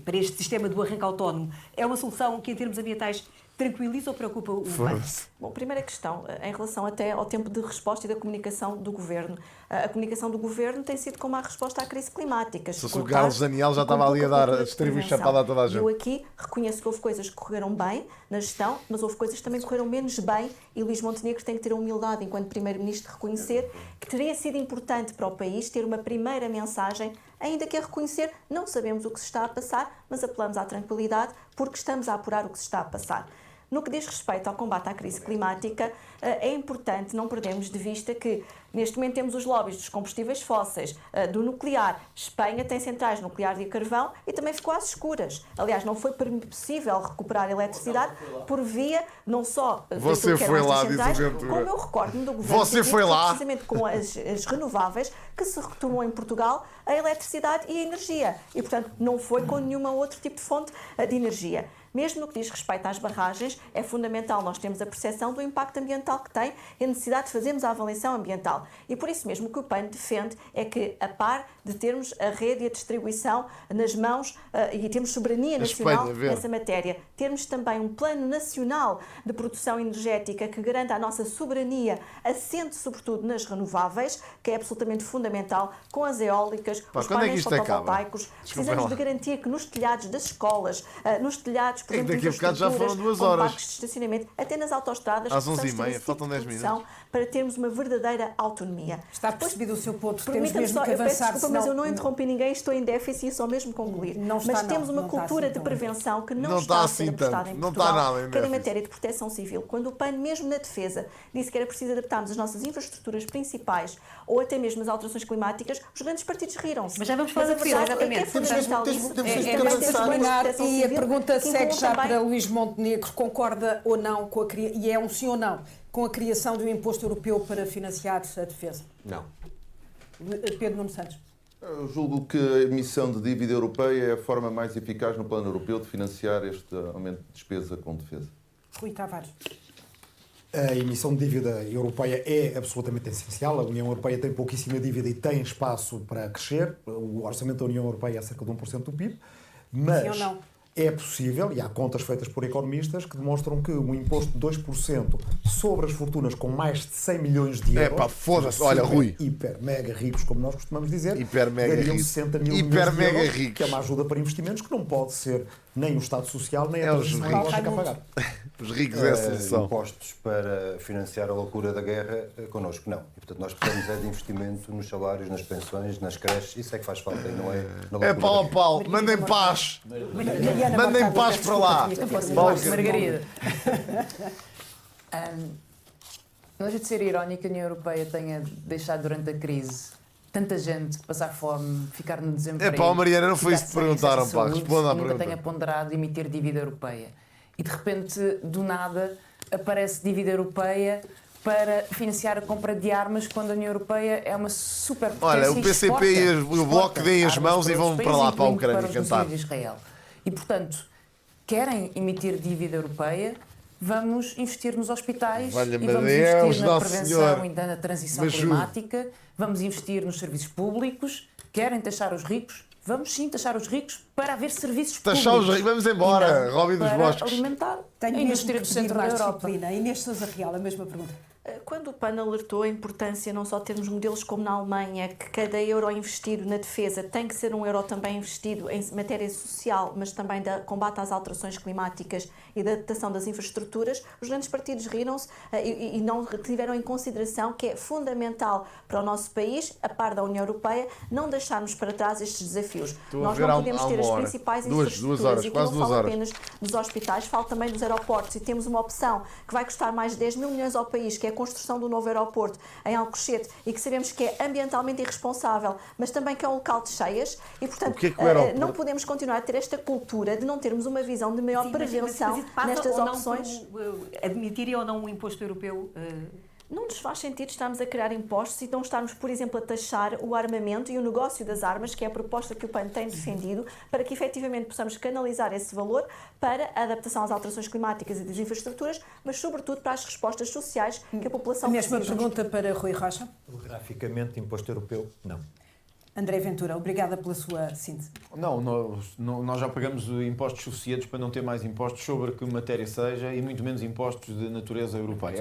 para este sistema do arranque autónomo. É uma solução que, em termos ambientais, tranquiliza ou preocupa o PAN? Bom, primeira questão, em relação até ao tempo de resposta e da comunicação do Governo. A comunicação do Governo tem sido como a resposta à crise climática. Se o Carlos Daniel já estava ali a distribuir chapada a toda a gente. Eu aqui reconheço que houve coisas que correram bem na gestão, mas houve coisas que também correram menos bem, e Luís Montenegro tem que ter a humildade, enquanto Primeiro-Ministro, de reconhecer que teria sido importante para o país ter uma primeira mensagem, ainda que a reconhecer, não sabemos o que se está a passar, mas apelamos à tranquilidade porque estamos a apurar o que se está a passar. No que diz respeito ao combate à crise climática, é importante não perdermos de vista que neste momento temos os lobbies dos combustíveis fósseis, do nuclear. Espanha tem centrais nucleares de carvão e também ficou às escuras. Aliás, não foi possível recuperar a eletricidade por via não só você foi lá, centrais, disse como eu recordo-me do Governo você foi lá precisamente com as renováveis que se retomou em Portugal a eletricidade e a energia. E, portanto, não foi com nenhum outro tipo de fonte de energia. Mesmo no que diz respeito às barragens, é fundamental nós termos a percepção do impacto ambiental que tem e a necessidade de fazermos a avaliação ambiental. E por isso mesmo o que o PAN defende é que, a par de termos a rede e a distribuição nas mãos e termos soberania nacional nessa matéria, termos também um plano nacional de produção energética que garanta a nossa soberania, assente sobretudo nas renováveis, que é absolutamente fundamental, com as eólicas, os painéis fotovoltaicos. Precisamos de garantir que nos telhados das escolas, nos telhados, por exemplo, daqui a bocado já foram 2 horas. Parques de estacionamento, até nas autoestradas, às 11h30, faltam 10 minutos. Para termos uma verdadeira autonomia. Está percebido o seu ponto, temos mesmo que avançar. Eu peço desculpa, mas eu não interrompi ninguém, estou em déficit e só mesmo concluir. Mas temos uma cultura de prevenção que não está a ser apostada em Portugal, quer em matéria de proteção civil. Quando o PAN, mesmo na defesa, disse que era preciso adaptarmos as nossas infraestruturas principais ou até mesmo as alterações climáticas, os grandes partidos riram-se. Mas já vamos falar da defesa, exatamente. É fundamental isso. E a pergunta segue já para Luís Montenegro. Concorda ou não com e é um sim ou não, com a criação de um imposto europeu para financiar a defesa? Não. Pedro Nuno Santos. Eu julgo que a emissão de dívida europeia é a forma mais eficaz no plano europeu de financiar este aumento de despesa com defesa. Rui Tavares. A emissão de dívida europeia é absolutamente essencial. A União Europeia tem pouquíssima dívida e tem espaço para crescer. O orçamento da União Europeia é cerca de 1% do PIB. Mas, sim ou não? É possível, e há contas feitas por economistas que demonstram que um imposto de 2% sobre as fortunas com mais de 100 milhões de euros... É pá, foda-se, olha, Rui. Hiper, mega ricos, como nós costumamos dizer. Hiper, mega dariam ricos. 60 mil milhões de euros, que é uma ajuda para investimentos que não pode ser nem o Estado Social, nem a transição ecológica a pagar. Os ricos é a solução. Impostos para financiar a loucura da guerra, connosco não. E, portanto, nós precisamos de investimento nos salários, nas pensões, nas creches, isso é que faz falta e não é... É pau a pau, mandem paz. Mandem paz para lá. Margarida. Não deixa de ser irónico que a União Europeia tenha deixado durante a crise tanta gente passar fome, ficar no desemprego. É pá, Mariana, não foi isso que te perguntaram, pá. Responda à pergunta. pergunta. Tenha ponderado emitir dívida europeia. E de repente, do nada, aparece dívida europeia para financiar a compra de armas quando a União Europeia é uma superpotência. Olha, o PCP e o Bloco deem as mãos e vão para lá, para a Ucrânia cantar. De Israel. E, portanto, querem emitir dívida europeia, vamos investir nos hospitais e vamos investir na prevenção e na transição climática, vamos investir nos serviços públicos, querem taxar os ricos, vamos sim taxar os ricos para haver serviços públicos. Taxar os ricos, vamos embora, Robin dos Bosques. Alimentar a indústria do centro da Europa. Inês Sousa Real, a mesma pergunta. Quando o PAN alertou a importância não só termos modelos como na Alemanha, que cada euro investido na defesa tem que ser um euro também investido em matéria social, mas também de combate às alterações climáticas e da adaptação das infraestruturas, os grandes partidos riram-se e não tiveram em consideração que é fundamental para o nosso país, a par da União Europeia, não deixarmos para trás estes desafios. Nós não podemos ter as principais infraestruturas e que não falo apenas dos hospitais, falo também dos aeroportos e temos uma opção que vai custar mais de 10 mil milhões ao país, que é a construção do novo aeroporto em Alcochete e que sabemos que é ambientalmente irresponsável, mas também que é um local de cheias e, portanto, não podemos continuar a ter esta cultura de não termos uma visão de maior prevenção nestas opções. Admitiria ou não um imposto europeu? Não nos faz sentido estarmos a criar impostos e não estarmos, por exemplo, a taxar o armamento e o negócio das armas, que é a proposta que o PAN tem defendido, para que efetivamente possamos canalizar esse valor para a adaptação às alterações climáticas e das infraestruturas, mas sobretudo para as respostas sociais que a população precisa. A mesma pergunta para Rui Rocha. Graficamente, imposto europeu, não. André Ventura, obrigada pela sua síntese. Não, nós já pagamos impostos suficientes para não ter mais impostos sobre que matéria seja e muito menos impostos de natureza europeia.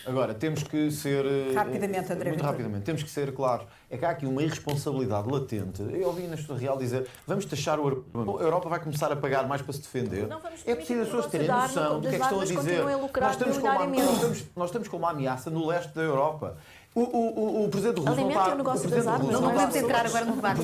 Agora temos que ser... Rapidamente, André Muito Ventura. rapidamente, temos que ser claros. É que há aqui uma irresponsabilidade latente. Eu ouvi na História Real dizer, vamos taxar o armamento. A Europa vai começar a pagar mais para se defender. É preciso as pessoas terem noção do que é que estão a dizer. Nós estamos com uma ameaça no leste da Europa. O presidente russo não está... Não podemos entrar agora no debate.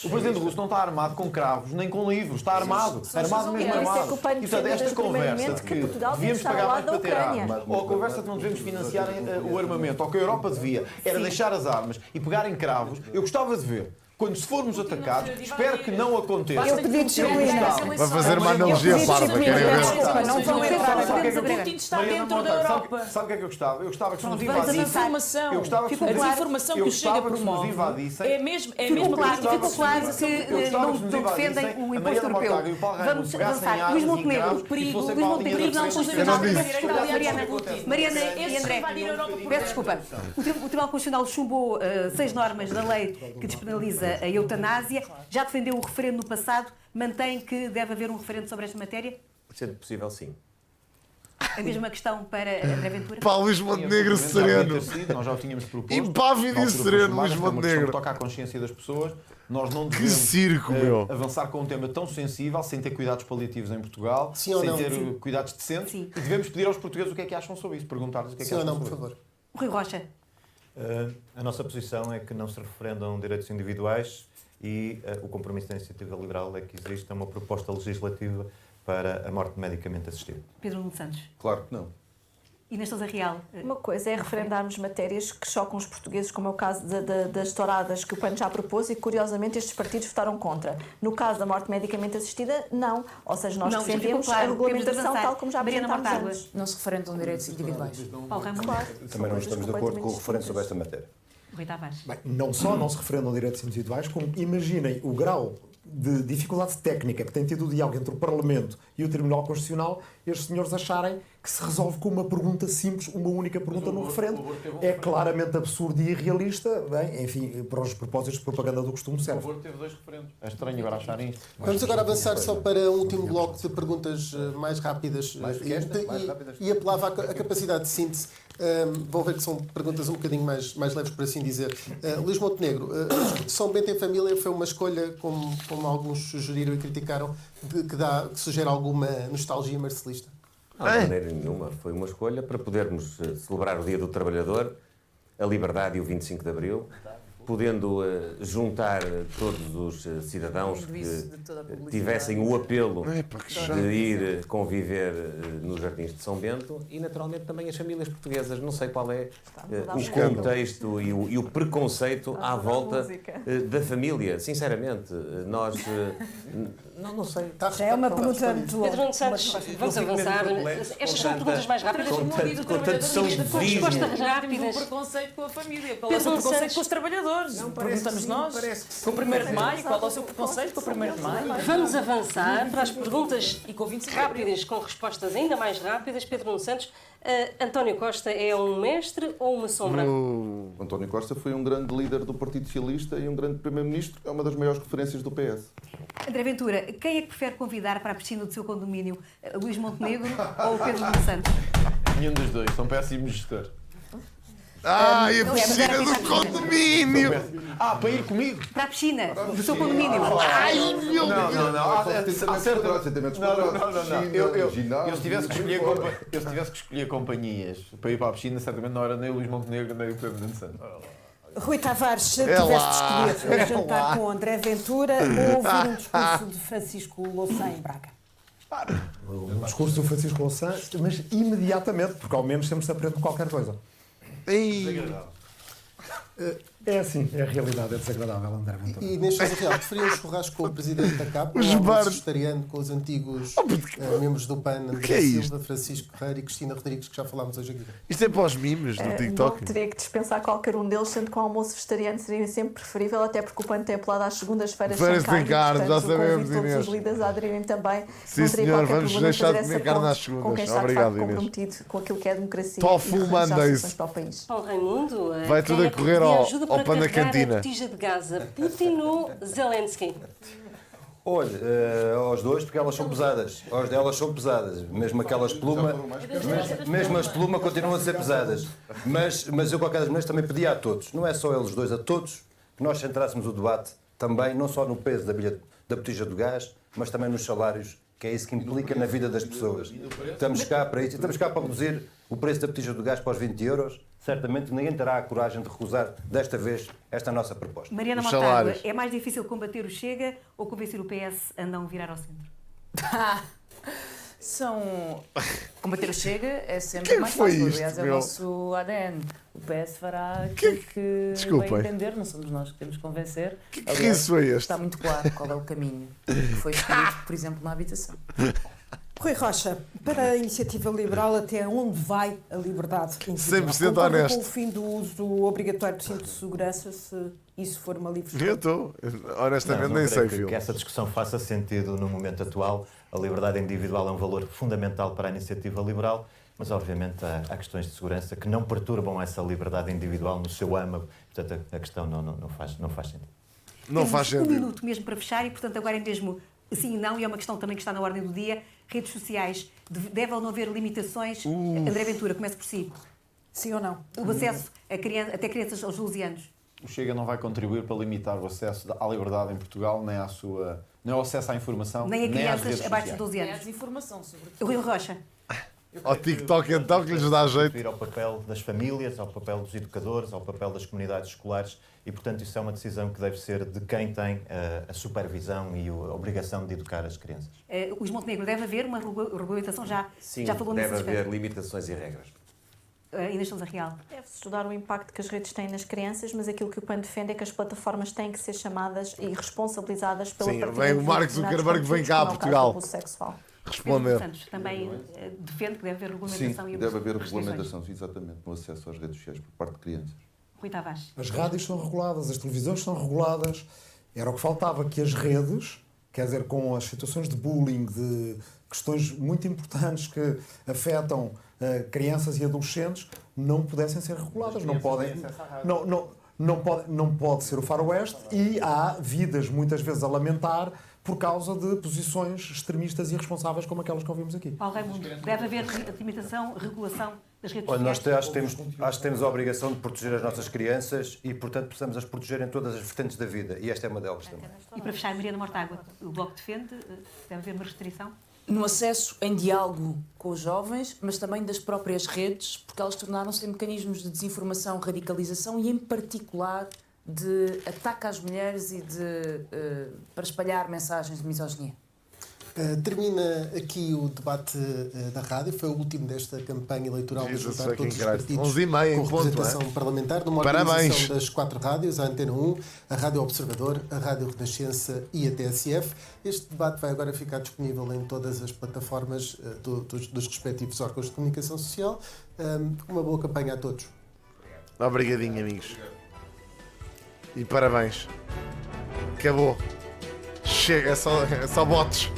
O presidente russo não está armado com cravos nem com livros, está armado. Armado mesmo armado. E portanto, esta conversa de que devíamos pagar mais para ter armas, ou a conversa de que não devemos financiar o armamento, ou que a Europa devia, era deixar as armas e pegar em cravos, eu gostava de ver. Quando se formos atacados, espero que não aconteça. Eu pedi disciplina. Vai fazer uma analogia parva, querem ver? Não vão entrar agora. O Putin está dentro da Europa. Sabe o que é que eu gostava? Eu gostava que se nos invadissem. A desinformação que o Chega promove é mesmo ficou claro que não defendem o imposto europeu. Vamos avançar. Luís Montenegro, não constitucional. Mariana e André, peço desculpa. O Tribunal Constitucional chumbou 6 normas da lei que despenaliza a eutanásia, já defendeu o referendo no passado, mantém que deve haver um referendo sobre esta matéria? Sendo possível, sim. A mesma questão para André Ventura? Pá, Luís Montenegro sereno. Nós já o tínhamos proposto. Impávido e sereno, Luís Montenegro. Toca à consciência das pessoas. Nós não devemos avançar com um tema tão sensível, sem ter cuidados paliativos em Portugal, sem ter cuidados decentes. Sim. E devemos pedir aos portugueses o que é que acham sobre isso, perguntar-lhes o que é que acham sobre isso. Sim ou não, por favor. Rui Rocha. A nossa posição é que não se referendam direitos individuais e o compromisso da Iniciativa Liberal é que exista uma proposta legislativa para a morte medicamente assistida. Pedro Nuno Santos. Claro que não. Inês Sousa Real. Uma coisa é referendarmos matérias que chocam os portugueses, como é o caso das touradas que o PAN já propôs e que, curiosamente, estes partidos votaram contra. No caso da morte medicamente assistida, não. Ou seja, nós defendemos a regulamentação tal como já apresentámos antes. Não se referendam direitos individuais. Paulo Ramos. Também não estamos de acordo com o referendo sobre esta matéria. Rui Tavares. Bem, não só não se referendam direitos individuais, como imaginem o grau de dificuldade técnica que tem tido o diálogo entre o Parlamento e o Tribunal Constitucional, estes senhores acharem que se resolve com uma pergunta simples, uma única pergunta no referendo, é claramente absurdo e irrealista, bem, enfim, para os propósitos de propaganda do costume serve. O favor teve 2 referendos. É estranho agora acharem isto. Vamos agora avançar só para o último bloco de perguntas mais rápidas e apelava à capacidade de síntese. Vão ver que são perguntas um bocadinho mais leves, por assim dizer. Luís Montenegro, São Bento em Família foi uma escolha, como alguns sugeriram e criticaram, que sugere alguma nostalgia marcelista? Não, de maneira nenhuma. Foi uma escolha para podermos celebrar o Dia do Trabalhador, a liberdade e o 25 de Abril, podendo juntar todos os cidadãos que tivessem o apelo de ir conviver nos Jardins de São Bento e, naturalmente, também as famílias portuguesas. Não sei qual é o contexto e o preconceito à volta da família. Sinceramente, nós... Não sei. Já é uma pergunta muito Pedro Nuno Santos, vamos avançar. Estas são perguntas mais rápidas. Com tanto saudismo. Respostas rápidas. O preconceito com a família. Qual é o seu preconceito com os trabalhadores? Perguntamos nós. Com o 1º de Maio, qual é o seu preconceito com o 1º de Maio? Vamos avançar para as perguntas rápidas, com respostas ainda mais rápidas. Pedro Nuno Santos, António Costa é um mestre ou uma sombra? António Costa foi um grande líder do Partido Socialista e um grande primeiro-ministro. É uma das maiores referências do PS. André Ventura, quem é que prefere convidar para a piscina do seu condomínio? Luís Montenegro ou Pedro Nuno Santos? Nenhum dos dois. São péssimos gestores. E a piscina do condomínio! Para ir comigo? Para a piscina do seu condomínio. Ai, meu Deus! Não. Eu se tivesse que escolher companhias para ir para a piscina, certamente não era nem o Luís Montenegro nem o Pedro Nuno Santos. Rui Tavares, se tivesse de escolher jantar com André Ventura ou ouvir um discurso de Francisco Louçã em Braga? O discurso do Francisco Louçã, mas imediatamente, porque ao menos sempre se aprende qualquer coisa. É assim, é a realidade, é desagradável, André Ventura. E neste caso real, preferia um churrasco com o presidente da CAP, um almoço vegetariano com os antigos membros do PAN, André Silva, Francisco Ferreira e Cristina Rodrigues, que já falámos hoje aqui. Isto é para os memes do TikTok? Não teria que dispensar qualquer um deles, sendo que o almoço vegetariano seria sempre preferível, até porque o PAN tem apelado às segundas-feiras sem carne, já sabemos, Inês. Todos os líderes a aderirem também. Sim, senhor, vamos deixar de comer carne às segundas. Com quem está obrigado, Inês. Comprometido com aquilo que é a democracia Tofu e Mondays. para o país. Paulo Raimundo, vai tudo a correr ao PAN da cantina. Botija de Gaza, Putin ou Zelensky? Olha, aos dois, porque elas são pesadas. As delas são pesadas. Mesmo aquelas plumas, mesmo as plumas continuam a ser pesadas. Mas eu, de qualquer maneira, também pedia a todos, não é só eles dois, a todos, que nós centrássemos o debate também, não só no peso da botija do gás, mas também nos salários, que é isso que implica na vida das pessoas. Estamos cá para isso. Estamos cá para reduzir o preço da botija do gás para os 20 euros. Certamente ninguém terá a coragem de recusar, desta vez, esta nossa proposta. Mariana Montague, é mais difícil combater o Chega ou convencer o PS a não virar ao centro? Combater o Chega é sempre mais fácil. Aliás, é o nosso ADN. O PS fará aquilo que vai entender, não somos nós que temos que convencer. Aliás, isso é este? Está muito claro qual é o caminho que foi escolhido, por exemplo, na habitação. Rui Rocha, para a Iniciativa Liberal, até onde vai a liberdade individual? 100% honesto. Com o fim do uso obrigatório de cinto de segurança, se isso for uma livre escolha? Eu estou, honestamente, nem sei, que essa discussão faça sentido no momento atual. A liberdade individual é um valor fundamental para a Iniciativa Liberal, mas obviamente há questões de segurança que não perturbam essa liberdade individual no seu âmago. Portanto, a questão não faz sentido. Não faz sentido. Um minuto mesmo para fechar e, portanto, agora é mesmo sim e não, e é uma questão também que está na ordem do dia. Redes sociais, deve ou não haver limitações? André Ventura, comece por si. Sim ou não? O acesso até crianças aos 12 anos. O Chega não vai contribuir para limitar o acesso à liberdade em Portugal, nem o acesso à informação, nem a crianças abaixo de 12 anos. Nem a desinformação, sobretudo. Rui Rocha. Ao TikTok, então, que lhes dá jeito. Ir ao papel das famílias, ao papel dos educadores, ao papel das comunidades escolares e, portanto, isso é uma decisão que deve ser de quem tem a supervisão e a obrigação de educar as crianças. Luís Montenegro, deve haver uma regulamentação já? Sim, já falou deve haver limitações e regras. Inês Sousa Real. Deve-se estudar o impacto que as redes têm nas crianças, mas aquilo que o PAN defende é que as plataformas têm que ser chamadas e responsabilizadas pela partilha. Sim, vem o Mark Zuckerberg, vem cá a Portugal responder. Santos também defende que deve haver regulamentação. Sim, deve haver regulamentação, exatamente, no acesso às redes sociais por parte de crianças. Rui Tavares. As rádios são reguladas, as televisões são reguladas Era o que faltava, que as redes, quer dizer, com as situações de bullying, de questões muito importantes que afetam crianças e adolescentes, não pudessem ser reguladas. Não pode ser o faroeste, e há vidas muitas vezes a lamentar por causa de posições extremistas e irresponsáveis como aquelas que ouvimos aqui. Paulo Raimundo, deve haver limitação, regulação das redes sociais? Nós acho que temos a obrigação de proteger as nossas crianças e, portanto, precisamos as proteger em todas as vertentes da vida. E esta é uma delas também. E para fechar, Mariana Mortágua, o Bloco defende, deve haver uma restrição? No acesso em diálogo com os jovens, mas também das próprias redes, porque elas tornaram-se mecanismos de desinformação, radicalização e, em particular, de ataque às mulheres e para espalhar mensagens de misoginia. Termina aqui o debate da rádio, foi o último desta campanha eleitoral de juntar todos os partidos com representação parlamentar, numa organização das 4 rádios, a Antena 1, a Rádio Observador, a Rádio Renascença e a TSF. Este debate vai agora ficar disponível em todas as plataformas dos respectivos órgãos de comunicação social. Uma boa campanha a todos. Obrigadinho, amigos. E parabéns. Acabou. Chega, é só bots.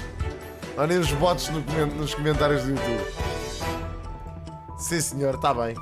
Olhem os bots nos comentários do YouTube. Sim, senhor, está bem.